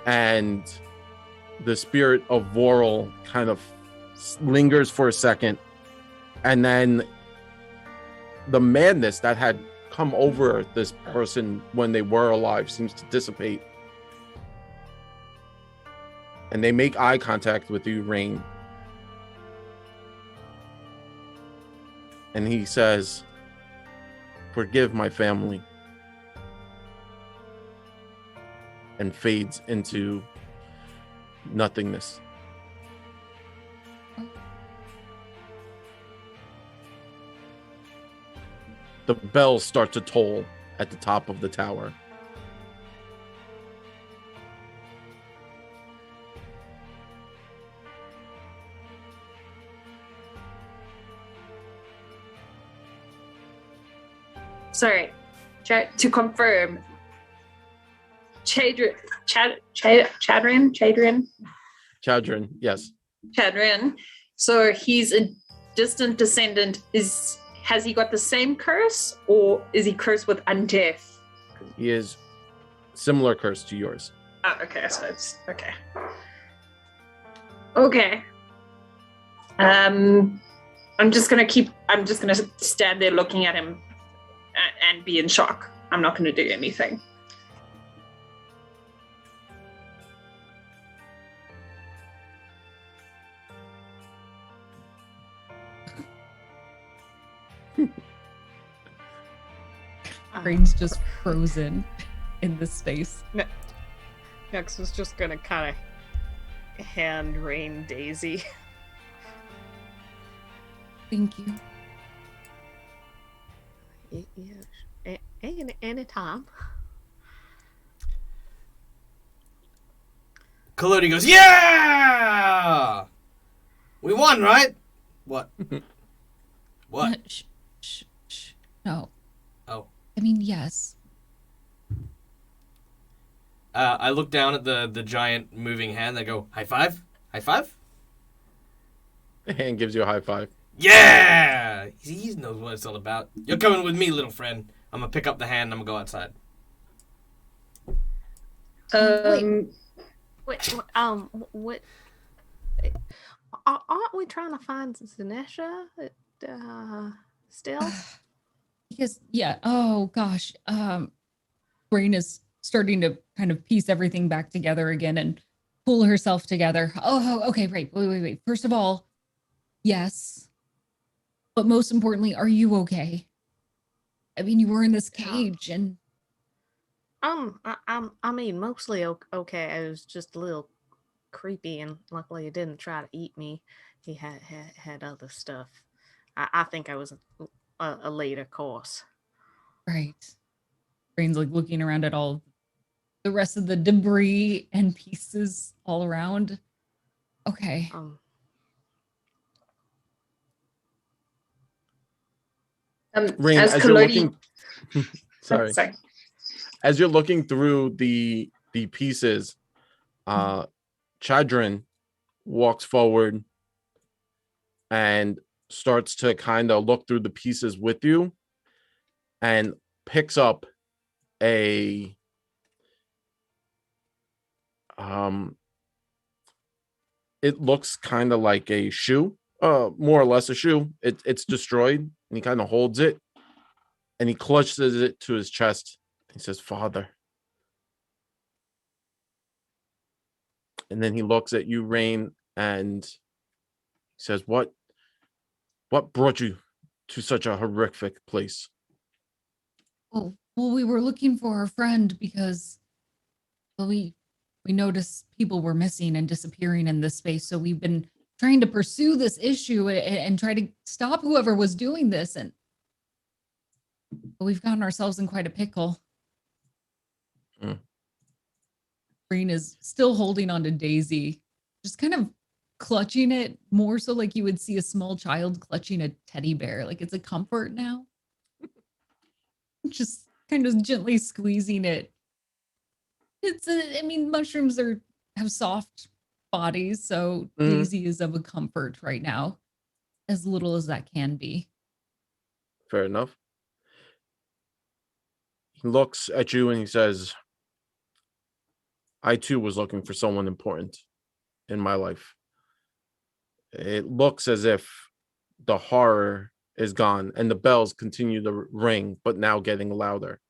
And the spirit of Vorl kind of lingers for a second, and then the madness that had come over this person when they were alive seems to dissipate. And they make eye contact with you, Rain. And he says, "Forgive my family." And fades into nothingness. The bells start to toll at the top of the tower. Sorry, to confirm, Chadrin, Chadrin, yes. Chadrin. So he's a distant descendant. Has he got the same curse, or is he cursed with undeath? He is similar curse to yours. Oh, okay, so it's okay. Okay. I'm just gonna stand there looking at him and be in shock. I'm not gonna do anything. Brain's just frozen in this space. Nex was just gonna kind of hand Rain Daisy. Thank you. Yeah, anytime. Collodi goes, "Yeah! We won, right? What? What? Shh. No. Oh. I mean, yes. I look down at the giant moving hand. I go, high five? High five? The hand gives you a high five. Yeah! He knows what it's all about. You're coming with me, little friend. I'm gonna pick up the hand and I'm gonna go outside. What? Aren't we trying to find Zanesha? Still? Because yeah. Oh gosh. Brain is starting to kind of piece everything back together again and pull herself together. Oh, okay. Right. Wait. First of all, yes. But most importantly, are you okay? I mean, you were in this cage and I mean, mostly okay. I was just a little creepy, and luckily he didn't try to eat me. He had other stuff. I think I was a later course. right. Brain's like looking around at all the rest of the debris and pieces all around. Okay. Rain, as you're looking, sorry. As you're looking through the pieces, Chadrin walks forward and starts to kind of look through the pieces with you and picks up a it looks kind of like a shoe, more or less a shoe. It's destroyed, and he kind of holds it and he clutches it to his chest. He says, "Father." And then he looks at you, Rain, and he says, What brought you to such a horrific place?" Well, we were looking for our friend because we noticed people were missing and disappearing in this space. So we've been trying to pursue this issue and try to stop whoever was doing this. And we've gotten ourselves in quite a pickle. Green is still holding on to Daisy, just kind of clutching it more so like you would see a small child clutching a teddy bear. Like it's a comfort now. Just kind of gently squeezing it. I mean, mushrooms have soft bodies, so Daisy is of a comfort right now, as little as that can be. Fair enough. He looks at you and he says, I too was looking for someone important in my life. It looks as if the horror is gone and the bells continue to ring, but now getting louder.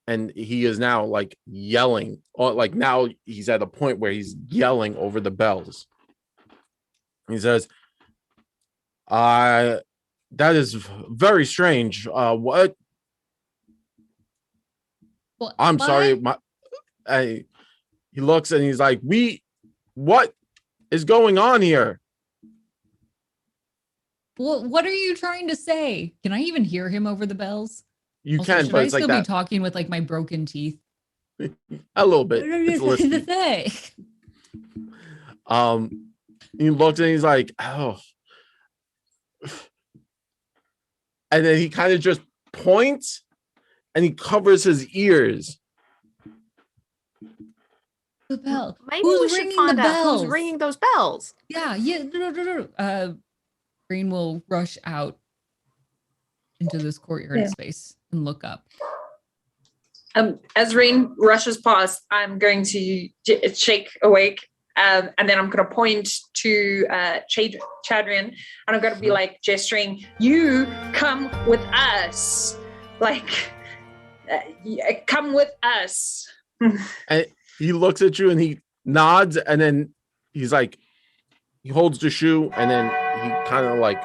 And he is now like yelling, or like now he's at a point where he's yelling over the bells. He says, that is very strange. What? I'm sorry. He looks and he's like, what is going on here? What are you trying to say? Can I even hear him over the bells? You also, can, should but I it's like still that. be talking with like my broken teeth? A little bit. It's lispy. He looks and he's like, oh. And then he kind of just points and he covers his ears. The bell. Maybe we should find out who's ringing those bells. Yeah. No. Green will rush out into this courtyard space and look up. As Rain rushes past, I'm going to shake awake, and then I'm going to point to Chadrian, and I'm going to be like gesturing, "You come with us, like come with us." And he looks at you and he nods, and then he's like, he holds the shoe, and then he kind of like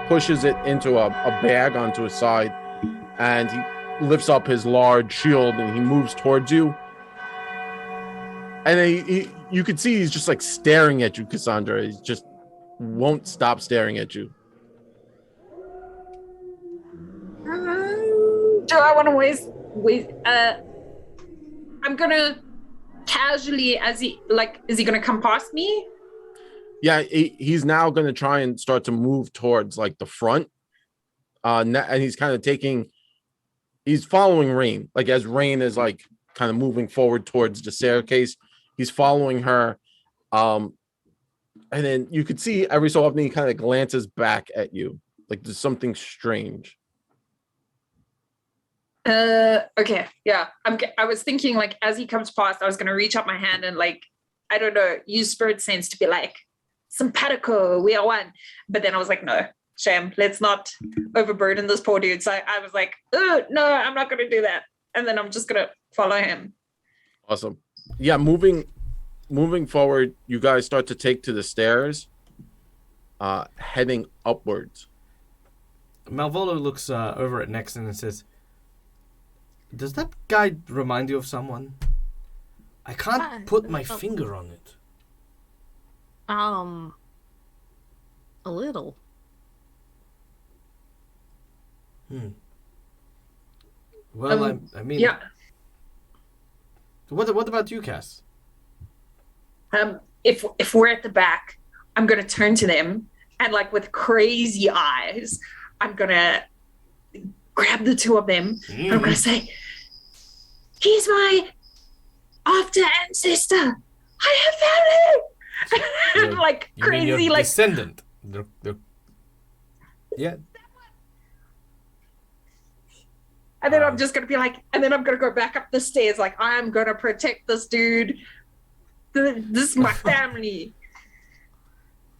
pushes it into a bag onto his side, and he lifts up his large shield and he moves towards you. And then you can see he's just like staring at you, Cassandra. He just won't stop staring at you. Do I want to waste? I'm gonna casually, is he gonna come past me? Yeah, he's now going to try and start to move towards like the front. And he's kind of he's following Rain. Like as Rain is like kind of moving forward towards the staircase, he's following her. And then you could see every so often he kind of glances back at you. Like there's something strange. Okay, yeah. I was thinking like as he comes past, I was gonna reach up my hand and like, I don't know, use spirit sense to be like, simpatico, we are one. But then I was like, no, shame, let's not overburden this poor dude. So I was like, oh no, I'm not gonna do that. And then I'm just gonna follow him. Awesome. Yeah, moving forward, you guys start to take to the stairs, heading upwards. Malvolo looks over at Nexon and says, "Does that guy remind you of someone? I can't put my finger on it." A little. Well, I mean, yeah. What about you, Cass? If we're at the back, I'm gonna turn to them and like with crazy eyes, I'm gonna grab the two of them and I'm gonna say, "He's my after ancestor. I have family." Like You crazy, mean your like descendant. Yeah. and then I'm just gonna be like, and then I'm gonna go back up the stairs, like I'm gonna protect this dude. This is my family.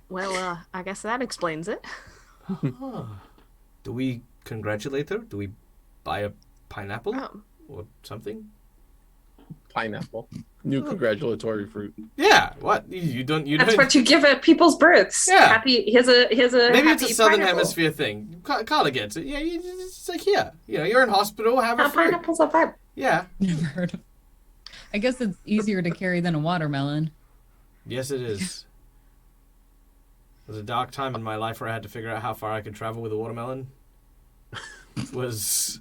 Well, I guess that explains it. Do we congratulate her? Do we buy a pineapple or something? Pineapple, new congratulatory fruit. Yeah. What you don't? That's what you give at people's births. Yeah. Happy. Here's a. Maybe it's a happy Southern pineapple. Hemisphere thing. Carla gets it. Yeah, it's like here. You know, you're in hospital. Have a Now, fruit. pineapples are fun. Yeah. Never heard of. I guess it's easier to carry than a watermelon. Yes, it is. There was a dark time in my life where I had to figure out how far I could travel with a watermelon. It was.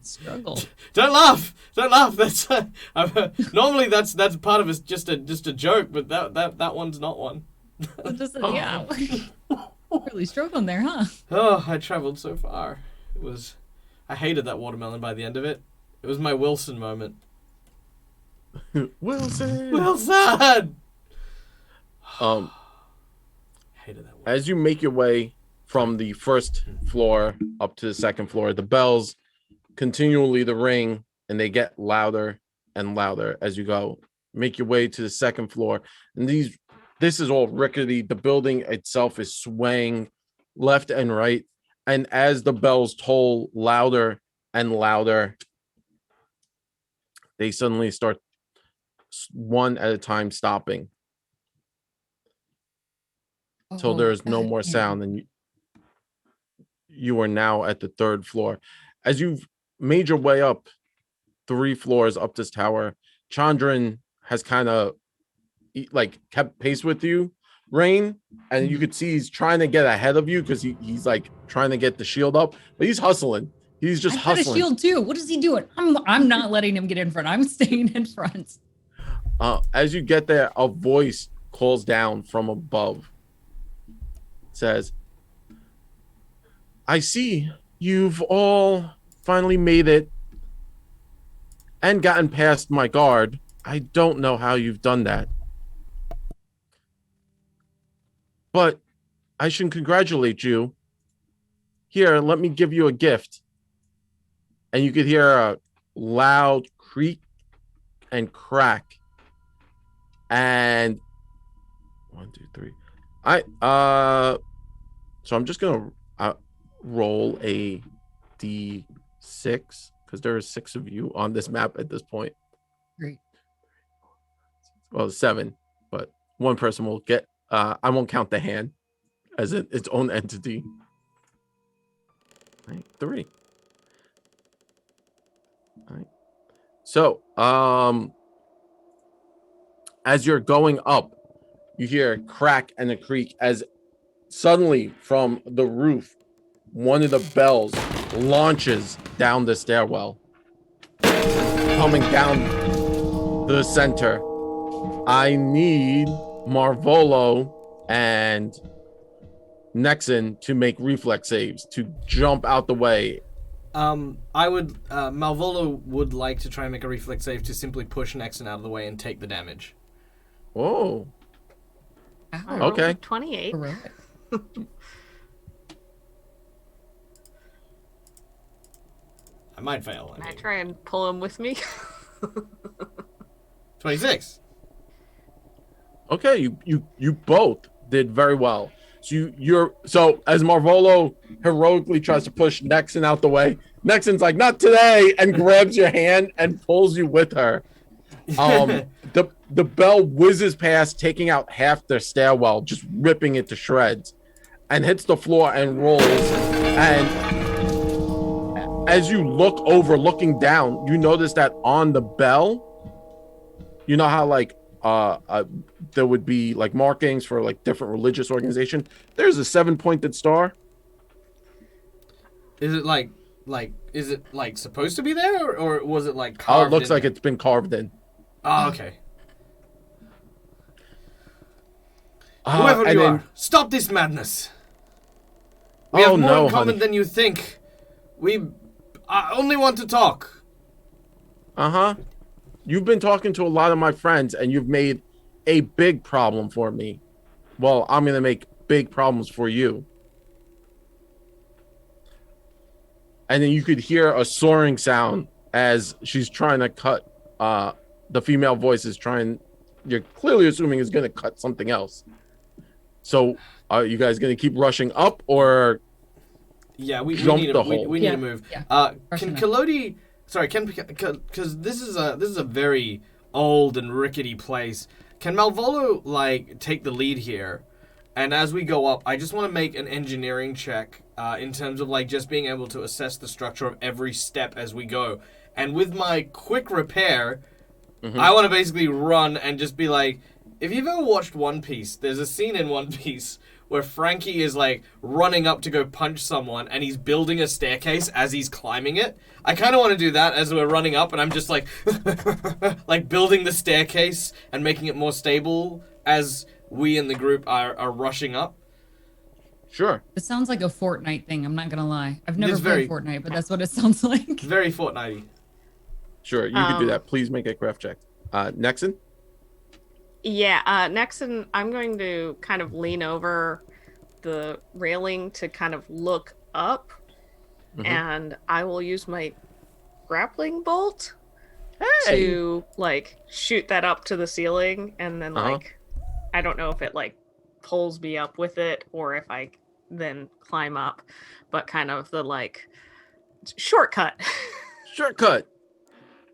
Struggle. Don't laugh! Don't laugh! That's normally that's part of it's just a joke, but that one's not one. Yeah. Really struggling there, huh? Oh, I traveled so far. It was. I hated that watermelon by the end of it. It was my Wilson moment. Wilson. Wilson. Hated that one. As you make your way from the first floor up to the second floor, the bells continually to ring and they get louder and louder as you go. Make your way to the second floor, and this is all rickety. The building itself is swaying left and right, and as the bells toll louder and louder, they suddenly start one at a time stopping till there's no more sound, and you are now at the third floor. As you've made your way up 3 floors up this tower, Chandran has kind of like kept pace with you, Rain, and you could see he's trying to get ahead of you because he's like trying to get the shield up, but he's hustling. He's just I've got hustling. a shield too. What is he doing? I'm not letting him get in front. I'm staying in front. As you get there, a voice calls down from above. It says, "I see you've all finally made it and gotten past my guard. I don't know how you've done that, but I should congratulate you. Here, let me give you a gift." And you could hear a loud creak and crack. And 1, 2, 3. So I'm just gonna roll a D6 because there are 6 of you on this map at this point. Great. Well, 7, but one person will get. I won't count the hand as its own entity. 3. All right. So, as you're going up, you hear a crack and a creak as suddenly from the roof, one of the bells launches down the stairwell, coming down the center. I need Marvolo and Nexon to make reflex saves to jump out the way. I would Malvolo would like to try and make a reflex save to simply push Nexon out of the way and take the damage. Oh, I Ow. rolled Okay. a 28. Heroic. I might fail. Can I try and pull him with me? 26. okay. You both did very well. So as Marvolo heroically tries to push Nexon out the way, Nexon's like, "Not today," and grabs your hand and pulls you with her. The bell whizzes past, taking out half their stairwell, just ripping it to shreds, and hits the floor and rolls. And as you look over, looking down, you notice that on the bell, you know how like there would be like markings for like different religious organization. There's a 7-pointed star. Is it like is it like supposed to be there, or was it like Oh, carved it looks in like there? it's been carved in. Oh, okay. Whoever and you then- are, stop this madness. We have more in common than you think. We only want to talk. You've been talking to a lot of my friends, and you've made a big problem for me. Well, I'm gonna make big problems for you. And then you could hear a soaring sound as she's trying to cut. The female voice is trying. You're clearly assuming is gonna cut something else. So, are you guys gonna keep rushing up, or Yeah, we Jump need the to hole. we need Yeah. to move. Yeah. Can Rushing up. Kalodi? Sorry, because this is a very old and rickety place. Can Malvolo like take the lead here? And as we go up, I just want to make an engineering check in terms of like just being able to assess the structure of every step as we go. And with my quick repair, I want to basically run and just be like, if you've ever watched One Piece, there's a scene in One Piece where Frankie is like running up to go punch someone and he's building a staircase as he's climbing it. I kind of want to do that as we're running up, and I'm just like like building the staircase and making it more stable as we in the group are rushing up. sure? It sounds like a Fortnite thing. I'm not gonna lie. I've never It's played very- Fortnite, but that's what it sounds like. Very Fortnite-y. Sure, you could do that. Please make a craft check. Nexon? Yeah, Nexon, I'm going to kind of lean over the railing to kind of look up, and I will use my grappling bolt to like shoot that up to the ceiling, and then like I don't know if it like pulls me up with it or if I then climb up, but kind of the like shortcut. Shortcut.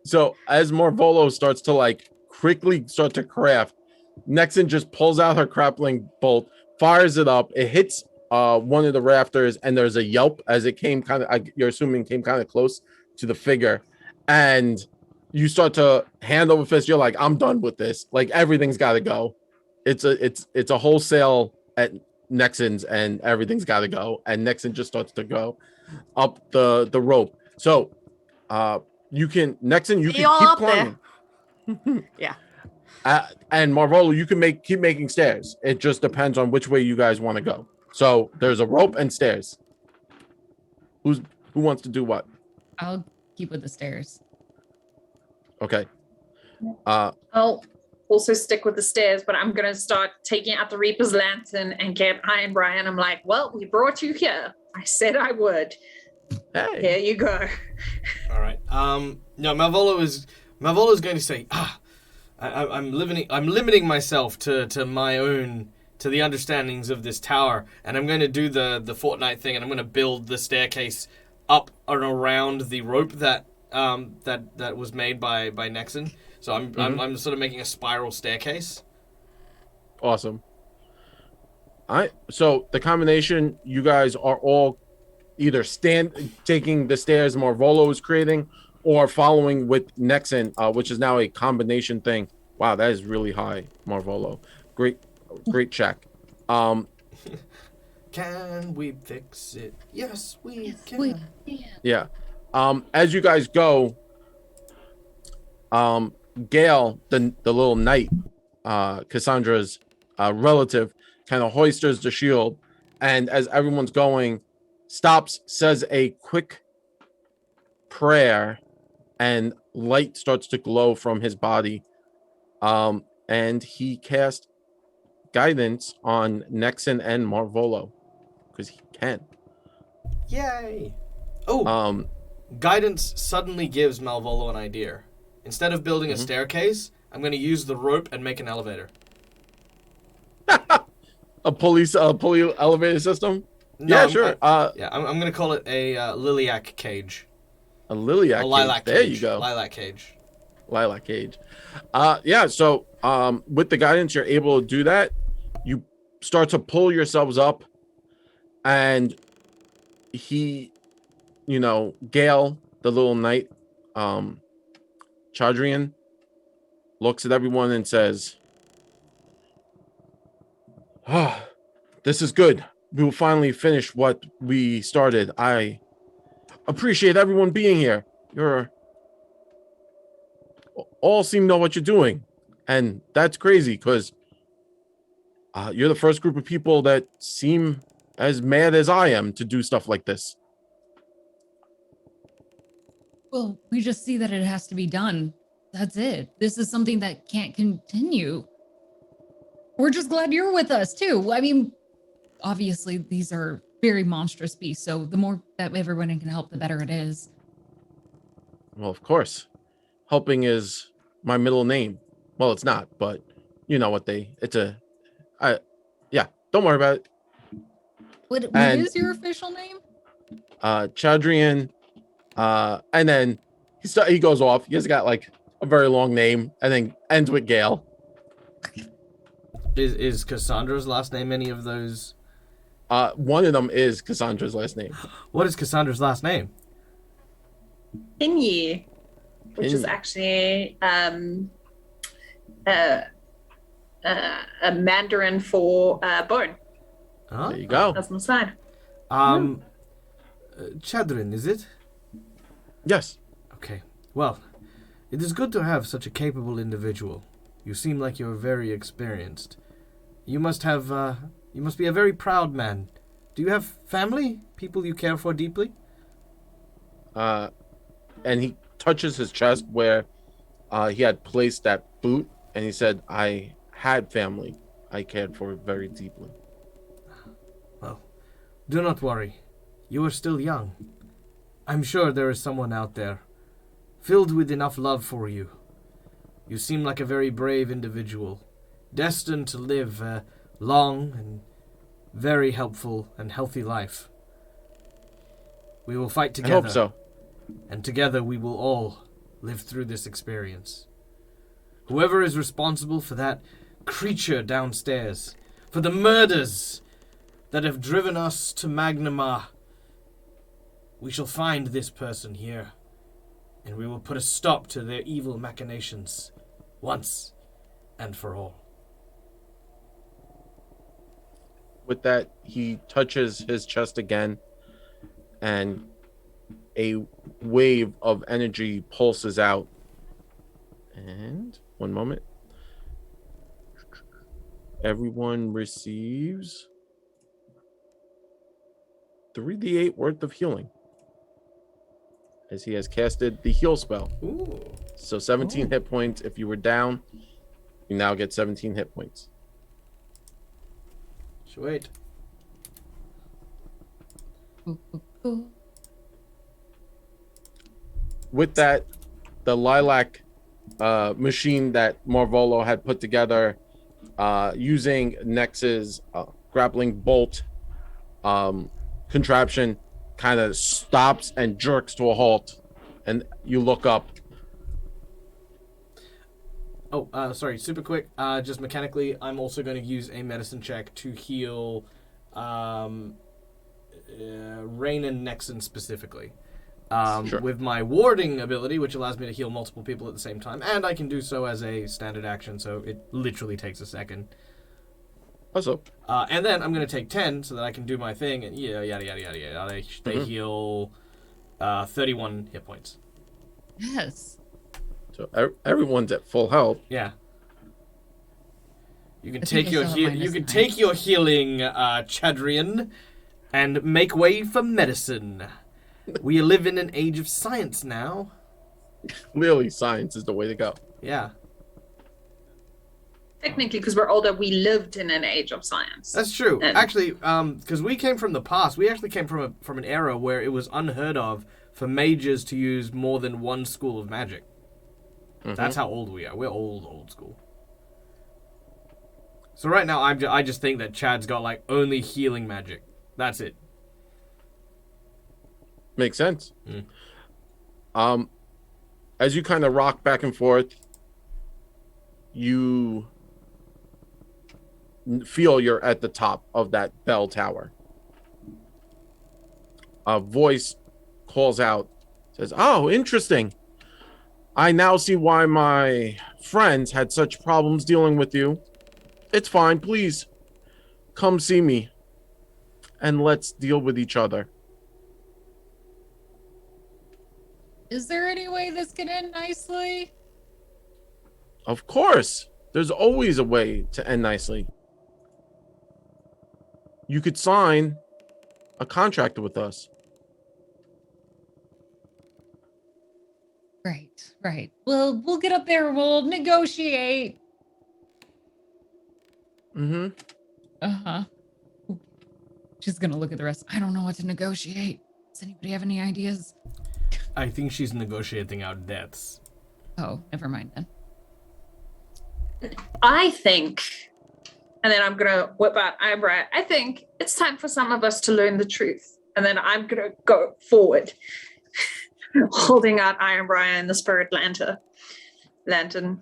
So as Marvolo starts to like quickly start to craft, Nexon just pulls out her grappling bolt, fires it up. It hits one of the rafters, and there's a yelp as it came kind of. You're assuming came kind of close to the figure, and you start to hand over fist. You're like, I'm done with this. Like everything's got to go. It's a wholesale at Nexon's, and everything's got to go. And Nexon just starts to go up the rope. So, you can Nexon, you See can y'all keep up there. climbing. Yeah. And Marvolo, you can keep making stairs. It just depends on which way you guys want to go. So there's a rope and stairs. Who wants to do what? I'll keep with the stairs. Okay. I'll also stick with the stairs, but I'm gonna start taking out the Reaper's lantern and get Iron Brian. I'm like, well, we brought you here. I said I would. Hey. Here you go. All right. No, Malvolo is going to say, I'm limiting myself to my own, to the understandings of this tower, and I'm going to do the Fortnite thing, and I'm going to build the staircase up and around the rope that was made by Nexon. So I'm sort of making a spiral staircase. Awesome. So the combination, you guys are all either taking the stairs Marvolo is creating, or following with Nexon, which is now a combination thing. Wow, that is really high, Marvolo. Great check. Can we fix it? Yes, we can. Wait. Yeah. As you guys go, Gale, the little knight, Cassandra's relative, kind of hoisters the shield, and as everyone's going, stops, says a quick prayer, and light starts to glow from his body. And he casts guidance on Nexon and Marvolo because he can. Yay! Oh, guidance suddenly gives Malvolo an idea. Instead of building a staircase, I'm going to use the rope and make an elevator. A pulley elevator system. No, yeah, I'm, sure. I'm going to call it a lilac cage. A lilac. A lilac cage. cage. There you go. Lilac cage. Lilac cage. Yeah. So, with the guidance, you're able to do that. You start to pull yourselves up, and he, Gale, the little knight, Chadrian, looks at everyone and says, "Ah, this is good. We will finally finish what we started. I appreciate everyone being here. You're all seem to know what you're doing, and that's crazy because you're the first group of people that seem as mad as I am to do stuff like this." Well, we just see that it has to be done. That's it. This is something that can't continue. We're just glad you're with us, too. I mean, obviously, these are very monstrous beasts, so the more that everyone can help, the better it is. Well, of course. Helping is my middle name. Well, it's not, but you know what yeah, don't worry about it. What is your official name? Chadrian. And then he goes off. He has got like a very long name and then ends with Gale. Is Cassandra's last name any of those? One of them is Cassandra's last name. What is Cassandra's last name? Inyi, which is actually a Mandarin for bone. Huh? There you go. That's my side. Chadrin, is it? Yes. Okay. Well, it is good to have such a capable individual. You seem like you're very experienced. You must be a very proud man. Do you have family? People you care for deeply? And he touches his chest where he had placed that boot, and he said, "I had family. I cared for very deeply." Well, do not worry. You are still young. I'm sure there is someone out there, filled with enough love for you. You seem like a very brave individual, destined to live a long and very helpful and healthy life. We will fight together. I hope so. And together we will all live through this experience. Whoever is responsible for that creature downstairs, for the murders that have driven us to Magnamar, we shall find this person here, and we will put a stop to their evil machinations once and for all. With that, he touches his chest again, and a wave of energy pulses out. And one moment. Everyone receives 3d8 worth of healing, as he has casted the heal spell. Ooh. So 17 hit points. If you were down, you now get 17 hit points. Sweet. With that, the lilac machine that Marvolo had put together using Nex's grappling bolt contraption kind of stops and jerks to a halt, and you look up. Oh, sorry, super quick. Just mechanically, I'm also going to use a medicine check to heal Rain and Nexon specifically. Sure. With my warding ability, which allows me to heal multiple people at the same time, and I can do so as a standard action, so it literally takes a second. Also, and then I'm going to take 10 so that I can do my thing, and yada, yada, yada. They heal 31 hit points. Yes. so everyone's at full health. Yeah. You can I think take I your still have you can -9. take your healing, Chadrian, and make way for medicine. We live in an age of science now. Clearly, science is the way to go. Yeah, Technically, because we're older, we lived in an age of science. that's true. And- Actually, because we came from the past, we actually came from an era where it was unheard of for mages to use more than one school of magic. That's how old we are. We're old school. So right now, I just think that Chad's got like only healing magic. That's it. Makes sense. As you kind of rock back and forth, you feel you're at the top of that bell tower. A voice calls out, says, "Oh, interesting. I now see why my friends had such problems dealing with you. It's fine. Please come see me and let's deal with each other." Is there any way this can end nicely? Of course, there's always a way to end nicely. You could sign a contract with us. Right. Well, we'll get up there. We'll negotiate. Mm-hmm. Uh-huh. Ooh. She's gonna look at the rest. I don't know what to negotiate. Does anybody have any ideas? I think she's negotiating out deaths. Oh, never mind then. I think, and then I'm gonna whip out eyebrow. I think it's time for some of us to learn the truth, and then I'm gonna go forward, holding out Ironbriar and the Spirit Lantern.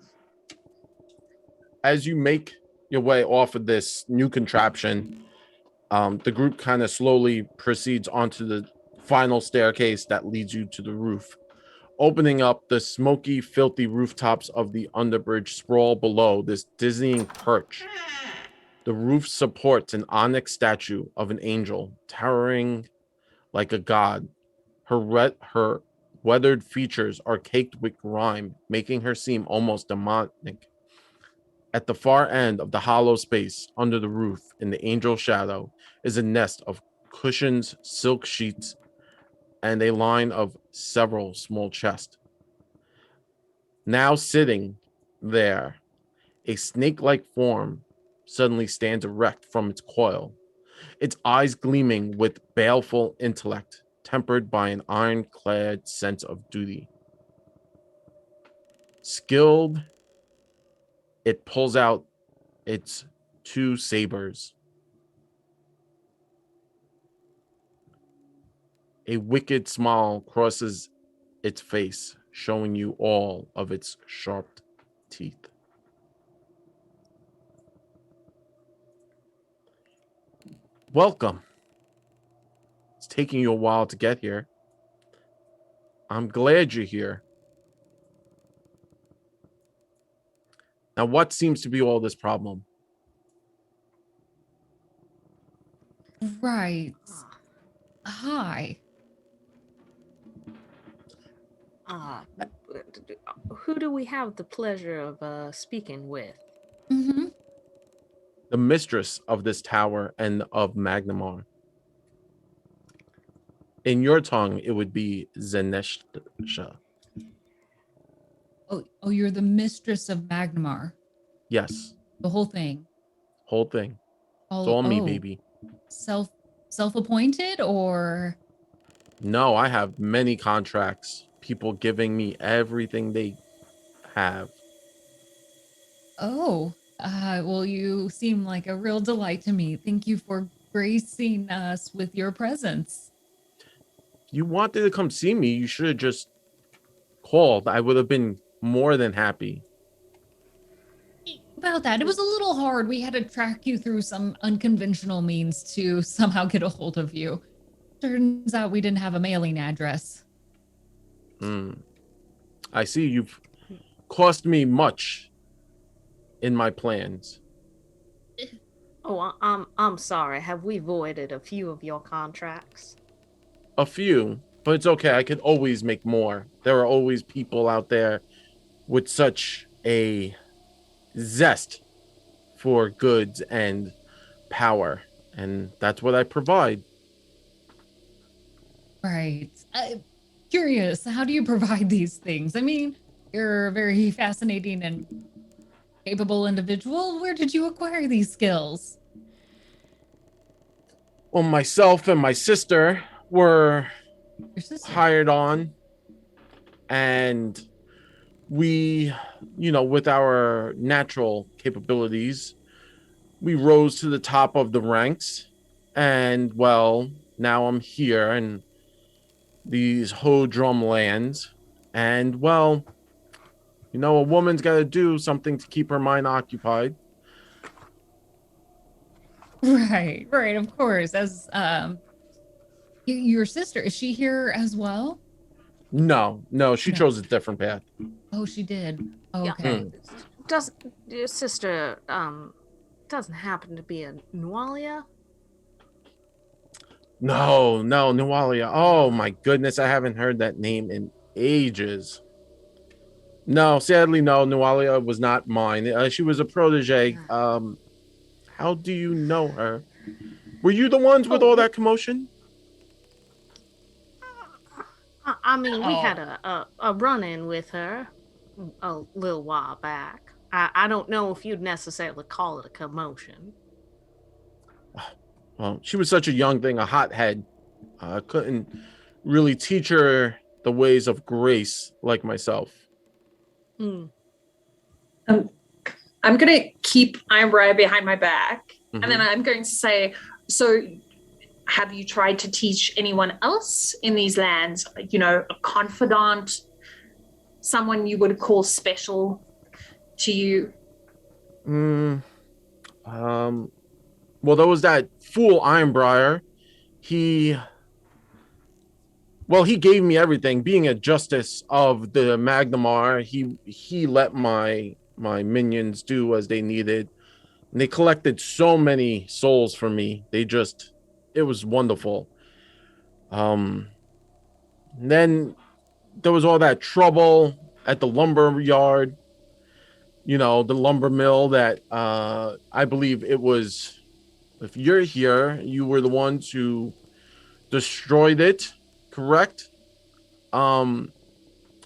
As you make your way off of this new contraption, the group kind of slowly proceeds onto the final staircase that leads you to the roof. Opening up, the smoky, filthy rooftops of the underbridge sprawl below this dizzying perch. The roof supports an onyx statue of an angel, towering like a god. Her weathered features are caked with grime, making her seem almost demonic. At the far end of the hollow space under the roof, in the angel shadow, is a nest of cushions, silk sheets, and a line of several small chests. Now sitting there, a snake-like form suddenly stands erect from its coil, its eyes gleaming with baleful intellect, tempered by an ironclad sense of duty. Skilled, it pulls out its two sabers. A wicked smile crosses its face, showing you all of its sharp teeth. Welcome. It's taking you a while to get here. I'm glad you're here. Now, what seems to be all this problem? Right. Hi. Who do we have the pleasure of speaking with? Mm-hmm. The mistress of this tower and of Magnamar. In your tongue, it would be Zenesha. Oh, you're the mistress of Magnamar. Yes, The whole thing. whole thing. It's all me, baby. Self-appointed or? No, I have many contracts. People giving me everything they have. Oh, well, you seem like a real delight to me. Thank you for gracing us with your presence. If you wanted to come see me, you should have just called. I would have been more than happy. About that, it was a little hard. We had to track you through some unconventional means to somehow get a hold of you. Turns out we didn't have a mailing address. I see you've cost me much in my plans. Oh, I'm sorry. Have we voided a few of your contracts? A few, but it's okay. I could always make more. There are always people out there with such a zest for goods and power, and that's what I provide. Right. Curious, how do you provide these things? I mean, you're a very fascinating and capable individual. Where did you acquire these skills? Well, myself and my sister were Your sister. hired on, and we, with our natural capabilities, we rose to the top of the ranks. And well, now I'm here in these Hodrum lands. And well, a woman's got to do something to keep her mind occupied. Right, right, of course. As your sister, is she here as well? No, she No. chose a different path. Oh, she did. Yeah. Okay. Does your sister doesn't happen to be a Nualia? No, Nualia. Oh my goodness, I haven't heard that name in ages. No, sadly, no. Nualia was not mine. She was a protege. How do you know her? Were you the ones with all that commotion? I mean, we had Oh. a run-in with her a little while back. I don't know if you'd necessarily call it a commotion. Well, she was such a young thing, a hothead. Couldn't really teach her the ways of grace like myself. Mm. I'm going to keep Ironbriar behind my back, Mhm. and then I'm going to say, so have you tried to teach anyone else in these lands, a confidant, someone you would call special to you? Well, there was that fool Ironbriar. He gave me everything. Being a justice of the Magnamar, he let my minions do as they needed. And they collected so many souls for me. It was wonderful. Then there was all that trouble at the lumber yard, the lumber mill that I believe it was, if you're here, you were the ones who destroyed it, correct?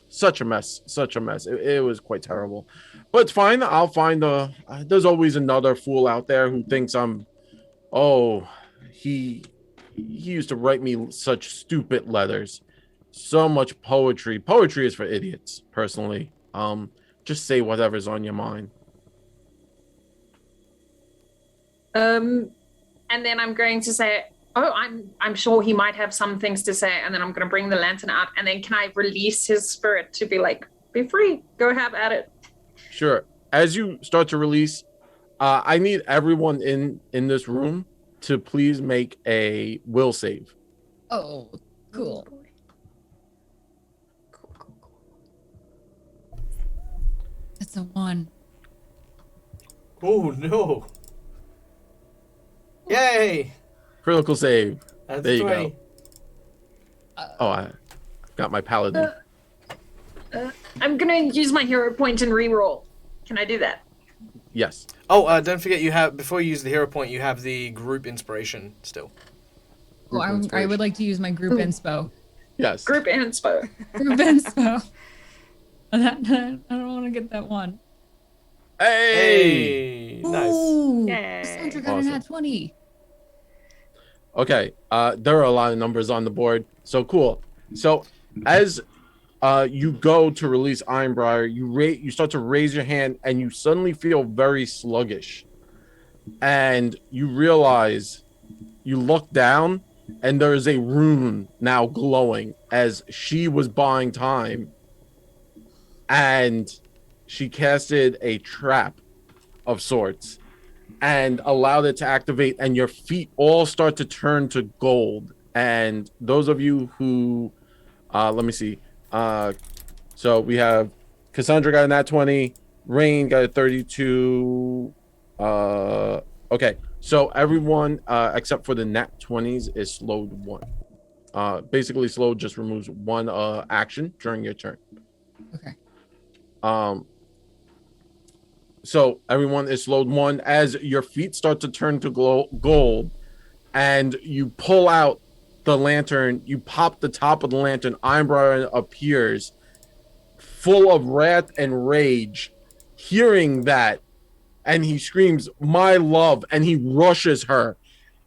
Such a mess. It was quite terrible, but it's fine. I'll find there's always another fool out there who thinks he used to write me such stupid letters, so much poetry. Poetry is for idiots, personally. Just say whatever's on your mind. And then I'm going to say, I'm sure he might have some things to say, and then I'm going to bring the lantern out, and then can I release his spirit to be like, be free, go have at it? Sure. As you start to release, I need everyone in this room to please make a will save. Oh, cool. That's a 1. Oh no! Yay! Critical save. That's There you 20. go. I got my paladin. I'm going to use my hero point and reroll. Can I do that? Yes. Oh, don't forget before you use the hero point, you have the group inspiration still. Oh, I would like to use my group inspo. Yes. Group inspo. Group inspo. I don't want to get that 1. Hey! Nice. Ooh, Yay. Cassandra got Awesome. an at 20. Okay. There are a lot of numbers on the board. So cool. So as you go to release Ironbriar, you start to raise your hand and you suddenly feel very sluggish. And you realize, you look down and there is a rune now glowing as she was buying time. And she casted a trap of sorts and allowed it to activate, and your feet all start to turn to gold. And those of you who let me see, so we have Cassandra got a nat 20, Rain got a 32. Okay, so everyone except for the nat 20s is slowed 1. Basically slowed just removes 1 action during your turn. Okay. So everyone is slowed 1 as your feet start to turn to gold, and you pull out the lantern. You pop the top of the lantern. Ironbriar appears, full of wrath and rage. Hearing that, and he screams, "My love!" and he rushes her,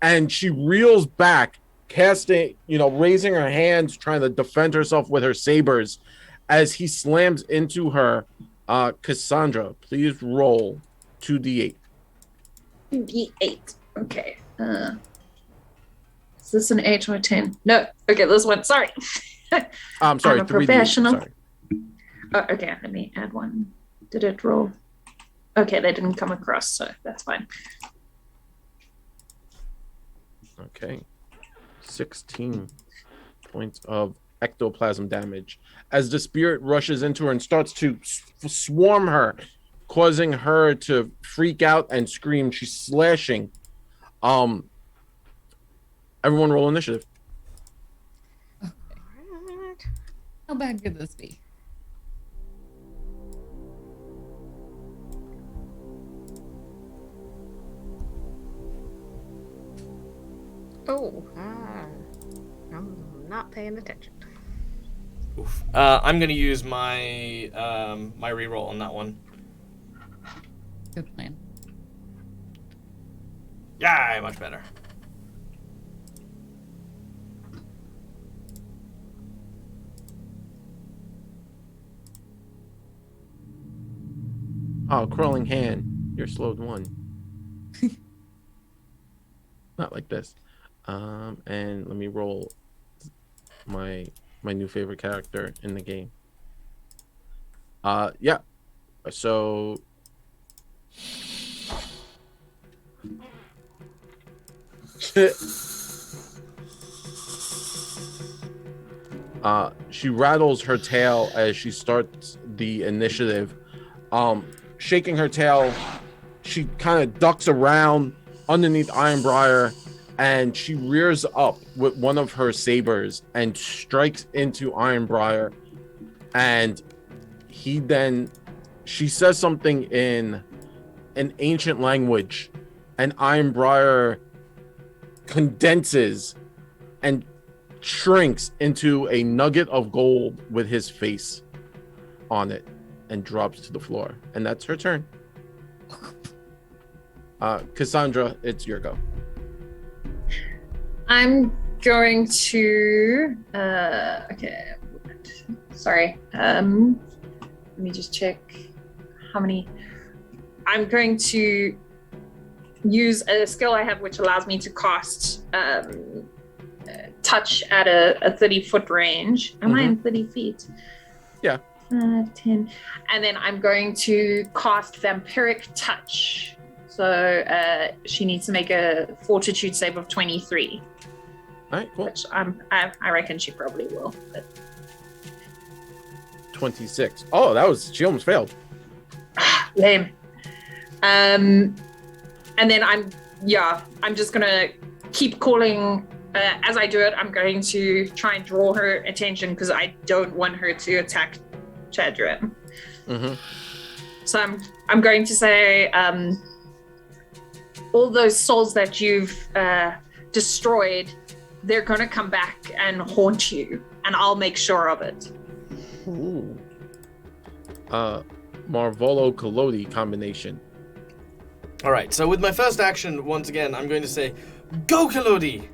and she reels back, casting, raising her hands, trying to defend herself with her sabers, as he slams into her. Cassandra, please roll 2d8. 2d8. Okay. Is this an 8 or a 10? No. Okay, this one. Sorry. I'm sorry, I'm a 3d8. professional. Sorry. Oh, okay, let me add one. Did it roll? Okay, they didn't come across, so that's fine. Okay. 16 points of ectoplasm damage as the spirit rushes into her and starts to swarm her, causing her to freak out and scream. She's slashing. Everyone roll initiative. How bad could this be? Oh, I'm not paying attention. Oof. I'm gonna use my my reroll on that one. Good plan. Yeah, much better. Oh, crawling hand. You're slowed 1. Not like this. And let me roll my new favorite character in the game. Yeah. So she rattles her tail as she starts the initiative. Shaking her tail, she kind of ducks around underneath Ironbriar, and she rears up with one of her sabers and strikes into Ironbriar. And she says something in an ancient language, and Ironbriar condenses and shrinks into a nugget of gold with his face on it and drops to the floor. And that's her turn. Cassandra, it's your go. I'm going to okay. Sorry. Let me just check how many. I'm going to use a skill I have which allows me to cast touch at a 30-foot range. Am I in 30 feet? Yeah. 10. And then I'm going to cast vampiric touch. So she needs to make a fortitude save of 23. All right, cool. Which I reckon she probably will. But 26. Oh, she almost failed. lame. And then I'm just gonna keep calling. As I do it, I'm going to try and draw her attention because I don't want her to attack Chadrin. So I'm going to say, all those souls that you've destroyed, they're going to come back and haunt you, and I'll make sure of it. Ooh. Marvolo Collodi combination. All right, so with my first action, once again, I'm going to say, "Go, Collodi!"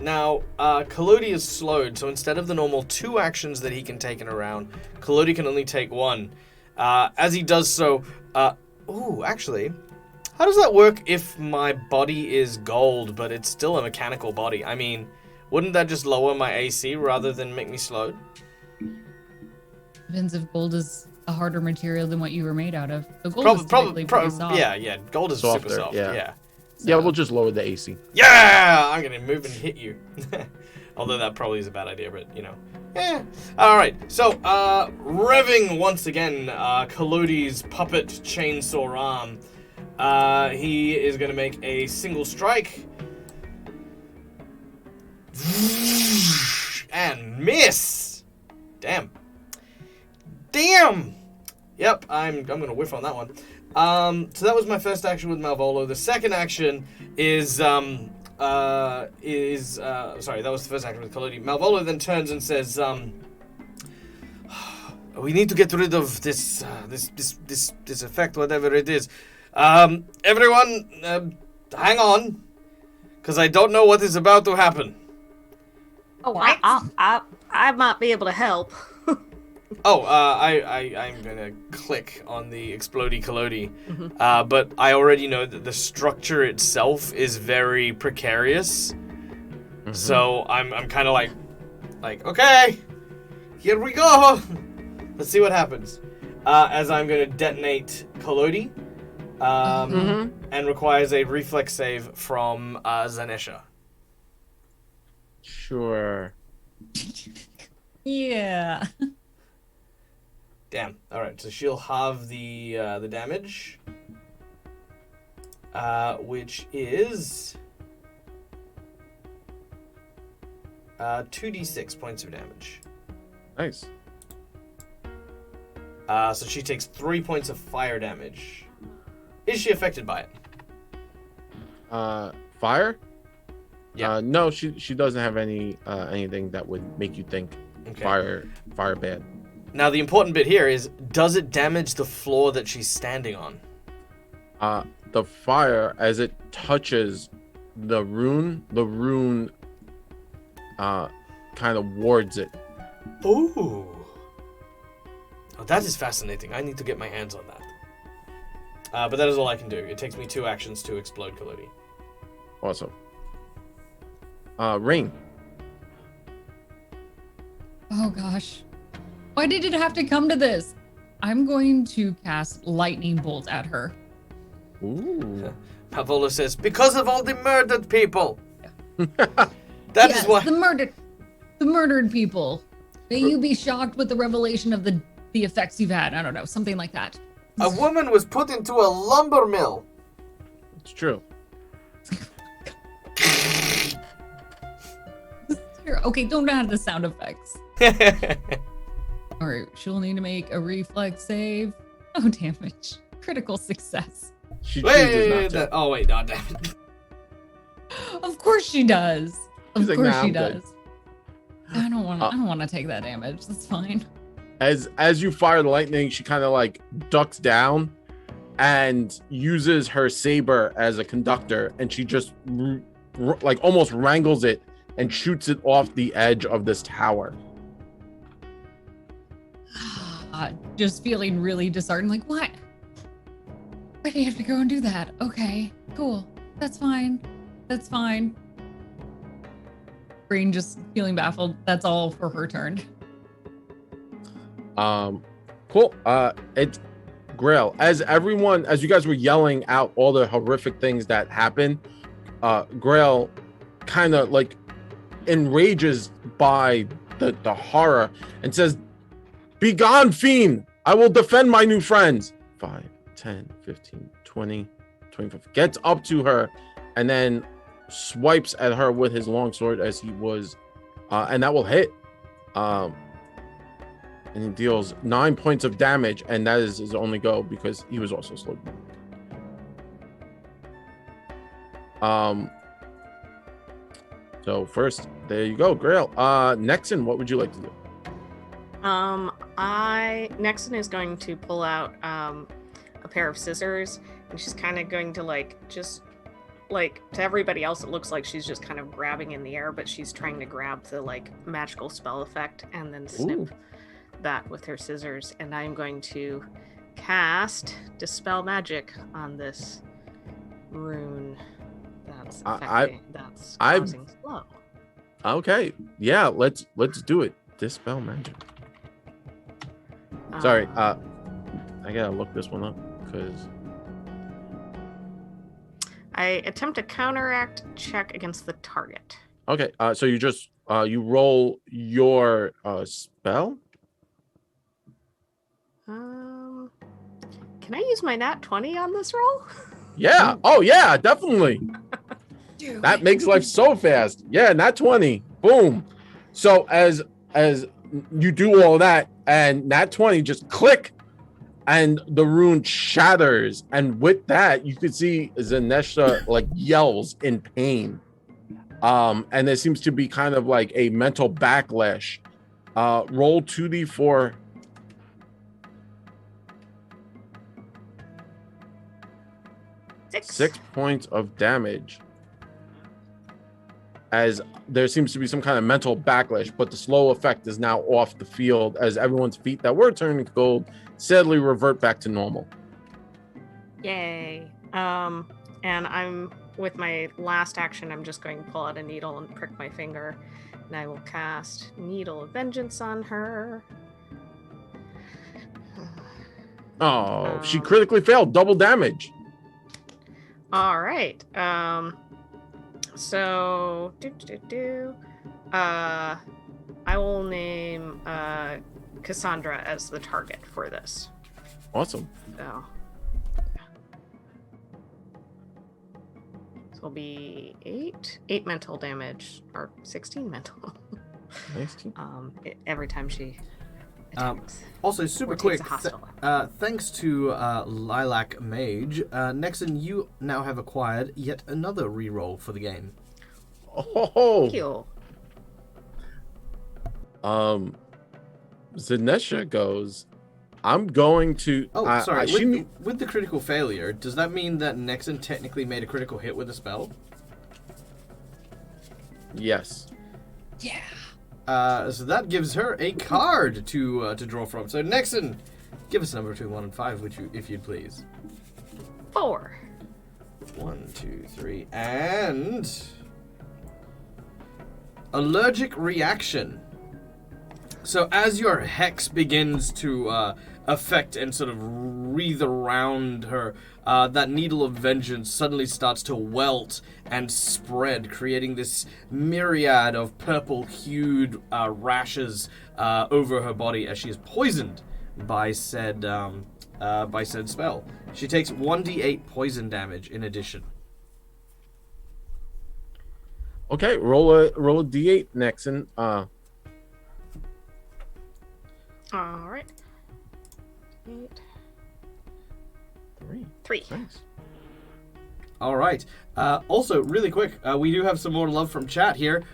Now, Collodi is slowed, so instead of the normal 2 actions that he can take in a round, Collodi can only take 1. As he does so, actually, how does that work if my body is gold, but it's still a mechanical body? I mean, wouldn't that just lower my AC rather than make me slowed? Depends if gold is a harder material than what you were made out of. The gold is typically pretty soft. Yeah, gold is Softer, super soft, yeah. So. Yeah, we'll just lower the AC. Yeah! I'm gonna move and hit you. Although that probably is a bad idea, but, Yeah. Alright, so, revving once again, Collodi's puppet chainsaw arm. He is gonna make a single strike. And miss! Damn. Yep, I'm gonna whiff on that one. So that was my first action with Malvolo. The second action is sorry, that was the first action with Kalodi. Malvolo then turns and says, we need to get rid of this effect, whatever it is. Everyone, hang on, because I don't know what is about to happen. Oh, I might be able to help. I'm gonna click on the explodey collodi, but I already know that the structure itself is very precarious, so I'm kind of like, okay, here we go. Let's see what happens. As I'm gonna detonate collodi, and requires a reflex save from Zanesha. Sure. Yeah. Damn. All right. So she'll have the damage, which is 2d6 points of damage. Nice. So she takes 3 points of fire damage. Is she affected by it? Fire? Yeah. No, she doesn't have anything that would make you think fire bad. Now the important bit here is, does it damage the floor that she's standing on? The fire, as it touches the rune kind of wards it. Ooh. Oh, that is fascinating. I need to get my hands on that. But that is all I can do. It takes me 2 actions to explode Kalodi. Awesome. Rain. Oh gosh. Why did it have to come to this? I'm going to cast lightning bolt at her. Ooh. Pavola says, because of all the murdered people. That is why. The murdered people. May you be shocked with the revelation of the effects you've had. I don't know, something like that. A woman was put into a lumber mill. It's true. Okay, don't add the sound effects. All right, she'll need to make a reflex save. Oh, damage. Critical success. She chooses not to. Oh, wait, no, damn it. Of course she does. She's of like, course nah, she I'm does. good. I don't want to take that damage. That's fine. As you fire the lightning, she kind of like ducks down and uses her saber as a conductor, and she just like almost wrangles it and shoots it off the edge of this tower. Just feeling really disheartened. Like, what? Why do you have to go and do that? Okay, cool. That's fine. That's fine. Brain just feeling baffled. That's all for her turn. Cool. It's Grail. As you guys were yelling out all the horrific things that happened, Grail kind of like enrages by the horror and says, "Be gone, fiend! I will defend my new friends." 5, 10, 15, 20, 25. Gets up to her and then swipes at her with his longsword as he was, and that will hit. And he deals 9 points of damage, and that is his only go because he was also slowed down. So first, there you go, Grail. Nexon, what would you like to do? Nexon is going to pull out a pair of scissors, and she's kind of going to just to everybody else it looks like she's just kind of grabbing in the air, but she's trying to grab the magical spell effect and then snip that with her scissors. And I'm going to cast Dispel Magic on this rune that's causing slow. Okay, yeah, let's do it. Dispel Magic. Sorry, I gotta look this one up because I attempt a counteract check against the target. Okay, so you just you roll your spell. Can I use my nat 20 on this roll? Yeah. Oh yeah, definitely. That makes life so fast. Yeah, nat 20. Boom. So as you do all that, and nat 20 just click, and the rune shatters, and with that you could see Zanesha like yells in pain, and there seems to be kind of like a mental backlash. Roll 2d4. Six points of damage, as there seems to be some kind of mental backlash, but the slow effect is now off the field as everyone's feet that were turning gold sadly revert back to normal. Yay. And I'm with my last action, I'm just going to pull out a needle and prick my finger, and I will cast Needle of Vengeance on her. Oh, she critically failed, double damage. All right. So I will name Cassandra as the target for this. Awesome. So it'll be 8 mental damage, or 16 mental. Nice. Every time she attacks. Also, super Or quick, takes a hostile. thanks to Lilac Mage, Nexon, you now have acquired yet another reroll for the game. Oh, Thank you. Zanesha goes, I'm going to. Oh, sorry. She with the critical failure, does that mean that Nexon technically made a critical hit with a spell? Yes. Yeah. So that gives her a card to draw from. So Nexon, give us a number between 1 and 5, would you, if you'd please. 4. 1, 2, 3, and allergic reaction. So as your hex begins to affect and sort of wreathe around her, that needle of vengeance suddenly starts to welt and spread, creating this myriad of purple-hued rashes over her body as she is poisoned by said spell. She takes 1d8 poison damage in addition. Okay, roll a d8, Nexon. All right. 8. 3. Nice. All right. Also, really quick, we do have some more love from chat here.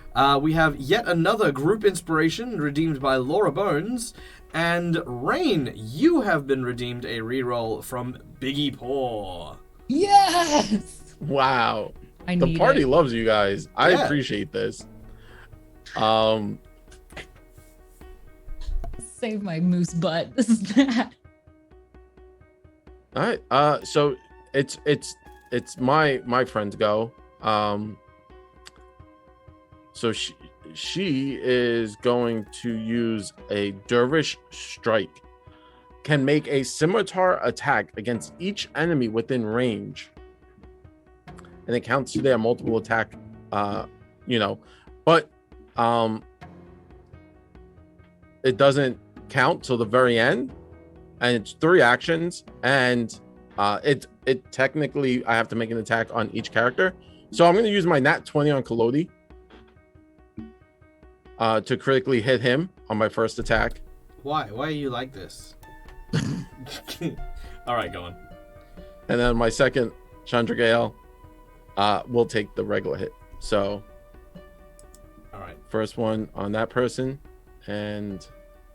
We have yet another group inspiration redeemed by Laura Bones. And Rain, you have been redeemed a reroll from Biggie Paw. Yes. Wow. The Party loves you guys. I Yeah. appreciate this. Save my moose butt. This is bad. All right. So it's my friend's go. So she is going to use a dervish strike. Can make a scimitar attack against each enemy within range, and it counts to their multiple attack. But it doesn't count till the very end, and it's 3 actions, and it technically I have to make an attack on each character. So I'm going to use my nat 20 on Kalodi to critically hit him on my first attack. Why? Why are you like this? All right, go on. And then my second Chandragale will take the regular hit. So All right. first one on that person, and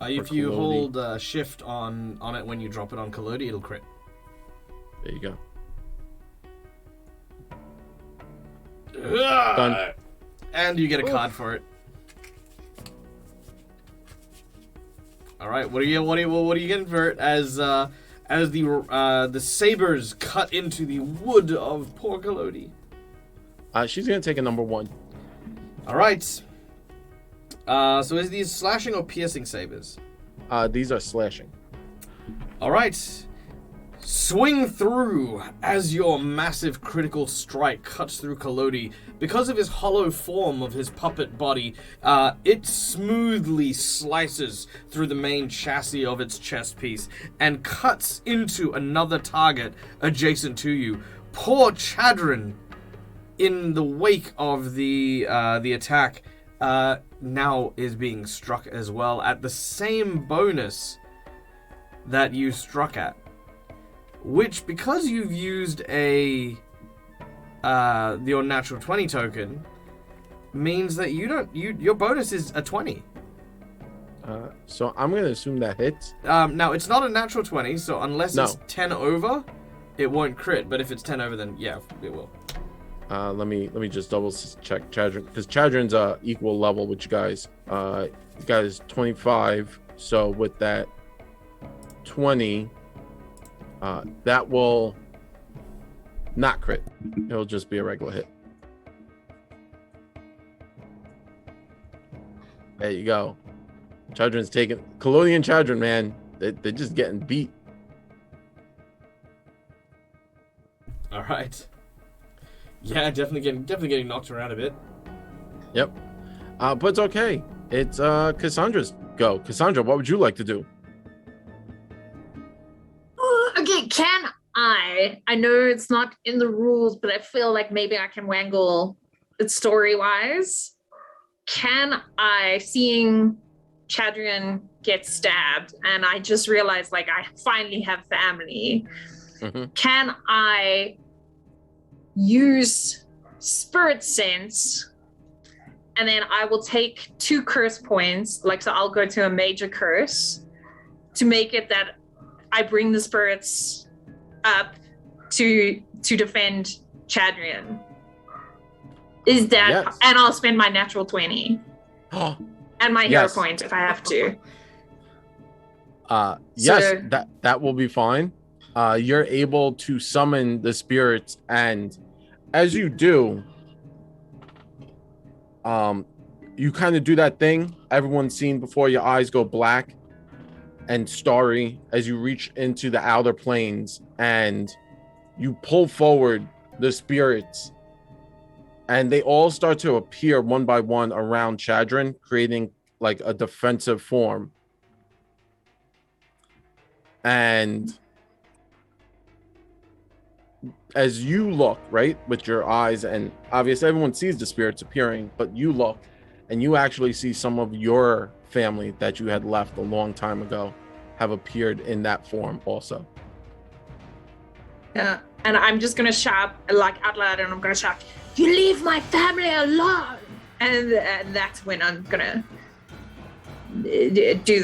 If you Kalodi. hold shift on it when you drop it on Kalodi, it'll crit. there you go. Done. And you get a card for it. All right, what are you getting for it as the sabers cut into the wood of poor Kalodi? She's gonna take a number 1. All right. So is these slashing or piercing sabers? These are slashing. All right. Swing through as your massive critical strike cuts through Kalodi. Because of his hollow form of his puppet body, it smoothly slices through the main chassis of its chest piece and cuts into another target adjacent to you. Poor Chadron, in the wake of the attack, now is being struck as well at the same bonus that you struck at. which, because you've used your natural 20 token, means that your bonus is a 20. So I'm gonna assume that hits. Now it's not a natural 20, so unless No. it's 10 over, it won't crit. But if it's 10 over, then yeah, it will. Let me just double check Chadron, because Chadron's equal level with you guys. You guys 25. So with that 20, that will not crit. It'll just be a regular hit. There you go. Chadron's taking Collodian Chadron, man. They're just getting beat. All right. Yeah, definitely getting knocked around a bit. Yep. But it's okay. It's Cassandra's go. Cassandra, what would you like to do? Okay, can I know it's not in the rules, but I feel like maybe I can wangle it story-wise. Can I, seeing Chadrian get stabbed, and I just realized like I finally have family, can I use spirit sense, and then I will take 2 curse points, like, so I'll go to a major curse to make it that I bring the spirits up to defend Chadrian. Is that, Yes. and I'll spend my natural 20 and my hero Yes. point if I have to. Yes, So- that will be fine. You're able to summon the spirits, and as you do, you kind of do that thing everyone's seen before. Your eyes go black and starry as you reach into the outer planes, and you pull forward the spirits, and they all start to appear one by one around Chadron, creating like a defensive form. And as you look, right, with your eyes, and obviously everyone sees the spirits appearing, but you look and you actually see some of your family that you had left a long time ago have appeared in that form also. Yeah, and I'm just gonna shout like out loud, and I'm gonna shout, "You leave my family alone!" And that's when I'm gonna do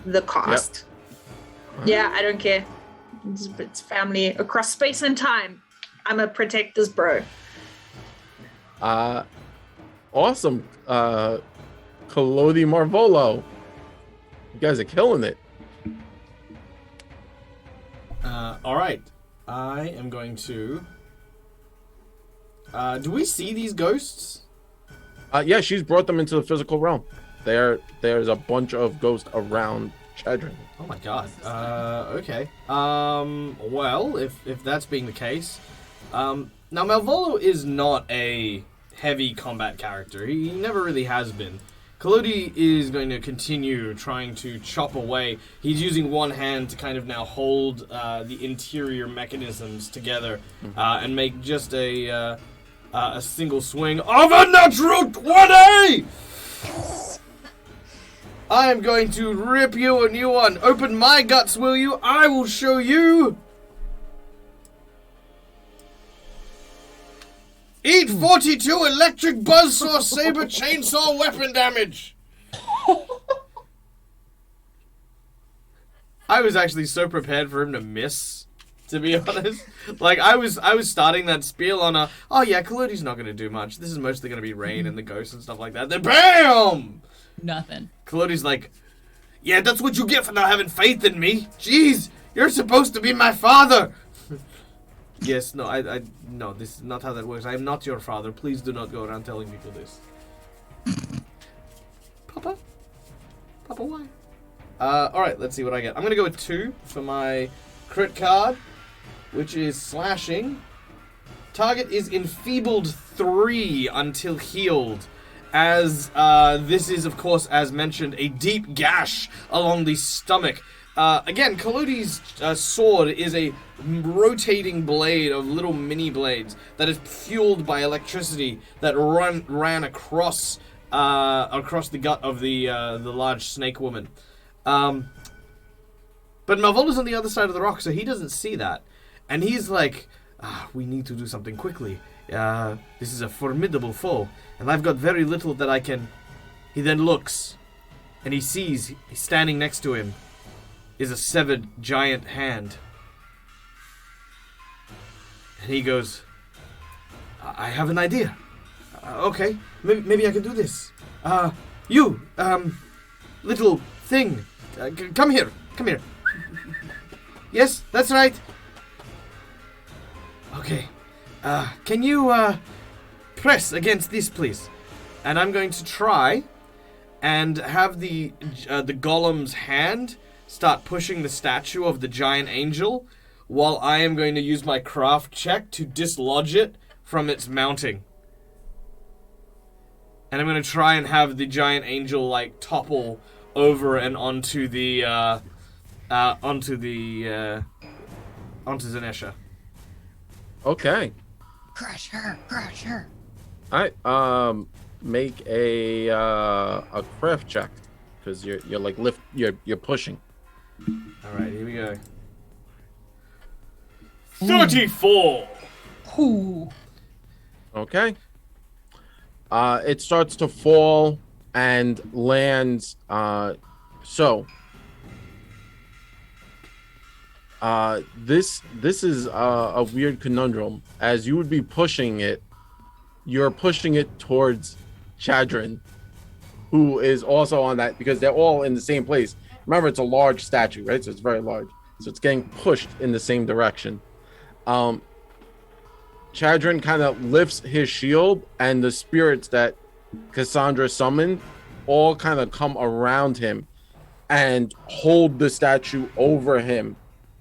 the cost. Yeah, I don't care. It's family across space and time. I'm gonna protect this bro. Awesome. Collodi Marvolo. You guys are killing it. All right. I am going to. Do we see these ghosts? Yeah, she's brought them into the physical realm. There's a bunch of ghosts around Chadron. Oh my god. Okay. Well, if that's being the case, now Malvolo is not a heavy combat character. He never really has been. Collodi is going to continue trying to chop away. He's using one hand to kind of now hold the interior mechanisms together and make just a single swing of a natural 20! I am going to rip you a new one. Open my guts, will you? I will show you. Eat 42 electric buzzsaw saber chainsaw weapon damage. I was actually so prepared for him to miss, to be honest. Like I was starting that spiel on oh yeah, Collodi's not going to do much. This is mostly going to be rain and the ghosts and stuff like that. Then BAM! Nothing. Collodi's like, yeah, that's what you get for not having faith in me. Jeez, you're supposed to be my father. Yes, no, no, this is not how that works. I am not your father. Please do not go around telling people this. Papa? Papa, why? Alright, let's see what I get. I'm gonna go with 2 for my crit card, which is slashing. Target is enfeebled 3 until healed. As this is, of course, as mentioned, a deep gash along the stomach. Again, Collodi's sword is a rotating blade of little mini blades that is fueled by electricity that ran across the gut of the large snake woman. But Malvolo's on the other side of the rock, so he doesn't see that. And he's like, we need to do something quickly. This is a formidable foe, and I've got very little that I can... He then looks, and he sees, standing next to him, is a severed giant hand. And he goes, I have an idea. Okay, maybe I can do this. You, little thing, come here. Yes, that's right. Okay. Can you press against this, please? And I'm going to try and have the golem's hand start pushing the statue of the giant angel, while I am going to use my craft check to dislodge it from its mounting. And I'm going to try and have the giant angel like topple over and onto Zanesha. Okay. Crush her. All right. Make a craft check because you're like you're pushing. All right, here we go. 34. Ooh. Okay. It starts to fall and lands. This is a weird conundrum. As you would be pushing it, you're pushing it towards Chadrin, who is also on that because they're all in the same place. Remember, it's a large statue, right? So it's very large. So it's getting pushed in the same direction. Chadrin kind of lifts his shield, and the spirits that Cassandra summoned all kind of come around him and hold the statue over him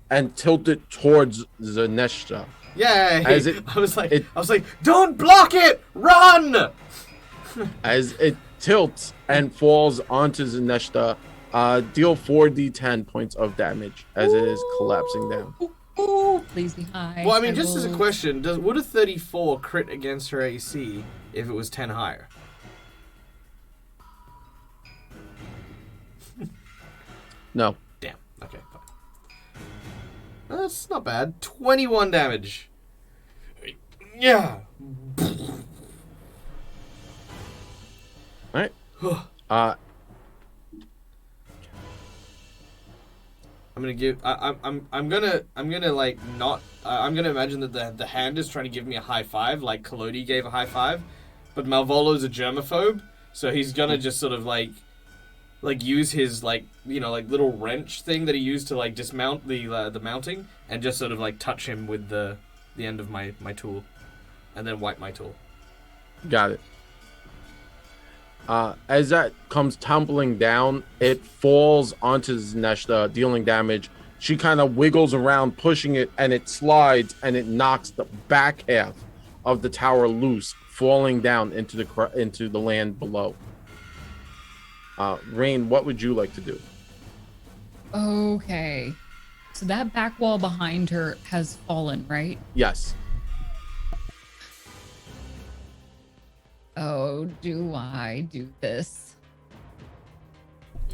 and tilt it towards Zanesha. Yay! I was like, don't block it! Run! As it tilts and falls onto Zanesha, deal 4d10 points of damage as it is collapsing down. Ooh, please be high. Well, I mean, just as a question, would a 34 crit against her AC if it was 10 higher? No. Damn. Okay, fine. That's not bad. 21 damage. Yeah. All right. I'm gonna give. I'm gonna like not. I'm gonna imagine that the hand is trying to give me a high five, like Kalodi gave a high five, but Malvolo's a germaphobe, so he's gonna just sort of like use his like little wrench thing that he used to like dismount the mounting, and just sort of like touch him with the end of my tool, and then wipe my tool. Got it. As that comes tumbling down, it falls onto Zanesha, dealing damage. She kind of wiggles around, pushing it, and it slides, and it knocks the back half of the tower loose, falling down into the land below. Rain, what would you like to do? Okay. So that back wall behind her has fallen, right? Yes. Oh, do I do this?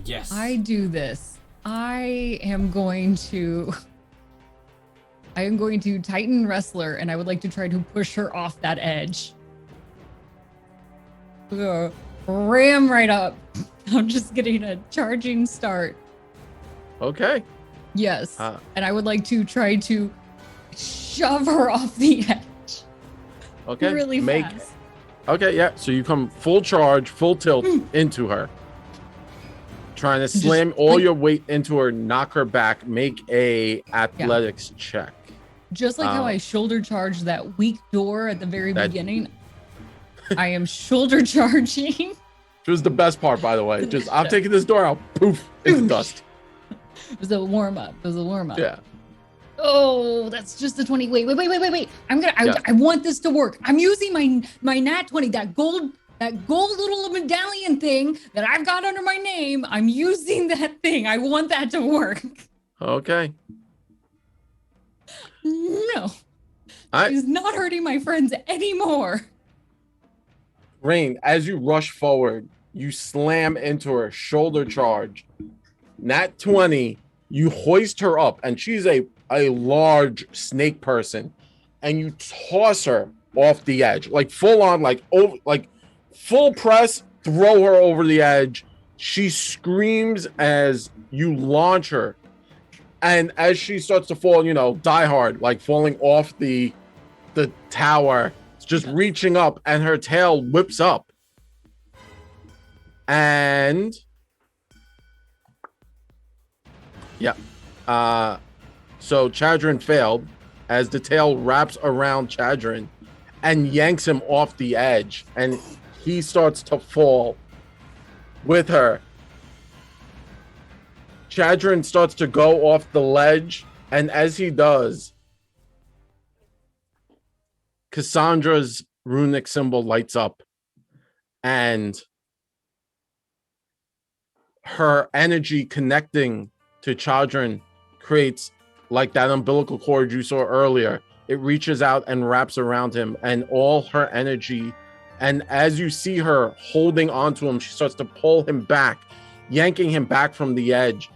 Yes. I do this. I am going to Titan Wrestler, and I would like to try to push her off that edge. Ram right up. I'm just getting a charging start. Okay. Yes. And I would like to try to shove her off the edge. Okay. Really fast. Okay, yeah. So you come full charge, full tilt into her. Trying to slam all your weight into her, knock her back, make a athletics check. Just like how I shoulder charged that weak door at the very beginning, I am shoulder charging. Which was the best part, by the way. Just, I'm taking this door out, poof, into dust. It was a warm up. Yeah. Oh, that's just a 20. Wait. I want this to work. I'm using my nat 20, that gold little medallion thing that I've got under my name. I'm using that thing. I want that to work. Okay. No. She's not hurting my friends anymore. Rain, as you rush forward, you slam into her, shoulder charge. Nat 20, You hoist her up, and she's a large snake person, and you toss her off the edge, like full on, like over, like full press, throw her over the edge. She screams as you launch her, and as she starts to fall, Die Hard, like falling off the tower, just reaching up, and her tail whips up, and yeah. So Chadrin failed as the tail wraps around Chadrin and yanks him off the edge, and he starts to fall with her. Chadrin starts to go off the ledge, and as he does, Cassandra's runic symbol lights up, and her energy connecting to Chadrin creates like that umbilical cord you saw earlier. It reaches out and wraps around him, and all her energy, and as you see her holding onto him, she starts to pull him back, yanking him back from the edge.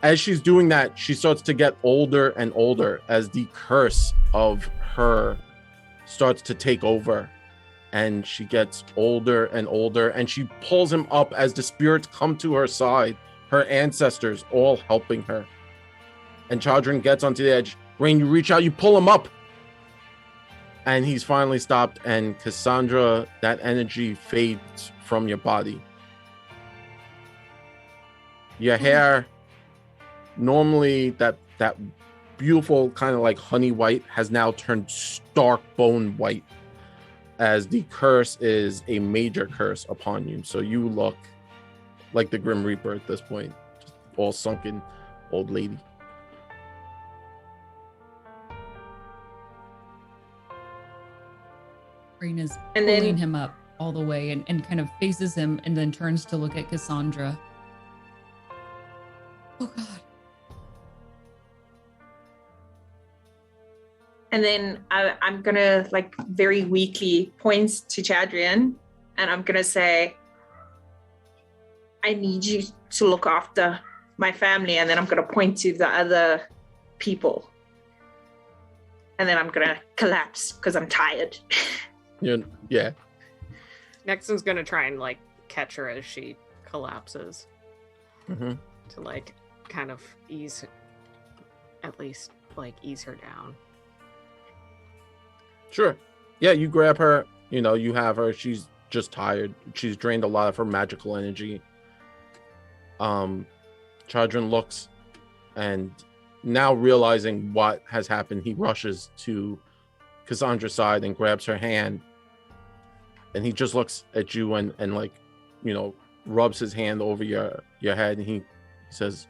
As she's doing that, she starts to get older and older as the curse of her starts to take over, and she gets older and older, and she pulls him up as the spirits come to her side, her ancestors all helping her. And Chadrin gets onto the edge. Rain, you reach out, you pull him up, and he's finally stopped. And Cassandra, that energy fades from your body. Your hair, normally that beautiful kind of like honey white, has now turned stark bone white, as the curse is a major curse upon you. So you look like the Grim Reaper at this point, just all sunken old lady. Rain is And pulling then- him up all the way and kind of faces him and then turns to look at Cassandra. Oh God. And then I'm gonna like very weakly point to Chadrian, and I'm gonna say, I need you to look after my family. And then I'm gonna point to the other people. And then I'm gonna collapse because I'm tired. Yeah. Nexon's gonna try and like catch her as she collapses Mm-hmm. to like kind of ease her down. Sure. Yeah, you grab her, you have her. She's just tired. She's drained a lot of her magical energy. Chadrin looks, and now realizing what has happened, he rushes to Cassandra's side and grabs her hand. And he just looks at you and like, rubs his hand over your head, and he says,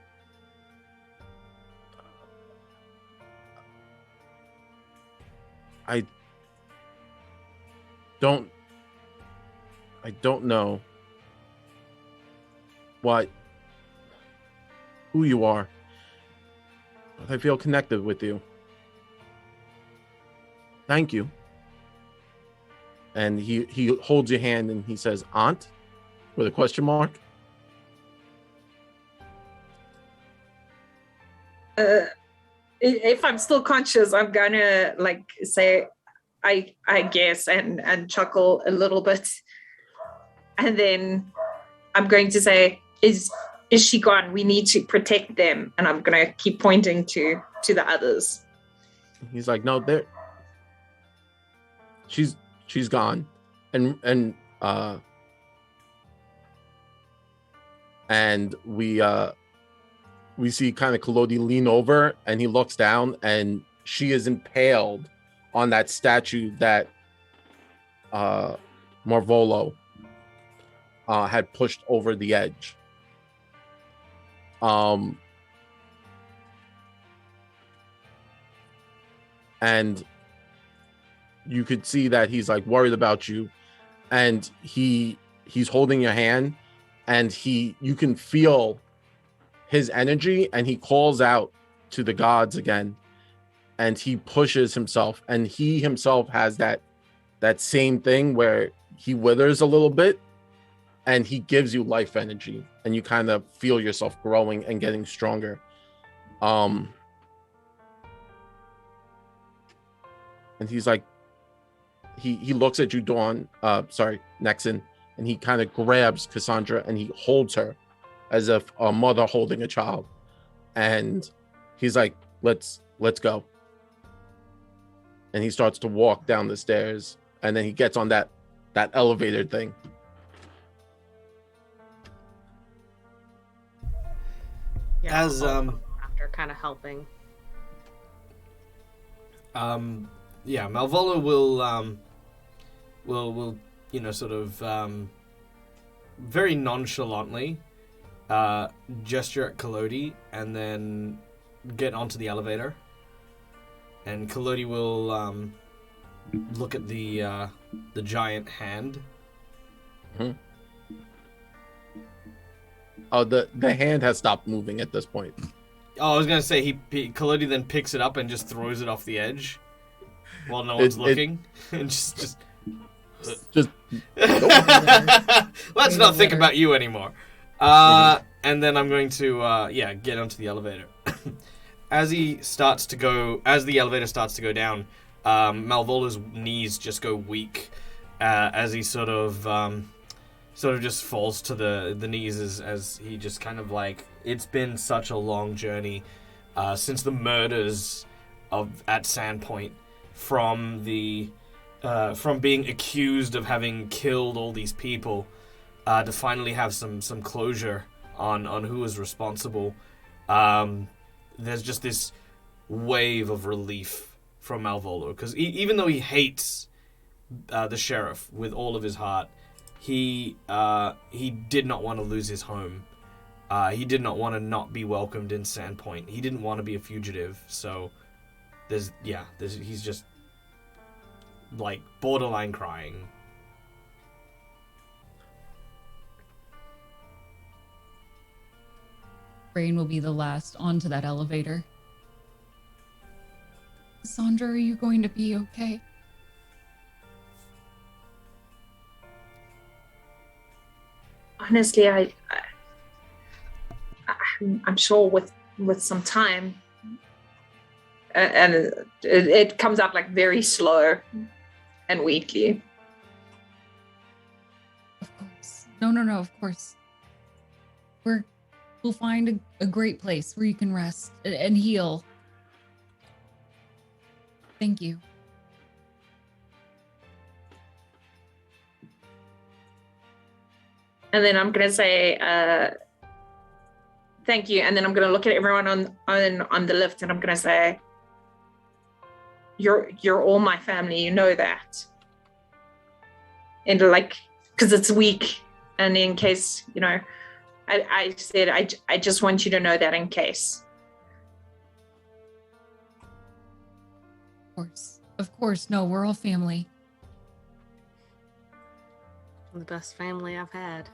I don't know who you are, but I feel connected with you. Thank you. And he holds your hand and he says, Aunt, with a question mark. If I'm still conscious, I'm gonna like say, I guess, and chuckle a little bit, and then I'm going to say, is she gone? We need to protect them. And I'm gonna keep pointing to the others. He's like, no, she's gone, and we see kind of Kalodi lean over, and he looks down, and she is impaled on that statue that Marvolo had pushed over the edge. And you could see that he's like worried about you, and he's holding your hand, and you can feel his energy, and he calls out to the gods again, and he pushes himself, and he himself has that same thing where he withers a little bit, and he gives you life energy, and you kind of feel yourself growing and getting stronger. And he's like, he looks at you, Nexon, and he kind of grabs Cassandra and he holds her as if a mother holding a child. And he's like, let's go. And he starts to walk down the stairs, and then he gets on that elevator thing. Yeah, As after kind of helping. Yeah, Malvolo will sort of very nonchalantly gesture at Kalodi and then get onto the elevator. And Kalodi will look at the giant hand. Mm-hmm. Oh, the hand has stopped moving at this point. Oh, I was gonna say Kalodi then picks it up and just throws it off the edge while no one's looking, and just let's not think about you anymore. And then I'm going to get onto the elevator. As the elevator starts to go down, Malvolo's knees just go weak as he sort of just falls to the knees as he just kind of like, it's been such a long journey since the murders at Sandpoint, from being accused of having killed all these people, to finally have some closure on who was responsible. There's just this wave of relief from Malvolo, because even though he hates the sheriff with all of his heart, he did not want to lose his home. He did not want to not be welcomed in Sandpoint. He didn't want to be a fugitive. So he's just like borderline crying. Rain will be the last onto that elevator. Cassandra, are you going to be okay? Honestly, I'm sure with some time, and it comes out like very slow and weakly. Of course. No, of course. We'll find a great place where you can rest and heal. Thank you. And then I'm gonna say thank you, and then I'm gonna look at everyone on the lift, and I'm gonna say, you're all my family, you know that. And like, because it's weak, and in case, I said I just want you to know that in case. Of course. No, we're all family. The best family I've had.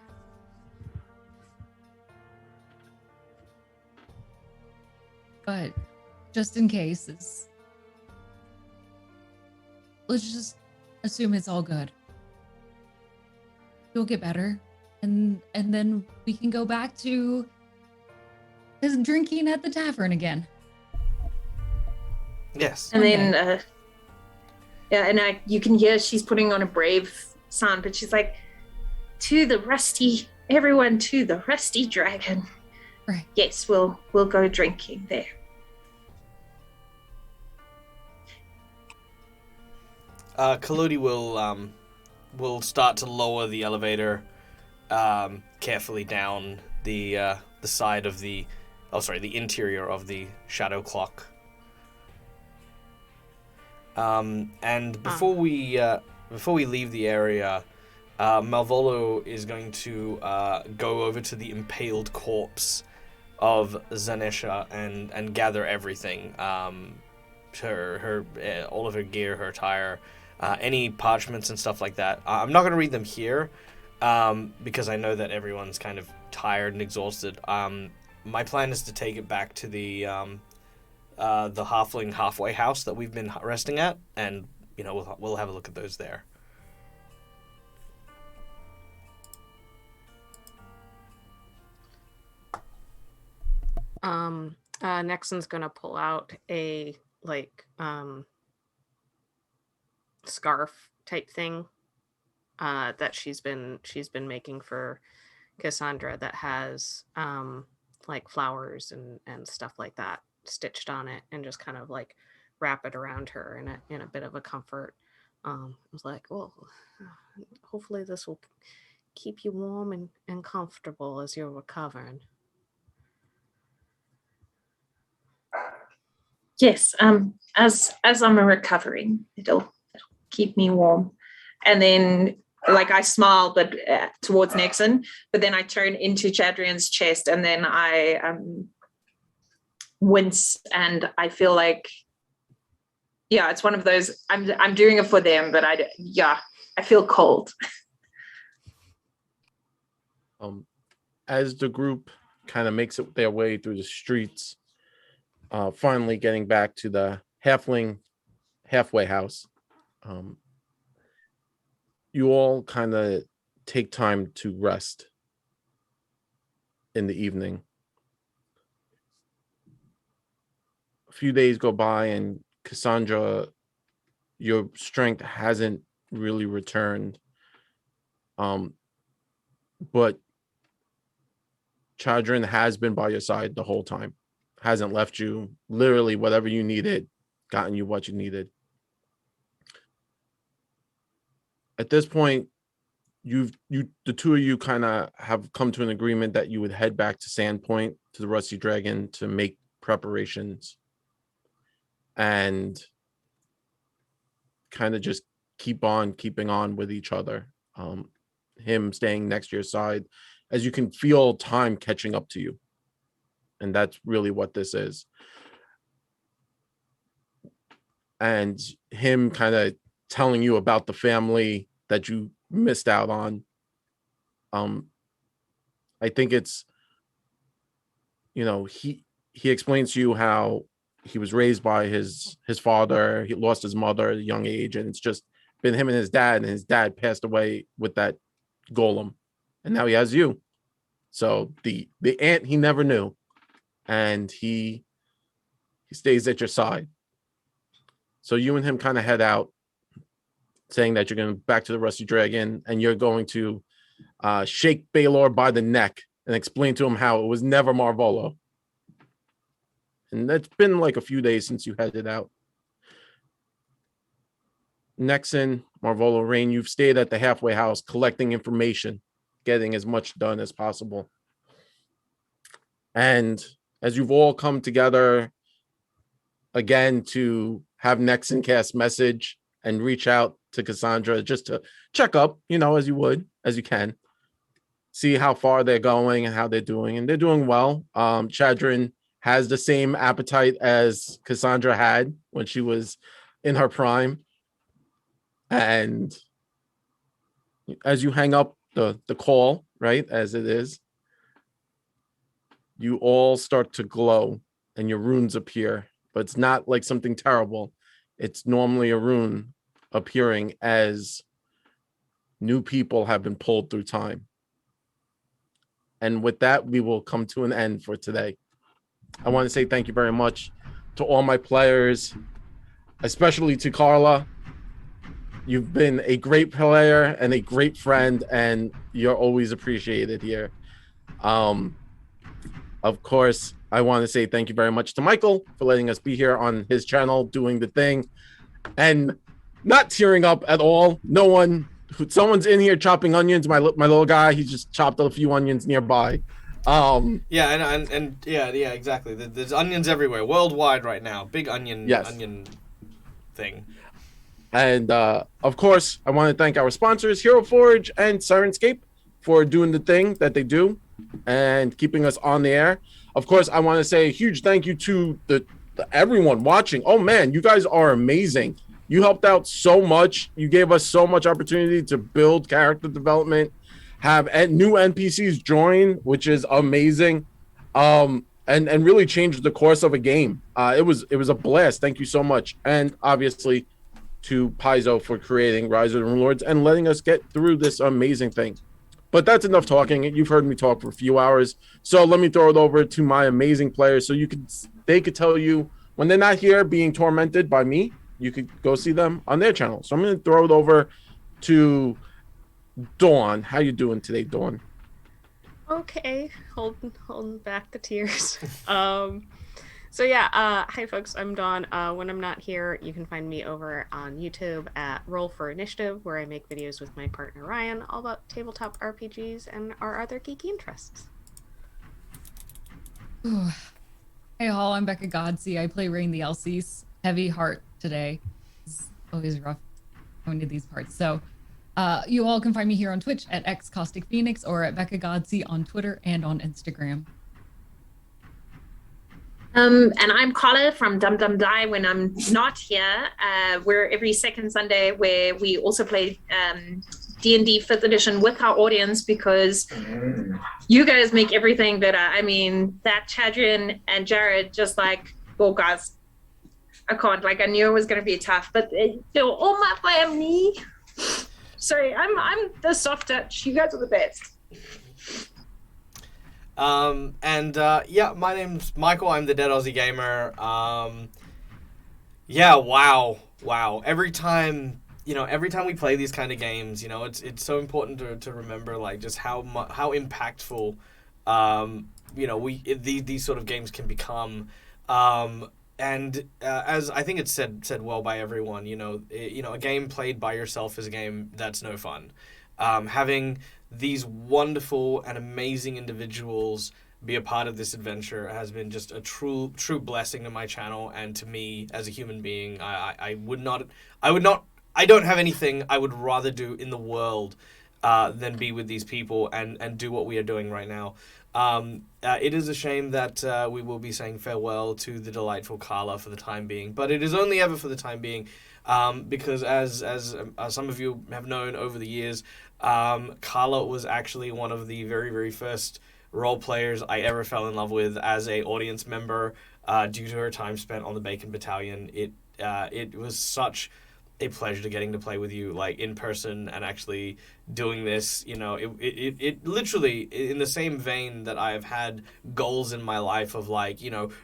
But just in case, let's just assume it's all good. You'll get better, and then we can go back to drinking at the tavern again. Yes. And then you can hear she's putting on a brave sound, but she's like, everyone to the Rusty Dragon. Right. Yes, we'll go drinking there. Kalodi will start to lower the elevator carefully down the side of the interior of the shadow clock. And before we leave the area, Malvolo is going to go over to the impaled corpse of Zanesha and gather everything. Her all of her gear, her attire, any parchments and stuff like that. I'm not going to read them here because I know that everyone's kind of tired and exhausted. My plan is to take it back to the halfling halfway house that we've been resting at, and we'll have a look at those there. Nexon's gonna pull out a scarf type thing that she's been making for Cassandra that has like flowers and stuff like that stitched on it, and just kind of like wrap it around her in a bit of a comfort. I was like, well, hopefully this will keep you warm and comfortable as you're recovering. Yes, as I'm recovering, it'll keep me warm. And then, like, I smile, but towards Nixon, but then I turn into Chadrian's chest, and then I wince, and I feel like, yeah, it's one of those. I'm doing it for them, but I feel cold. As the group kind of makes it their way through the streets, finally getting back to the halfling halfway house, you all kind of take time to rest in the evening. A few days go by, and Cassandra, your strength hasn't really returned. But Chadrin has been by your side the whole time. Hasn't left you. Literally, whatever you needed, gotten you what you needed. At this point, the two of you kind of have come to an agreement that you would head back to Sandpoint, to the Rusty Dragon, to make preparations and kind of just keeping on with each other. Him staying next to your side, as you can feel time catching up to you. And that's really what this is. And him kind of telling you about the family that you missed out on. I think it's, he explains to you how he was raised by his father. He lost his mother at a young age, and it's just been him and his dad passed away with that golem, and now he has you. So the aunt he never knew, and he stays at your side. So you and him kind of head out, saying that you're going back to the Rusty Dragon, and you're going to shake Baylor by the neck and explain to him how it was never Marvolo. And it's been like a few days since you headed out. Nexon, Marvolo, Rain, you've stayed at the halfway house collecting information, getting as much done as possible. And as you've all come together again to have Nexon cast message and reach out to Cassandra just to check up, as you can, see how far they're going and how they're doing. And they're doing well. Chadrin has the same appetite as Cassandra had when she was in her prime. And as you hang up the call, right, as it is, you all start to glow and your runes appear. But it's not like something terrible. It's normally a rune appearing as new people have been pulled through time. And with that, we will come to an end for today. I want to say thank you very much to all my players, especially to Carla. You've been a great player and a great friend, and you're always appreciated here. Of course, I want to say thank you very much to Michael for letting us be here on his channel, doing the thing, and not tearing up at all. Someone's in here chopping onions. My little guy, he just chopped a few onions nearby. Yeah, and yeah, exactly. There's onions everywhere, worldwide right now. Big onion, yes. Onion thing. And of course, I want to thank our sponsors, Hero Forge and Sirenscape, for doing the thing that they do and keeping us on the air. Of course, I want to say a huge thank you to the everyone watching. Oh man, you guys are amazing. You helped out so much. You gave us so much opportunity to build character development, have new NPCs join, which is amazing, and really changed the course of a game. It was a blast. Thank you so much. And obviously to Paizo for creating Rise of the Runelords and letting us get through this amazing thing. But that's enough talking. You've heard me talk for a few hours. So let me throw it over to my amazing players so they could tell you when they're not here being tormented by me, you could go see them on their channel. So I'm going to throw it over to Dawn. How you doing today, Dawn? Okay, holding back the tears. So yeah, hi folks, I'm Dawn. When I'm not here, you can find me over on YouTube at Roll for Initiative, where I make videos with my partner Ryan, all about tabletop RPGs and our other geeky interests. Hey all, I'm Becca Godsey. I play Rain the Elsies. Heavy heart today. It's always rough going to these parts. So you all can find me here on Twitch at xcausticphoenix or at Becca Godsey on Twitter and on Instagram. And I'm Carla from Dum Dum Die when I'm not here. We're every second Sunday where we also play D&D 5th edition with our audience because you guys make everything better. I mean, that Chadrian and Jared just like, well, guys, I can't. Like, I knew it was going to be tough, but they're all my family. Sorry, I'm the soft touch. You guys are the best. Yeah, my name's Michael. I'm the Dead Aussie Gamer. Yeah, wow. Every time we play these kind of games, it's so important to remember like just how impactful, these sort of games can become. As I think it's said well by everyone, a game played by yourself is a game that's no fun. Having these wonderful and amazing individuals be a part of this adventure has been just a true blessing to my channel and to me as a human being. I don't have anything I would rather do in the world than be with these people and do what we are doing right now. It is a shame that we will be saying farewell to the delightful Carla for the time being, but it is only ever for the time being, because as some of you have known over the years, Carla was actually one of the very, very first role players I ever fell in love with as a audience member, due to her time spent on the Bacon Battalion. It was such a pleasure getting to play with you like in person and actually doing this. It literally, in the same vein that I have had goals in my life of like,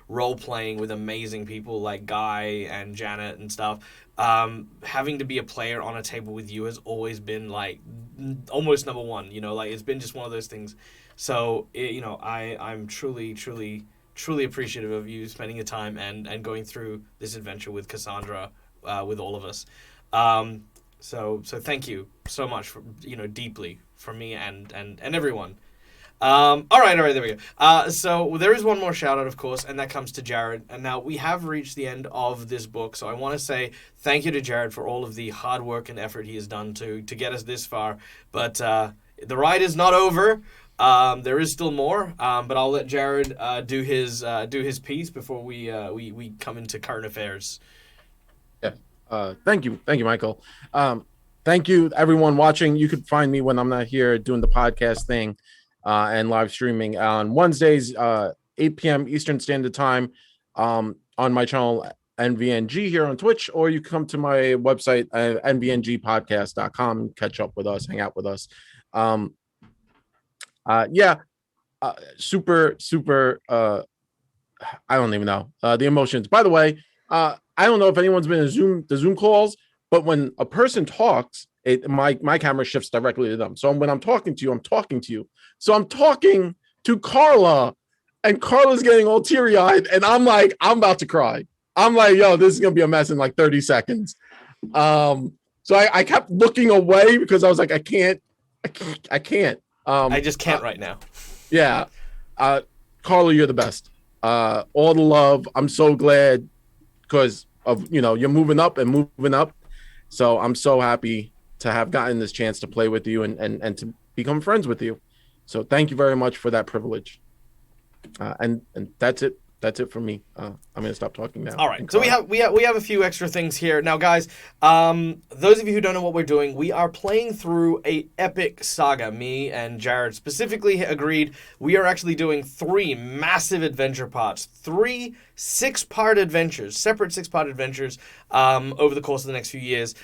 role playing with amazing people like Guy and Janet and stuff, having to be a player on a table with you has always been like almost number one. Like it's been just one of those things. So I'm truly appreciative of you spending your time and going through this adventure with Cassandra, with all of us. So thank you so much for, deeply from me and everyone. All right, there we go. So there is one more shout out, of course, and that comes to Jared. And now we have reached the end of this book, so I want to say thank you to Jared for all of the hard work and effort he has done to get us this far. But the ride is not over. There is still more, but I'll let Jared do his piece before we come into current affairs. Yeah. Thank you, Michael. Thank you, everyone watching. You could find me when I'm not here doing the podcast thing and live streaming on Wednesdays, 8 p.m. Eastern Standard Time, on my channel NVNG here on Twitch, or you come to my website nvngpodcast.com and catch up with us, hang out with us. Super I don't even know the emotions. By the way, I don't know if anyone's been in the Zoom calls, but when a person talks, my camera shifts directly to them. So when I'm talking to you, I'm talking to you. So I'm talking to Carla, and Carla's getting all teary-eyed, and I'm like, I'm about to cry. I'm like, yo, this is gonna be a mess in like 30 seconds. So I kept looking away because I was like, I can't. I just can't right now. Yeah. Carla, you're the best. All the love. I'm so glad because of, you're moving up. So I'm so happy to have gotten this chance to play with you and to become friends with you. So thank you very much for that privilege. And that's it. that's it for me. I'm gonna stop talking now. All right, so we have a few extra things here now, guys. Those of you who don't know what we're doing, we are playing through a epic saga. Me and Jared specifically agreed we are actually doing 3 massive adventure parts, 3 6-part adventures, separate 6-part adventures over the course of the next few years.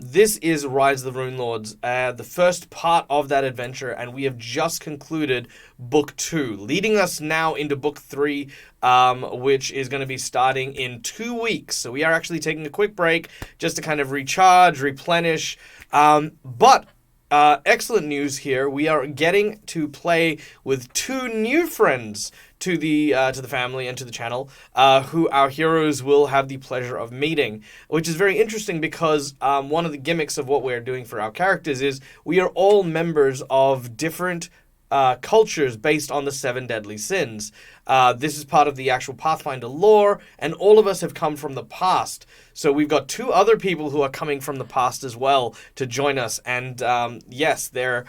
This is Rise of the Runelords, the first part of that adventure, and we have just concluded Book 2, leading us now into Book 3, which is going to be starting in 2 weeks. So we are actually taking a quick break just to kind of recharge, replenish. But excellent news here. We are getting to play with 2 new friends to the family and to the channel, who our heroes will have the pleasure of meeting, which is very interesting because one of the gimmicks of what we're doing for our characters is we are all members of different cultures based on the 7 deadly sins. This is part of the actual Pathfinder lore, and all of us have come from the past. So we've got 2 other people who are coming from the past as well to join us. And yes, I've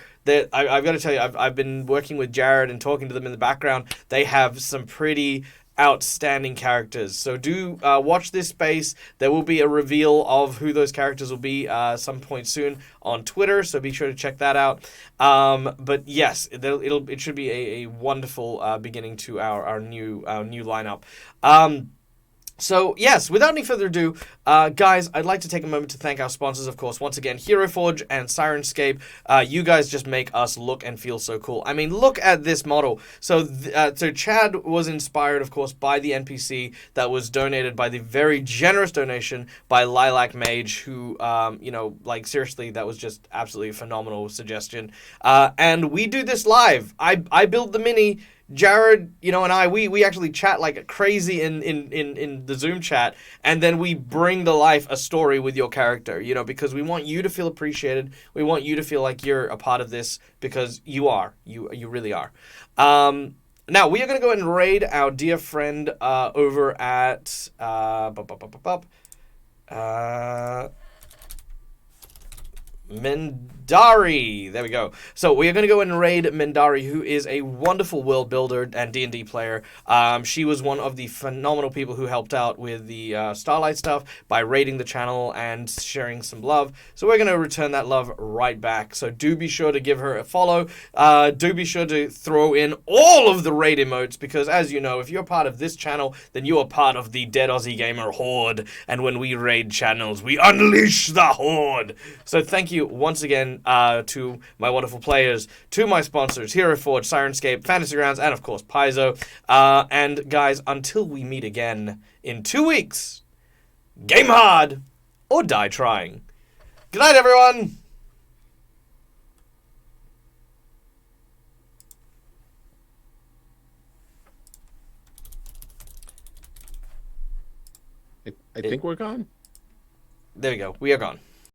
got to tell you, I've been working with Jared and talking to them in the background. They have some pretty outstanding characters. So do watch this space. There will be a reveal of who those characters will be some point soon on Twitter, so be sure to check that out. But yes, it should be a wonderful beginning to our new lineup. So, yes, without any further ado, guys, I'd like to take a moment to thank our sponsors, of course. Once again, Hero Forge and Sirenscape. You guys just make us look and feel so cool. I mean, look at this model. So Chad was inspired, of course, by the NPC that was donated by the very generous donation by Lilac Mage, who, seriously, that was just absolutely a phenomenal suggestion. And we do this live. I build the mini. Jared, and I, we actually chat like crazy in the Zoom chat, and then we bring to life a story with your character, because we want you to feel appreciated. We want you to feel like you're a part of this, because you are. You really are. Now, we are going to go ahead and raid our dear friend over at... Mendari. There we go. So we are going to go and raid Mendari, who is a wonderful world builder and D&D player. She was one of the phenomenal people who helped out with the Starlight stuff by raiding the channel and sharing some love. So we're going to return that love right back. So do be sure to give her a follow. Do be sure to throw in all of the raid emotes, because as you know, if you're part of this channel, then you are part of the Dead Aussie Gamer Horde. And when we raid channels, we unleash the Horde. So thank you once again to my wonderful players, to my sponsors, Hero Forge, Sirenscape, Fantasy Grounds, and of course Paizo. And guys, until we meet again in 2 weeks, game hard or die trying. Good night, everyone. I think we're gone. There we go. We are gone.